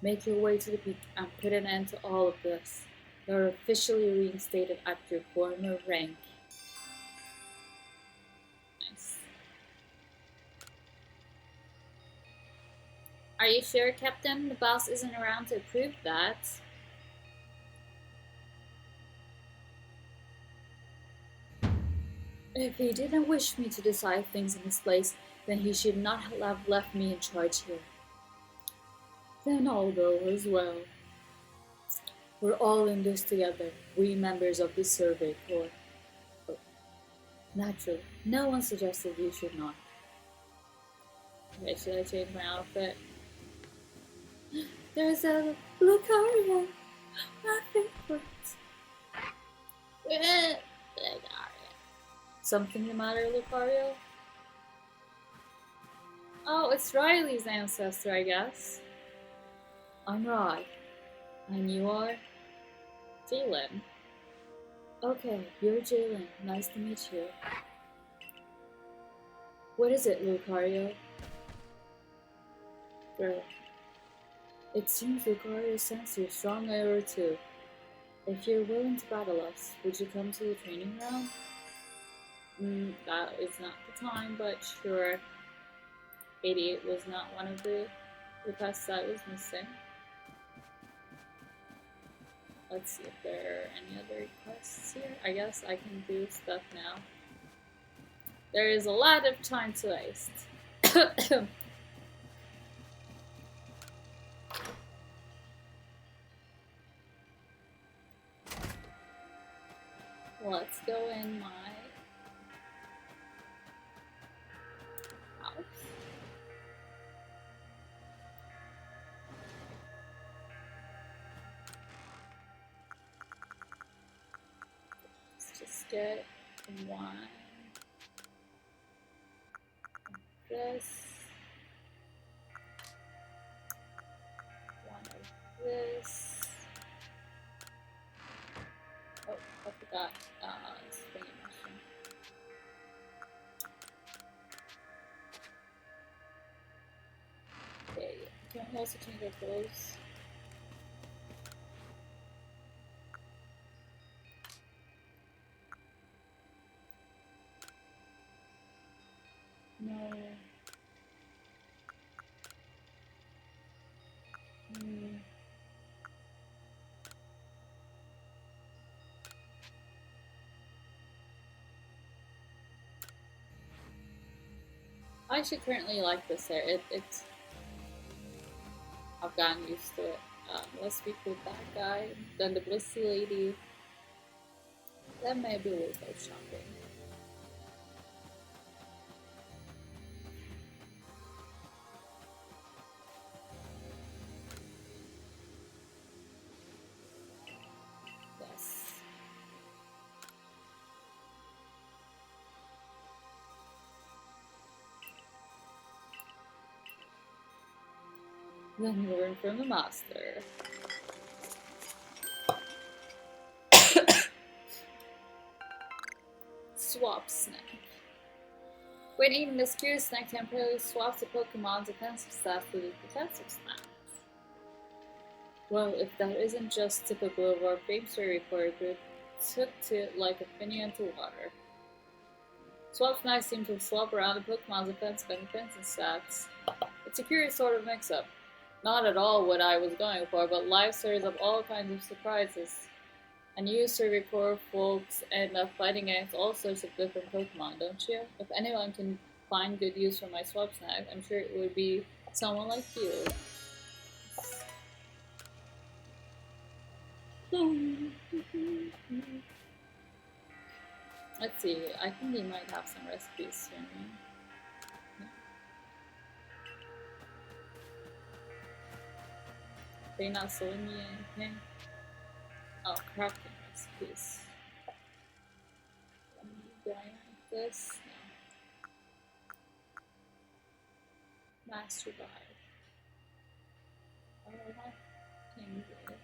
Speaker 1: Make your way to the peak and put an end to all of this. You are officially reinstated at your former rank. Nice. Are you sure, Captain? The boss isn't around to approve that. If he didn't wish me to decide things in his place, then he should not have left me in charge here. Then I'll go as well. We're all in this together, we members of the Survey Corps. Oh, naturally, no one suggested you should not. Okay, should I change my outfit? There's a Lucario, my favorite. Something the matter, Lucario? Oh, it's Riley's ancestor, I guess. I'm Rod. And you are? Jalen. Okay, you're Jalen. Nice to meet you. What is it, Lucario? Girl. It seems Lucario sensed your strong arrow too. If you're willing to battle us, would you come to the training ground? That is not the time, but sure. 88 was not one of the requests I was missing. Let's see if there are any other requests here. I guess I can do stuff now. There is a lot of time to waste. Let's go in my house. Let's just get one of this, one of this. Oh, I forgot spring immersion. Okay, can we also change our clothes? No. I actually currently like this hair. It's I've gotten used to it. Let's speak with that guy, then the blissy lady. Then maybe we'll go shopping. Yes. Then learn from the master. Swap snack. When eating this curious snack, temporarily swaps the Pokemon's offensive stats with its defensive stats. Well, if that isn't just typical of our Flamestore report, we took to it like a penny into water. Swap snacks seem to swap around the Pokemon's offensive and defensive stats. It's a curious sort of mix-up. Not at all what I was going for, but life serves up all kinds of surprises. And you, Servicor folks, end up fighting against all sorts of different Pokemon, don't you? If anyone can find good use for my swap snack, I'm sure it would be someone like you. Let's see, I think they might have some recipes soon. They're not selling me anything. Oh, crafting recipes. Do I like this? No. Master Guide. Oh, what things it?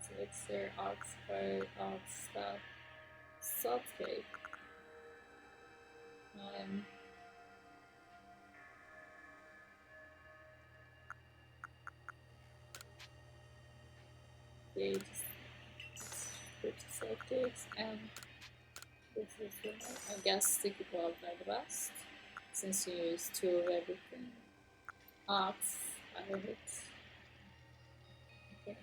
Speaker 1: So it's their Oxford, Ox stuff. Salt cake. They just purchase salt cakes, and this is one. I guess sticky gloves are the best, since you use 2 of everything. Ox, I love it. Okay.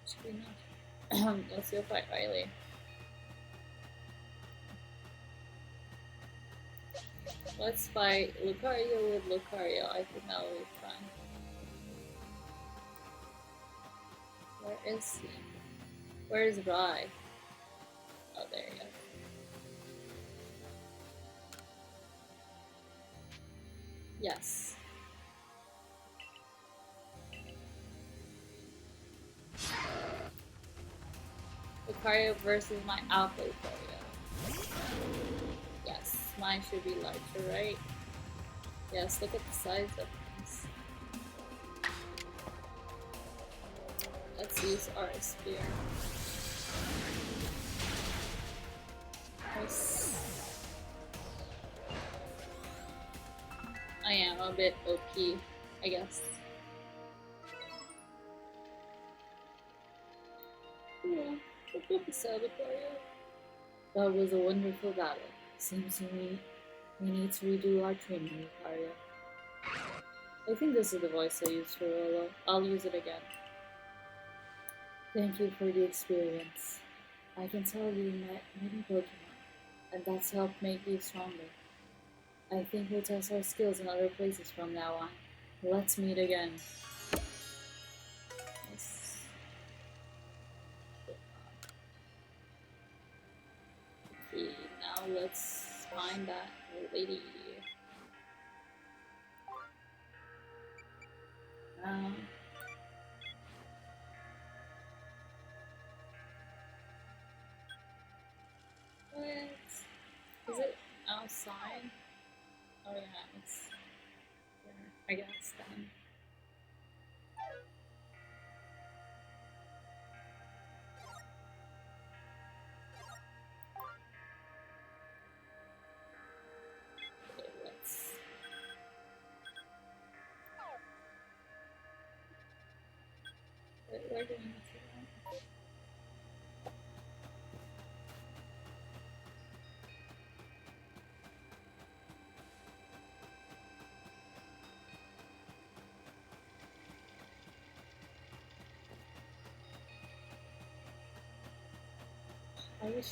Speaker 1: Should be enough. Let's go fight Riley. Let's fight Lucario with Lucario. I think that'll be fun. Where is he? Where is Rai? Oh, there he is. Yes. Lucario versus my Alpha Lucario. Yes, mine should be larger, right? Yes, look at the size of things. Let's use our spear. Nice. I am a bit OP, I guess. Yeah, good episode, Lucario. That was a wonderful battle. Seems we need to redo our training, Lucario. I think this is the voice I used for Rolo. I'll use it again. Thank you for the experience. I can tell you met many Pokemon. and that's helped make you stronger. I think we'll test our skills in other places from now on. Let's meet again. Yes. Okay, now let's find that lady. Um, what? Is it outside? Oh yeah, it's there. I guess then. Okay, let's. Where do we need to go? I wish.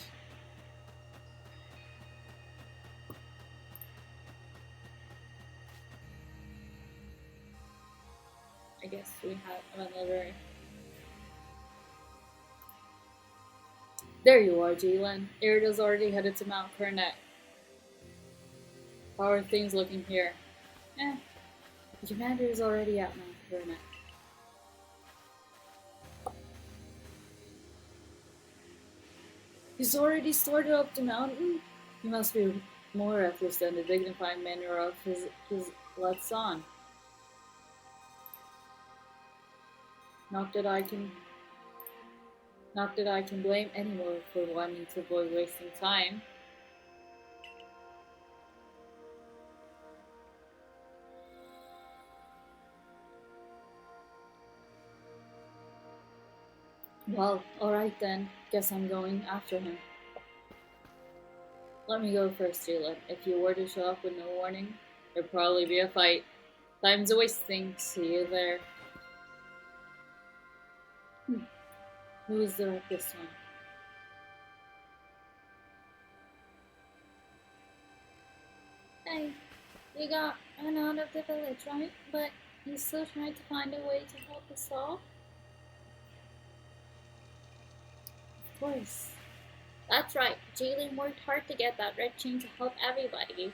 Speaker 1: I guess we have another. There you are, Jalen. Irida's already headed to Mount Kernet. How are things looking here? Eh, the commander is already at Mount Kernet. He's already started up the mountain? He must be more reckless than the dignified manner of his let's on. Not that I can not that I can blame anyone for wanting to avoid wasting time. Well, alright then. Guess I'm going after him. Let me go first, Jalen. If you were to show up with no warning, there'd probably be a fight. Time's a wasting. See you there. Who is the reckless one? Hey, you got run out of the village, right? But you still trying to find a way to help us all? Of course. That's right. Jalen worked hard to get that red chain to help everybody.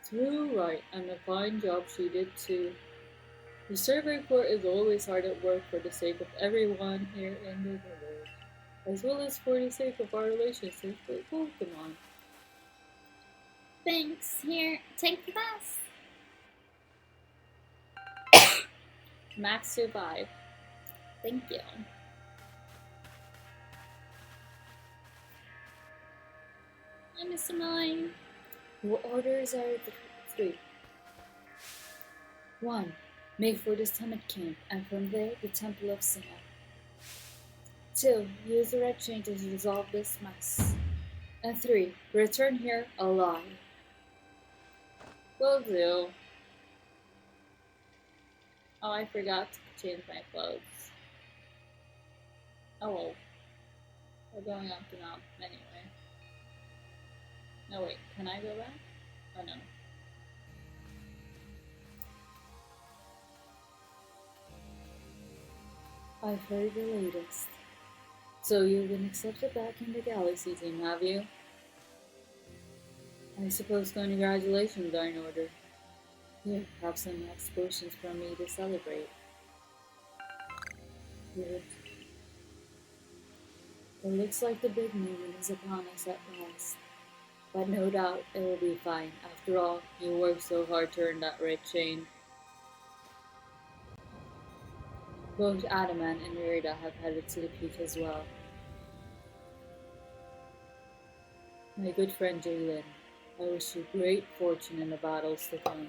Speaker 1: Too right, and a fine job she did too. The survey corps is always hard at work for the sake of everyone here in the village, as well as for the sake of our relationship with Pokemon. Thanks. Here, take this. Max survived. Thank you. I miss mine. Your orders are three. 1. Make for the summit camp, and from there, the Temple of Sinnoh. 2. Use the red chain to resolve this mess. And 3. Return here alive. Will do. Oh, I forgot to change my clothes. Oh well. We're going up the mountain anyway. No, wait, can I go back? Oh no. I've heard the latest. So you've been accepted back in the Galaxy team, have you? I suppose congratulations are in order. Here, have some nice potions from me to celebrate. Good. It looks like the big moment is upon us at last. But no doubt it will be fine. After all, you worked so hard to earn that red chain. Both Adamant and Merida have headed to the peak as well. My good friend Jalen, I wish you great fortune in the battles to come.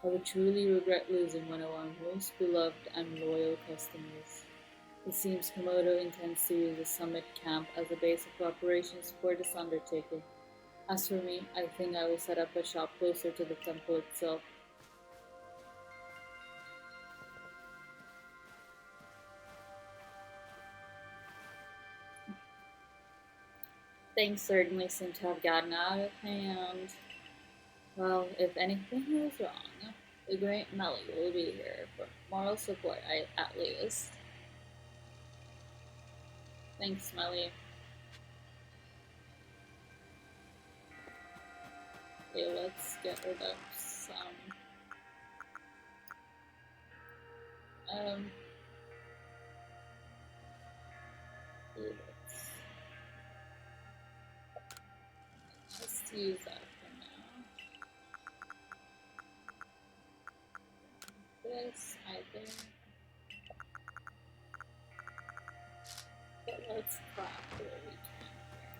Speaker 1: I would truly regret losing one of our most beloved and loyal customers. It seems Komodo intends to use the summit camp as a base of operations for this undertaking. As for me, I think I will set up a shop closer to the temple itself. things certainly seem to have gotten out of hand. Well, if anything goes wrong, the great Melly will be here for moral support, at least. Thanks, Melly. Okay, let's get rid of some. Um, let's use that for now. This either. But let's craft what we can here.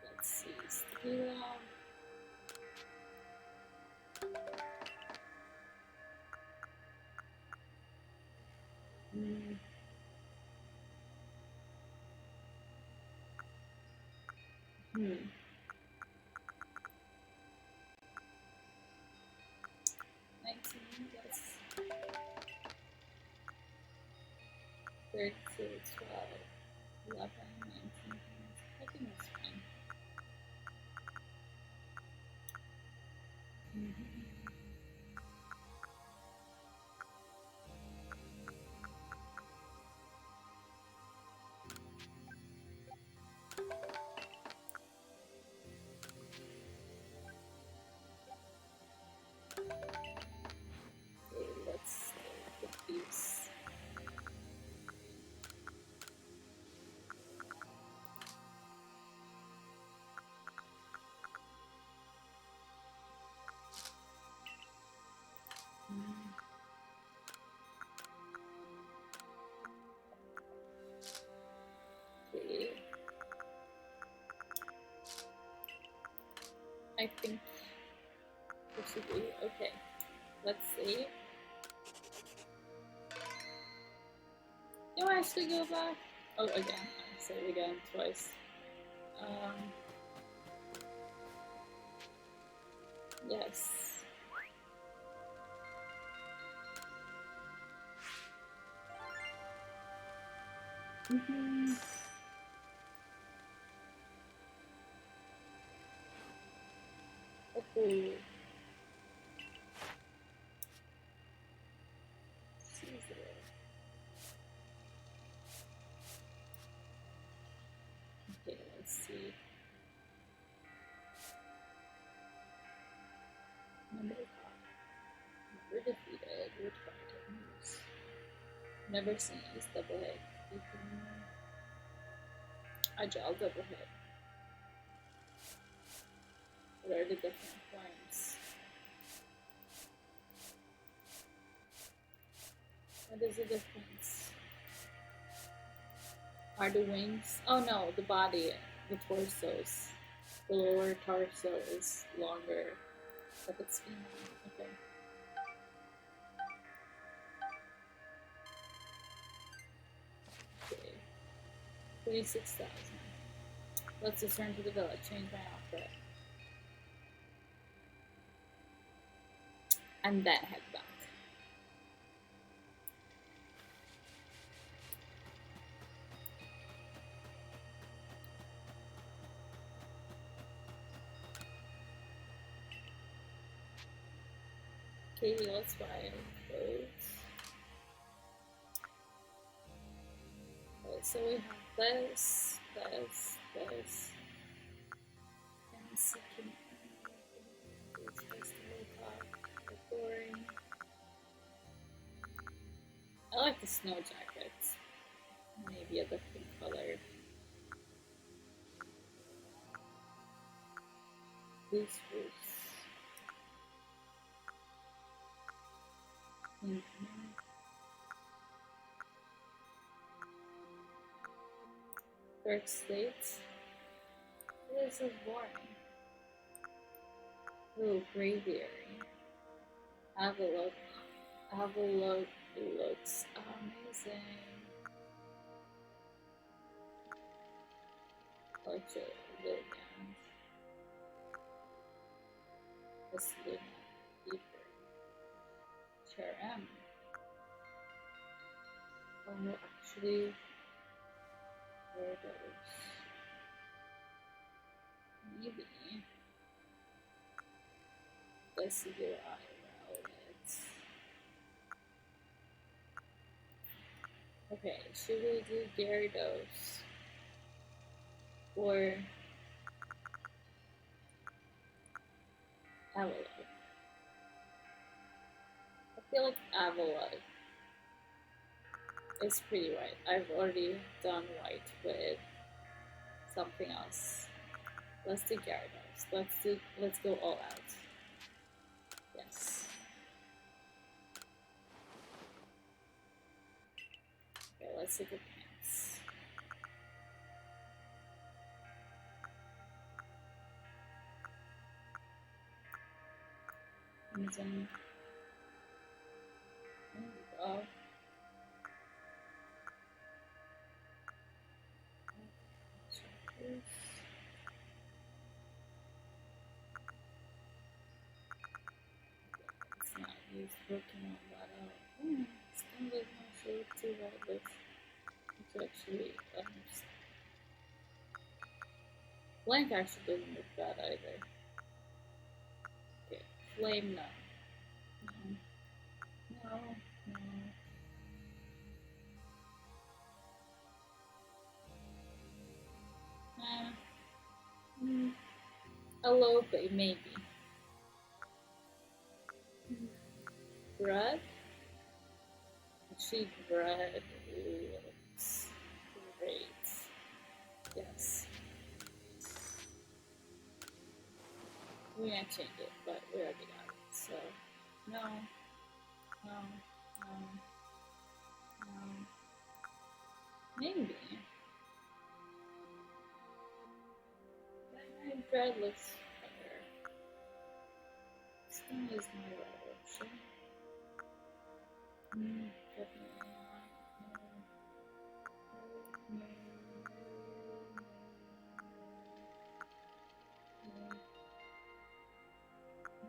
Speaker 1: Let's see, steel. Mm. Hmm. 19, yes. 32, 12, 11, 19. I think that's fine. Okay, let's put these. Okay. I think this should be okay. Let's see. Do I actually go back? Oh, again. I say it again twice. Yes. Mm-hmm. Okay. Caesar. Okay, let's see. Number 5. Never defeated. Retarded news. Never seen this double hit. Agile double hit. What are the different forms? What is the difference? Are the wings? Oh no, the body, the torsos. The lower torso is longer, but it's female. Okay. Okay. 26,000. Let's return to the village. Change my outfit. And then head back. Okay, let's buy clothes. Okay, so we have this, this. And second, boring. I like the snow jackets. Maybe a different color. These roofs. Dark slates. This is boring. Ooh, braviary. Have a look. Have a look. It looks amazing. Portrait of Williams. Let's look deeper. Chair M. Oh no, actually. Weirdos. Maybe. Let's see your eyebrow. Okay, should we do Gyarados or Avalon? I feel like Avalon is pretty white. I've already done white with something else. Let's do Gyarados. Let's go all out. Yes. Okay, let's look at pants. And then there we go. Let's not use Pokemon that out. Still does not show too well. It's actually blank actually doesn't look bad either. Okay, flame no. No. No. A little bit maybe. Bread? Actually bread looks great. Yes. We can't change it, but we already got it. So no. No. No. No. Maybe. My bread looks better. Skin is my right option. Definitely not. No. No.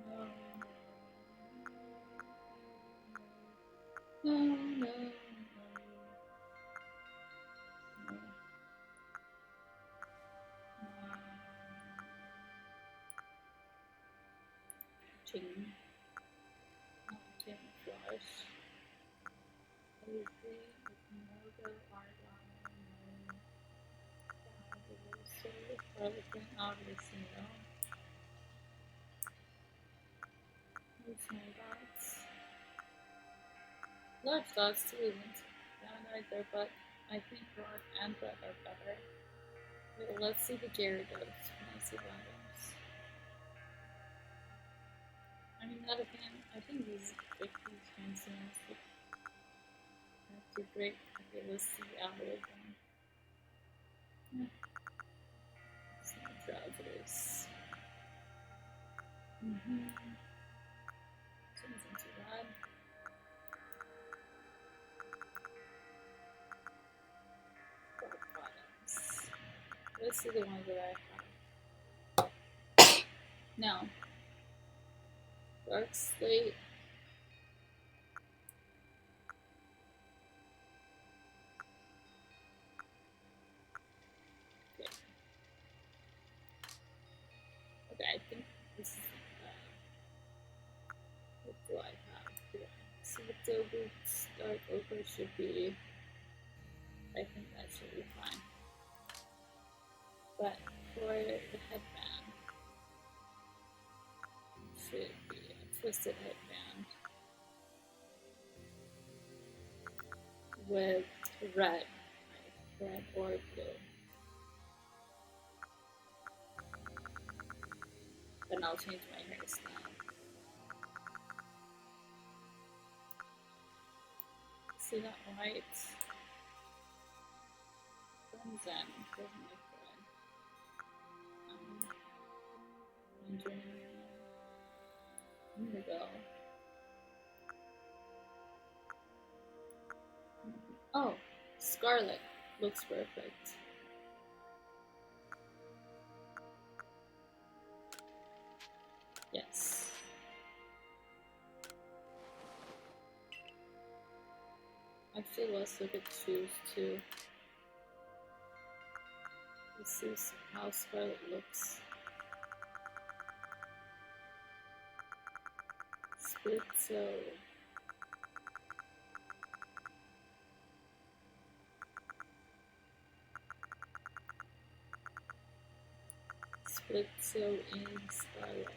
Speaker 1: No. No. No. No. Ching. Camouflage. Everything with Morgan, Argon, so everything obviously no. There's no dots. Large dots too isn't bad either, but I think Rod and Red are better. Wait, let's see the Gyarados. Let's see randoms. I mean, not again. I think these fancy ones look not too great. Okay, let's see the algorithm. It's not trousers. Turns into that. Bottoms. Let's see the ones that I have. Now, dark slate. Okay. Okay, I think this is what do I have here? So the toe boots, dark ochre should be. I think that should be fine. But for the headband, it should be a twisted headband with red, red or blue. Then I'll change my hairstyle. See that white? Blends in, doesn't look good. Here we go. Oh, scarlet looks perfect. Yes. Actually, let's look at shoes too. This is how Scarlet looks. Split toe. Split toe in Scarlet.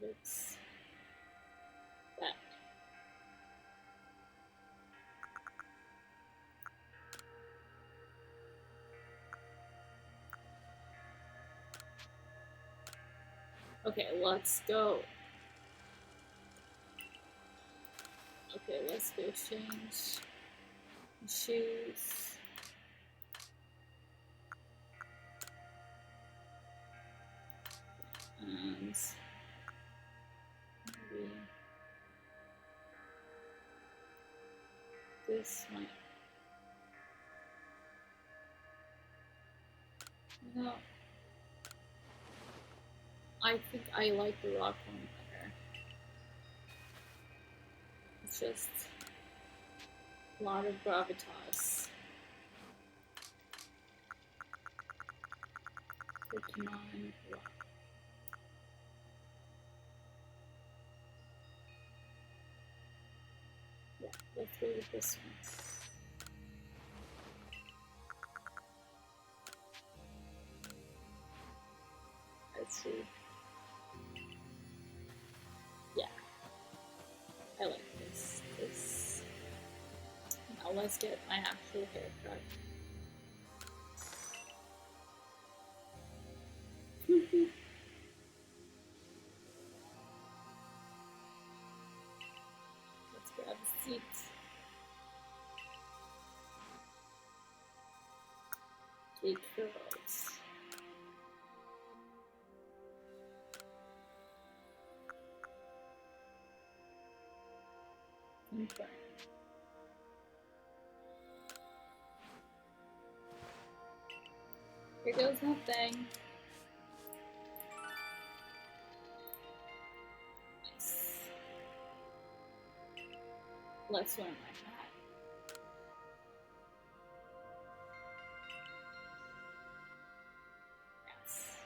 Speaker 1: Looks bad. Okay, let's go. Okay, let's go change shoes. And maybe this one. No, I think I like the rock one better. It's just a lot of gravitas. Pokemon rock. Yeah, let's go with this one. Let's see. Yeah, I like this. Now let's get my actual haircut. Let's grab a seat. Take curls. Confirm. Here goes nothing. Nice. Let's wear my hat. Yes.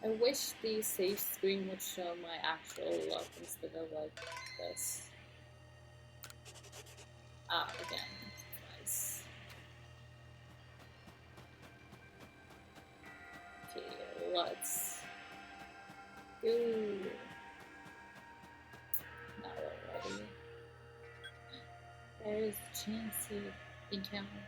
Speaker 1: I wish the save screen would show my actual look instead of like this. Ah, again, nice. Okay, let's go. Now we're ready. There is a chance to encounter.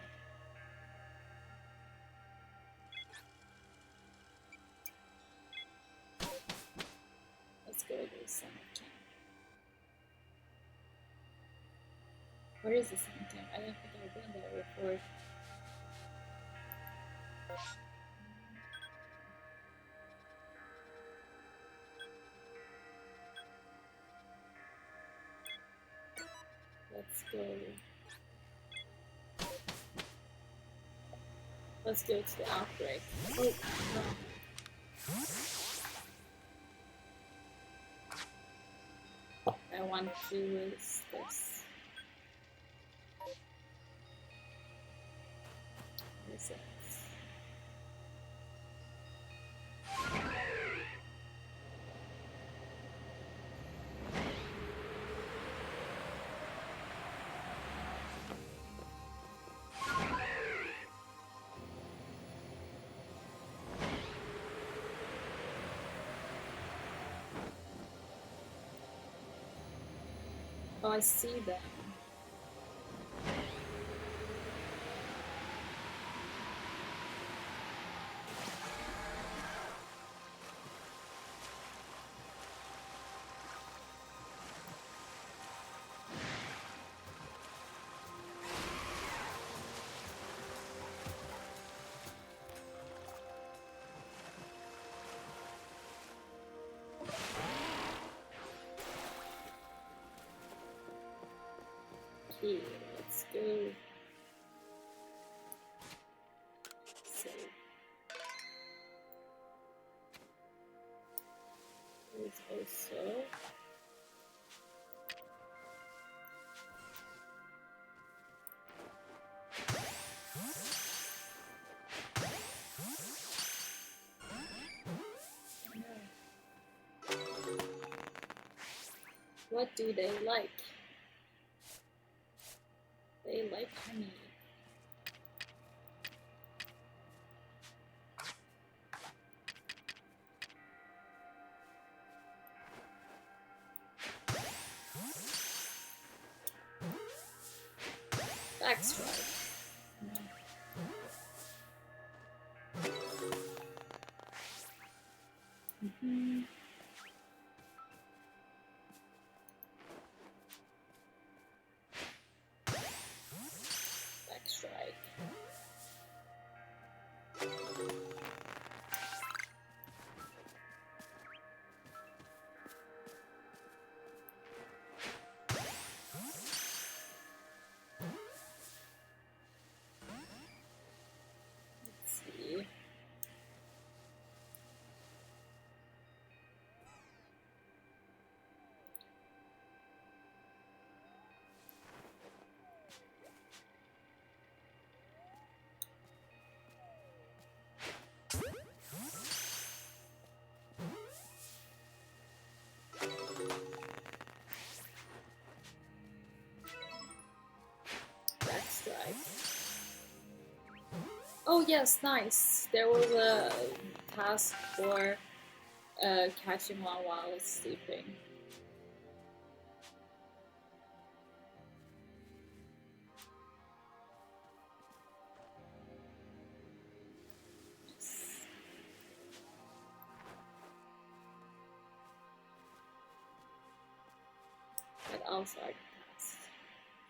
Speaker 1: Let's go to the summer camp. Where is the summer camp? I don't think I've been there before. Let's go. Let's go to the outbreak. Oh, no. I want to use this. This is. Oh, I see them. Okay, let's go. So, where's satchels also. What do they like? They like honey. Backstrike. No. Backstrike. Let's see. Oh yes, nice. There was a task for catching one while sleeping. Nice. But also our task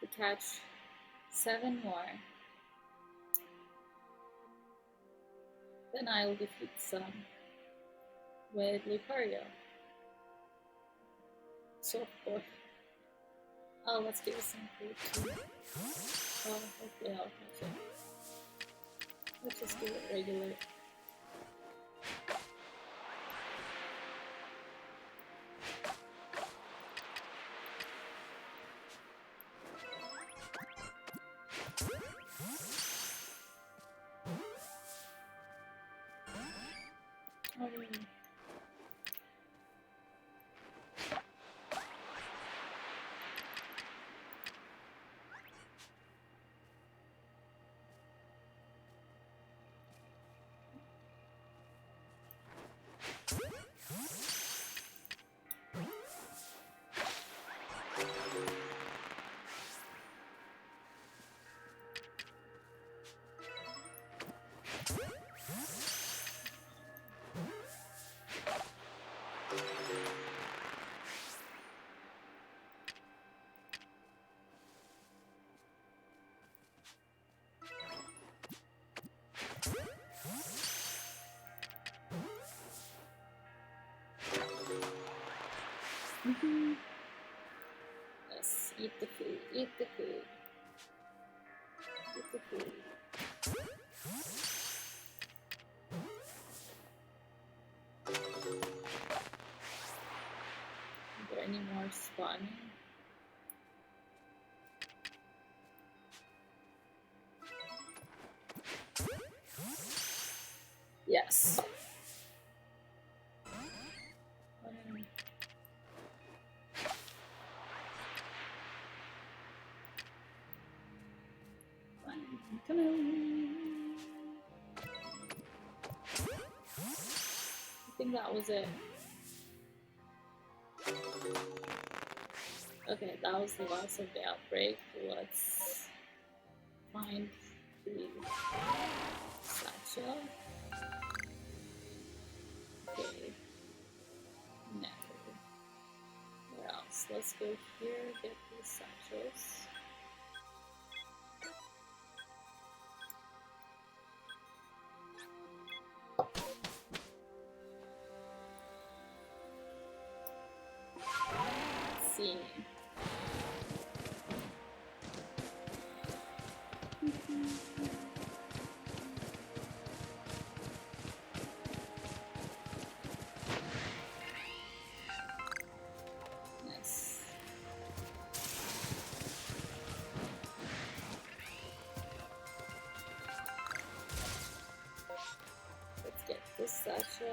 Speaker 1: to catch 7 more. Then I will defeat some with Lucario. So forth. Oh, let's give it some food too. Oh, hopefully I'll catch it. Let's just do it regular. Oh, Yes, eat the food, eat the food. Eat the food. Are there any more spawning? Yes. Come on. I think that was it. Okay, that was the last of the outbreak. Let's find the satchel. Okay. No. Where else? Let's go here, get these satchels. Let's see. satchel.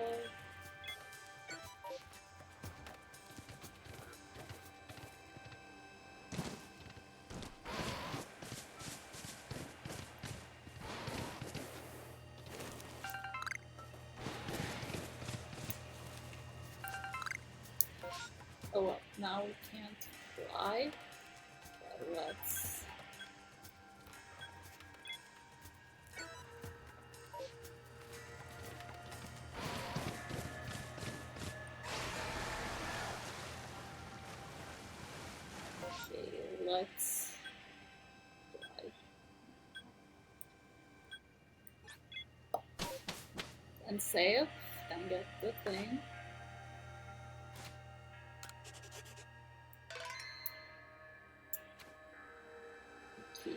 Speaker 1: Oh well, now we can't fly, but let's... Okay, let's fly. And save, and get the thing. Key.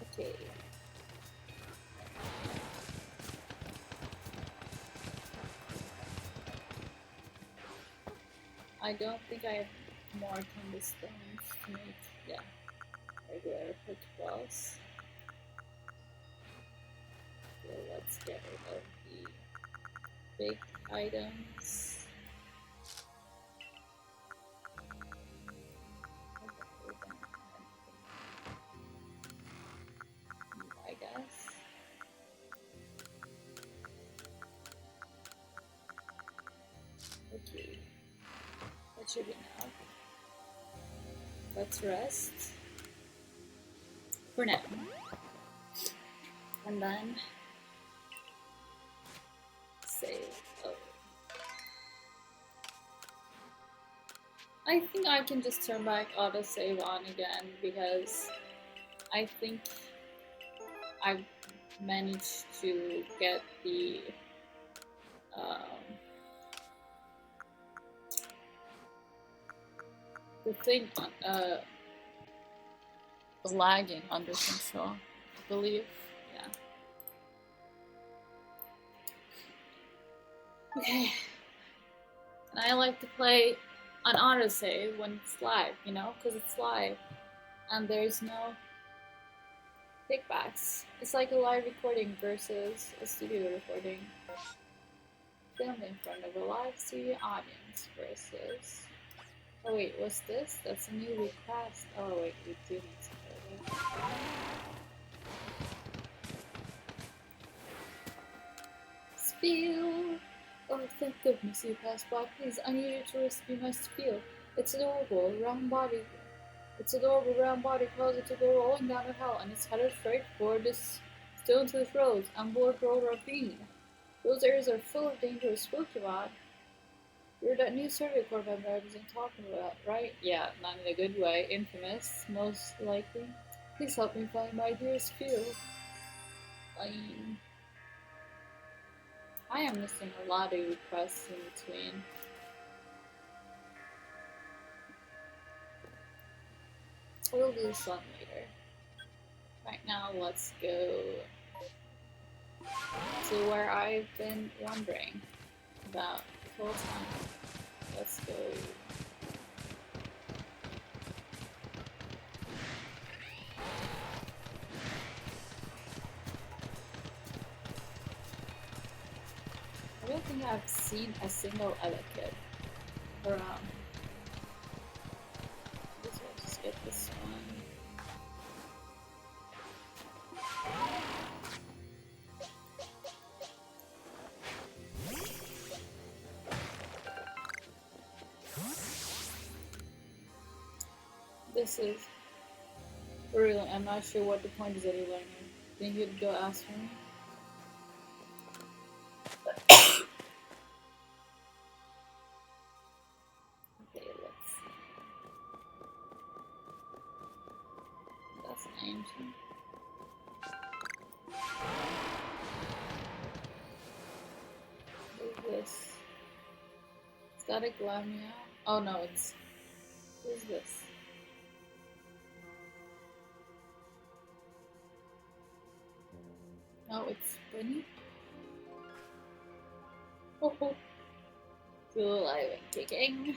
Speaker 1: Okay. I don't think I have more cumbersstones to make, yeah, regular Pokeballs. So let's get rid of the big items. I guess. Okay. That should be enough. Let's rest. For now. And then save. Oh. I think I can just turn back autosave on again because I think I've managed to get the thing lagging under control, I believe. Yeah. Okay. And I like to play on autosave when it's live, you know, because it's live and there's no kickbacks. It's like a live recording versus a studio recording. Filmed in front of a live studio audience versus... Oh wait, what's this? That's a new request. Oh wait, we do need to go there. Spiel! Oh, thank goodness you passed by. Please, I need you to rescue my spiel. It's adorable, round body. Its adorable round body causes it to go rolling down a hill, and it's headed straight for this stone-toothed road and Board Road Ravine. Those areas are full of dangerous Pokemon. You're that new survey corps member I wasn't talking about, right? Yeah, not in a good way. Infamous, most likely. Please help me find my dearest Spiel. I am missing a lot of requests in between. We'll do some later. Right now, let's go to where I've been wondering about the whole time. Let's go. I don't think I've seen a single Elekid around. Let's get this one. This is really, I'm not sure what the point is any longer. Think you'd go ask for me? Okay, let's see. That's ancient. What is this? It's got a Glamia. Oh no, it's... What is this? No, it's Bunny. Oh, still alive and kicking.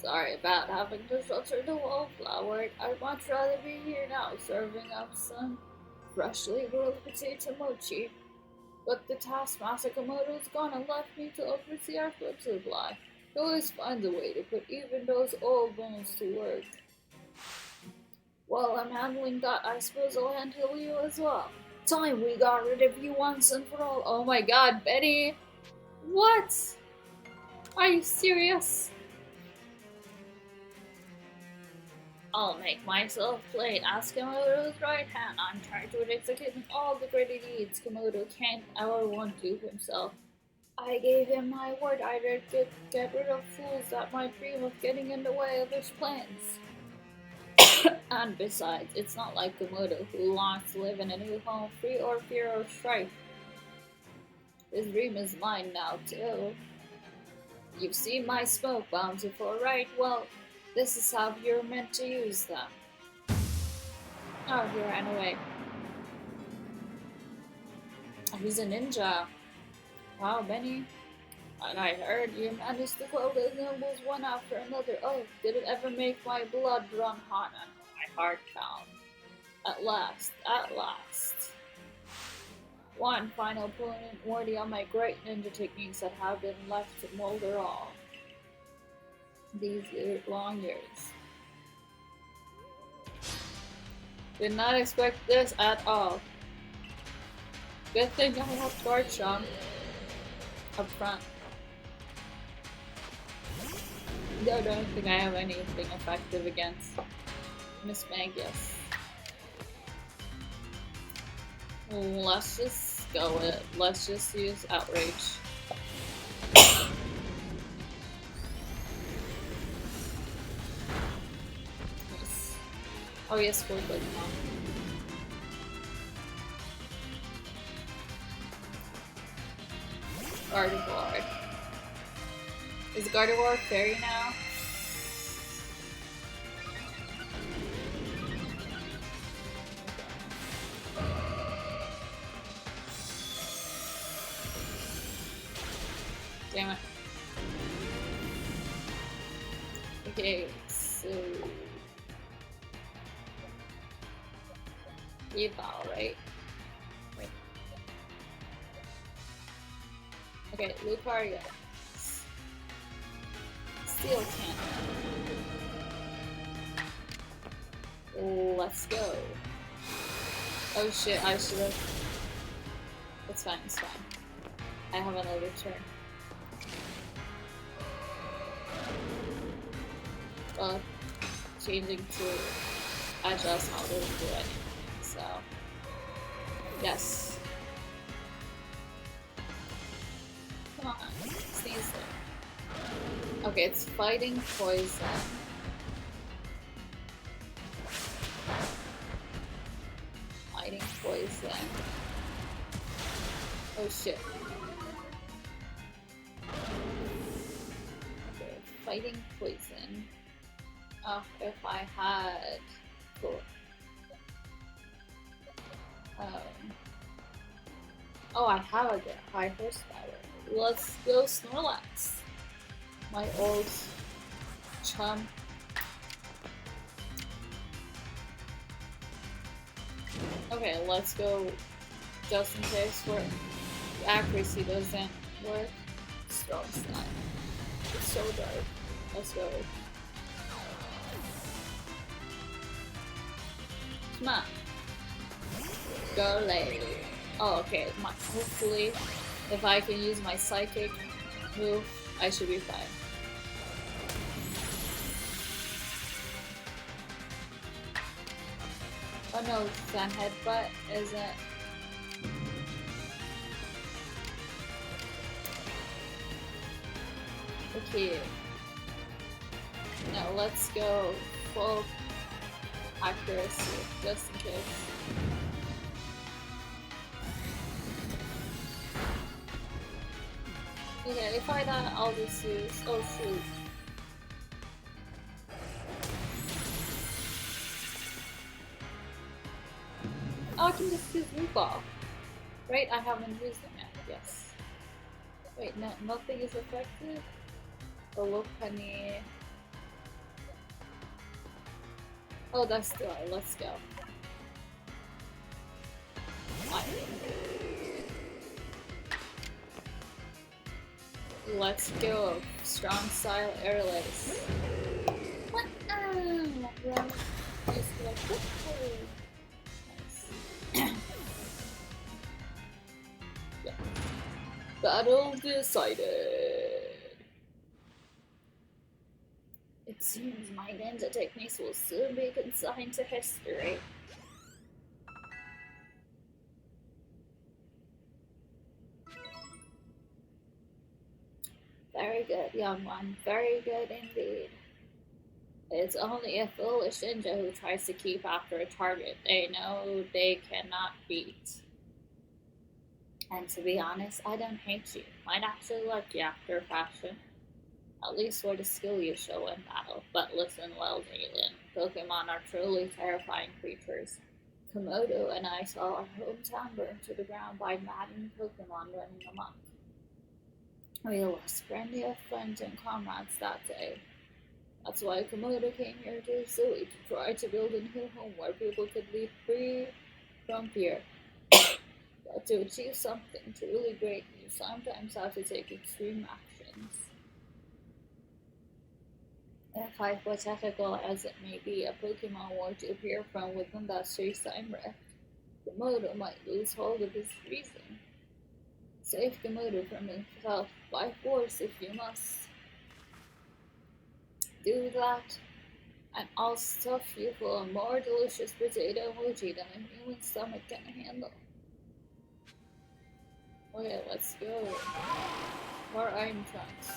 Speaker 1: Sorry about having to shelter the wallflower. I'd much rather be here now, serving up some freshly grilled potato mochi. But the taskmaster Komodo's gone and left me to oversee our food supply. He always finds a way to put even those old bones to work. While I'm handling that, I suppose I'll handle you as well. Time we got rid of you once and for all. Oh my god, Betty! What? Are you serious? I'll make myself plain as Komodo's right hand. I'm charged with executing all the great deeds Komodo can't ever want to himself. I gave him my word I'd get rid of fools that might dream of getting in the way of his plans. And besides, it's not like Komodo, who longs to live in a new home free or fear of strife. His dream is mine now, too. You've seen my smoke bombs before, right? Well, this is how you're meant to use them. Oh, he ran away. He's a ninja. Wow, Benny. And I heard you managed to quell the nobles one after another. Oh, did it ever make my blood run hot and my heart pound? At last, at last. One final opponent worthy of my great ninja techniques that have been left to molder all these long years. Did not expect this at all. Good thing I have Garchomp up front. I don't think I have anything effective against Miss Magus. Let's just go with it. Let's just use Outrage. Nice. Oh yes, full good now. Gardevoir. Is Gardevoir fairy now? Damn it. Okay, so eval, right? Wait. Okay, Lucario. Steel Cannon. Let's go. Oh shit, I should have. It's fine, it's fine. I have another turn. Well, changing to Agile not really do anything, so yes. Come on, sneeze there. Okay, it's fighting poison. Fighting poison. Oh shit. Okay, fighting poison. Oh, if I had... Cool. Oh, I have a high horsepower. Let's go Snorlax. My old chum. Okay, let's go just in case where the accuracy doesn't work. Strong Slime. It's so dark. Let's go. Come on. Go lady. Oh, okay. Hopefully, if I can use my psychic move, I should be fine. Oh no, Fan Headbutt isn't. Okay. Now let's go full accuracy, just in case. Okay, if I die, I'll just use. Oh shoot. Oh, I can just use Root Ball. Right? I haven't used them yet. Yes. Wait, no, nothing is effective? Oh, look, honey. Oh, that's good. Let's go. Fine. Let's go. Strong style airless. What? Well, just like, nice. Yeah. Battle decided. It seems my ninja techniques will soon be consigned to history. Very good, young one. Very good indeed. It's only a foolish ninja who tries to keep after a target they know they cannot beat. And to be honest, I don't hate you. Might actually like you after a fashion. At least for the skill you show in battle. But listen well, Jalen. Pokemon are truly terrifying creatures. Komodo and I saw our hometown burned to the ground by maddened Pokemon running amok. We lost plenty of friends and comrades that day. That's why Komodo came here to Zooey to try to build a new home where people could live free from fear. But to achieve something truly great, you sometimes have to take extreme actions. Hypothetical as it may be, a Pokemon were to appear from within that space-time rift, Komodo might lose hold of his reason. Save Komodo from himself by force if you must. Do that, and I'll stuff you full of more delicious potato mochi than a human stomach can handle. Okay, let's go. More iron trunks.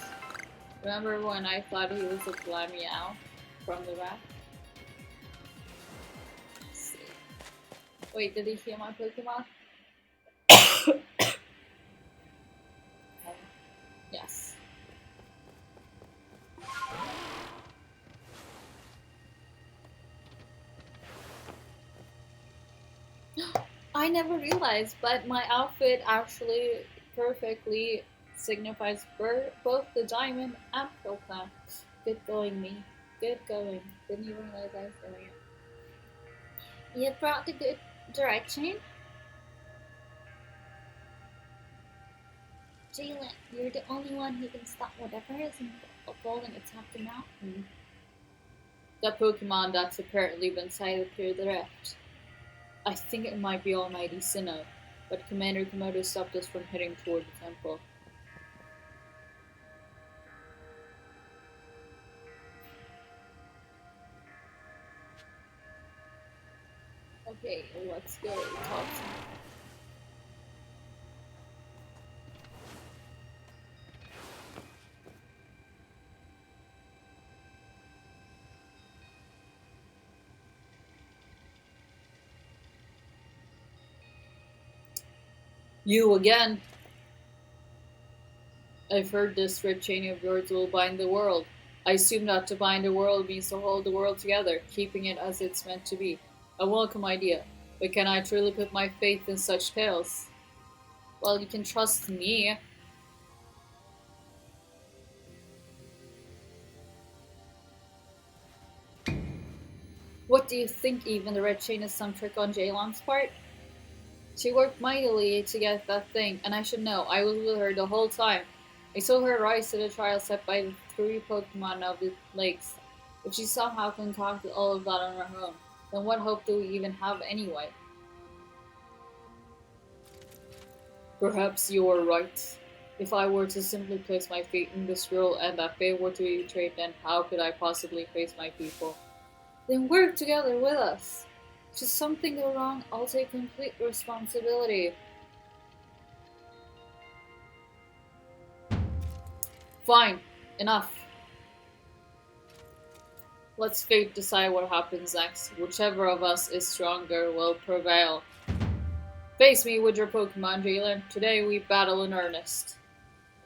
Speaker 1: Remember when I thought he was a Glameow from the back? Let's see. Wait, did he heal my Pokemon? Okay. Yes. I never realized, but my outfit actually perfectly signifies both the diamond and pearl plant. Good going, me. Good going. Didn't even realize I was doing it. You brought the good direction? Jalen, you're the only one who can stop whatever is evolving atop the mountain. The Pokemon that's apparently been sighted through the rift. I think it might be Almighty Sinnoh, but Commander Komodo stopped us from heading toward the temple. Okay, let's go talk to him. You again! I've heard this red chain of yours will bind the world. I assume that to bind the world means to hold the world together, keeping it as it's meant to be. A welcome idea, but can I truly put my faith in such tales? Well, you can trust me. What do you think, even the red chain is some trick on Jaylon's part? She worked mightily to get that thing, and I should know, I was with her the whole time. I saw her rise to the trial set by the three Pokemon of the lakes. If she somehow concocted all of that on her own, then what hope do we even have anyway? Perhaps you are right. If I were to simply place my fate in this girl and that fate were to be betrayed, then how could I possibly face my people? Then work together with us. Should something go wrong, I'll take complete responsibility. Fine, enough. Let's fate decide what happens next. Whichever of us is stronger will prevail. Face me with your Pokemon, Jalen. Today we battle in earnest.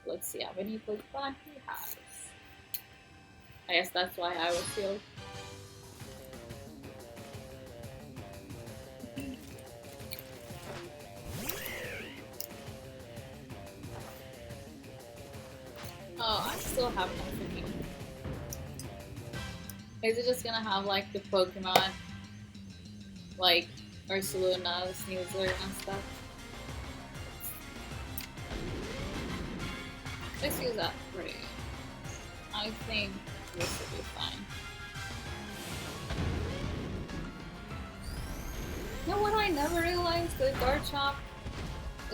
Speaker 1: Let's see how many Pokemon he has. I guess that's why I was healed. Oh, I still have nothing. Is it just gonna have like the Pokemon, like Ursaluna, Sneasler, and stuff? Let's use that free. I think this will be fine. You know what I never realized? The Garchomp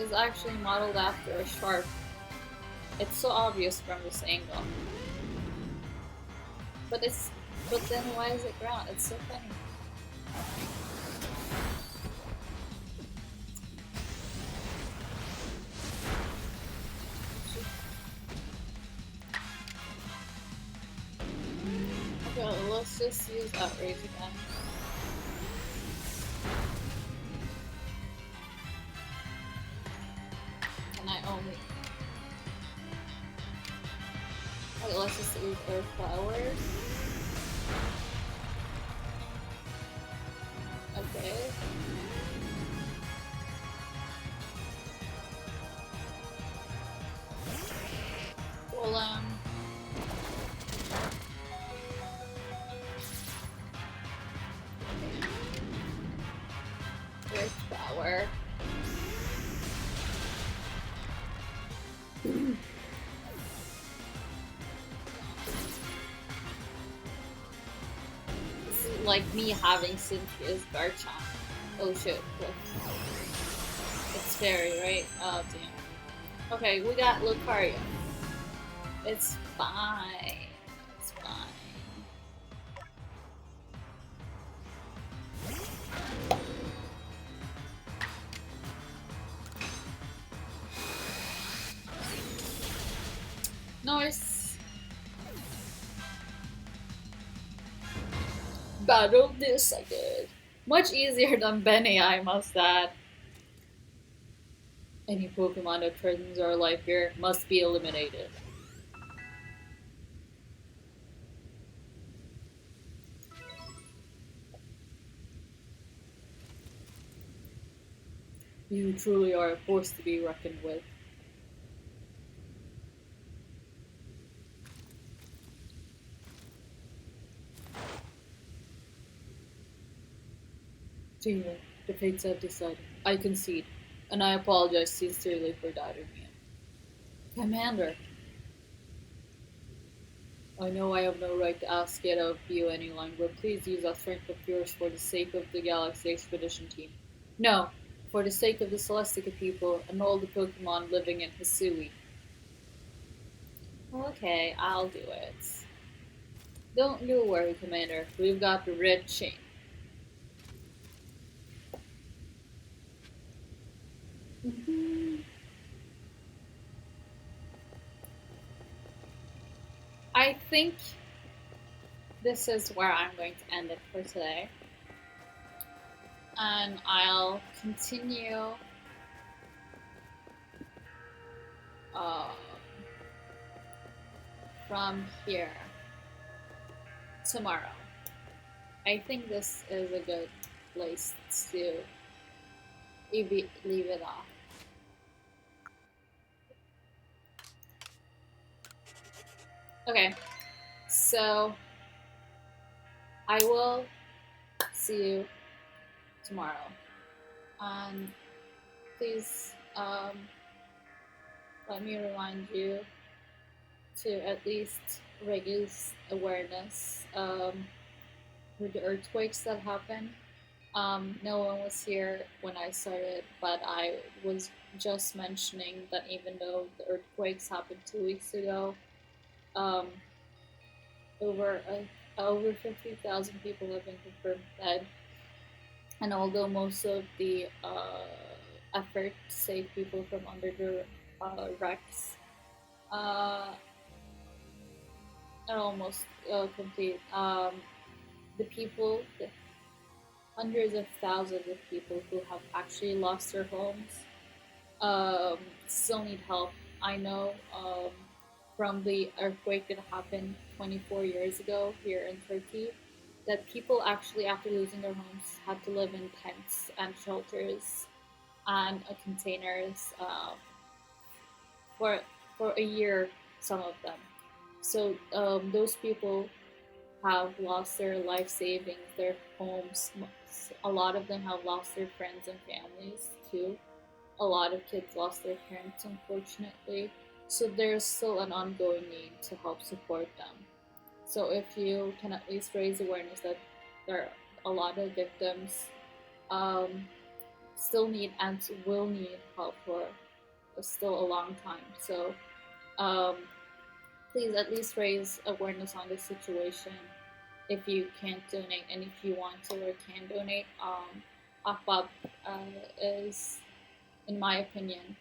Speaker 1: is actually modeled after a shark. It's so obvious from this angle. But it's but then why is it ground? It's so funny. Okay, let's just use outrage again. Can I only okay, let's just use earth flowers. Okay. Well, earth power. This is like me having Cynthia's Garchomp. Oh shit. It's fairy, right? Oh damn. Okay, we got Lucario. It's fine. It's fine. Nice. Battle this I did. Much easier than Benny, I must add. Any Pokemon that threatens our life here must be eliminated. You truly are a force to be reckoned with. Gina, the fates have decided. I concede, and I apologize sincerely for doubting you. Commander, I know I have no right to ask it of you any longer. Please use that strength of yours for the sake of the Galaxy Expedition team. No, for the sake of the Celestica people and all the Pokemon living in Hisui. Okay, I'll do it. Don't you worry, Commander. We've got the red chain. I think this is where I'm going to end it for today. And I'll continue uh, from here tomorrow. I think this is a good place to leave it off. Okay, so I will see you tomorrow. And please let me remind you to at least raise awareness with the earthquakes that happen. No one was here when I started, but I was just mentioning that even though the earthquakes happened 2 weeks ago, um, over over 50,000 people have been confirmed dead, and although most of the effort to save people from under the wrecks uh, are almost complete, the people, the hundreds of thousands of people who have actually lost their homes still need help. I know from the earthquake that happened 24 years ago here in Turkey that people actually, after losing their homes, had to live in tents and shelters and containers for a year. Some of them. So those people have lost their life savings, their homes. A lot of them have lost their friends and families too. A lot of kids lost their parents, unfortunately. So there's still an ongoing need to help support them. So if you can at least raise awareness that there are a lot of victims um, still need and will need help for still a long time. So um, please at least raise awareness on this situation. If you can't donate and if you want to or can donate, Akbab is, in my opinion,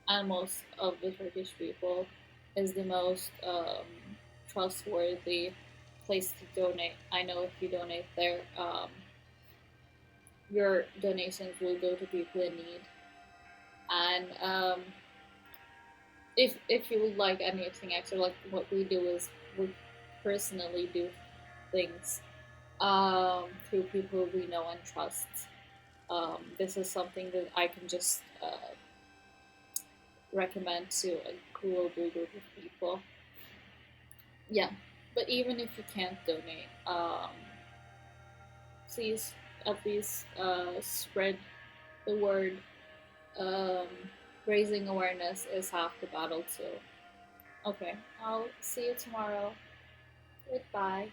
Speaker 1: and most of the Turkish people, is the most trustworthy place to donate. I know if you donate there, your donations will go to people in need. And if you would like anything extra, like what we do is we personally do things through people we know and trust. This is something that I can just recommend to a global group of people. Yeah, but even if you can't donate, please at least spread the word. Um, Raising awareness is half the battle too. Okay, I'll see you tomorrow. Goodbye.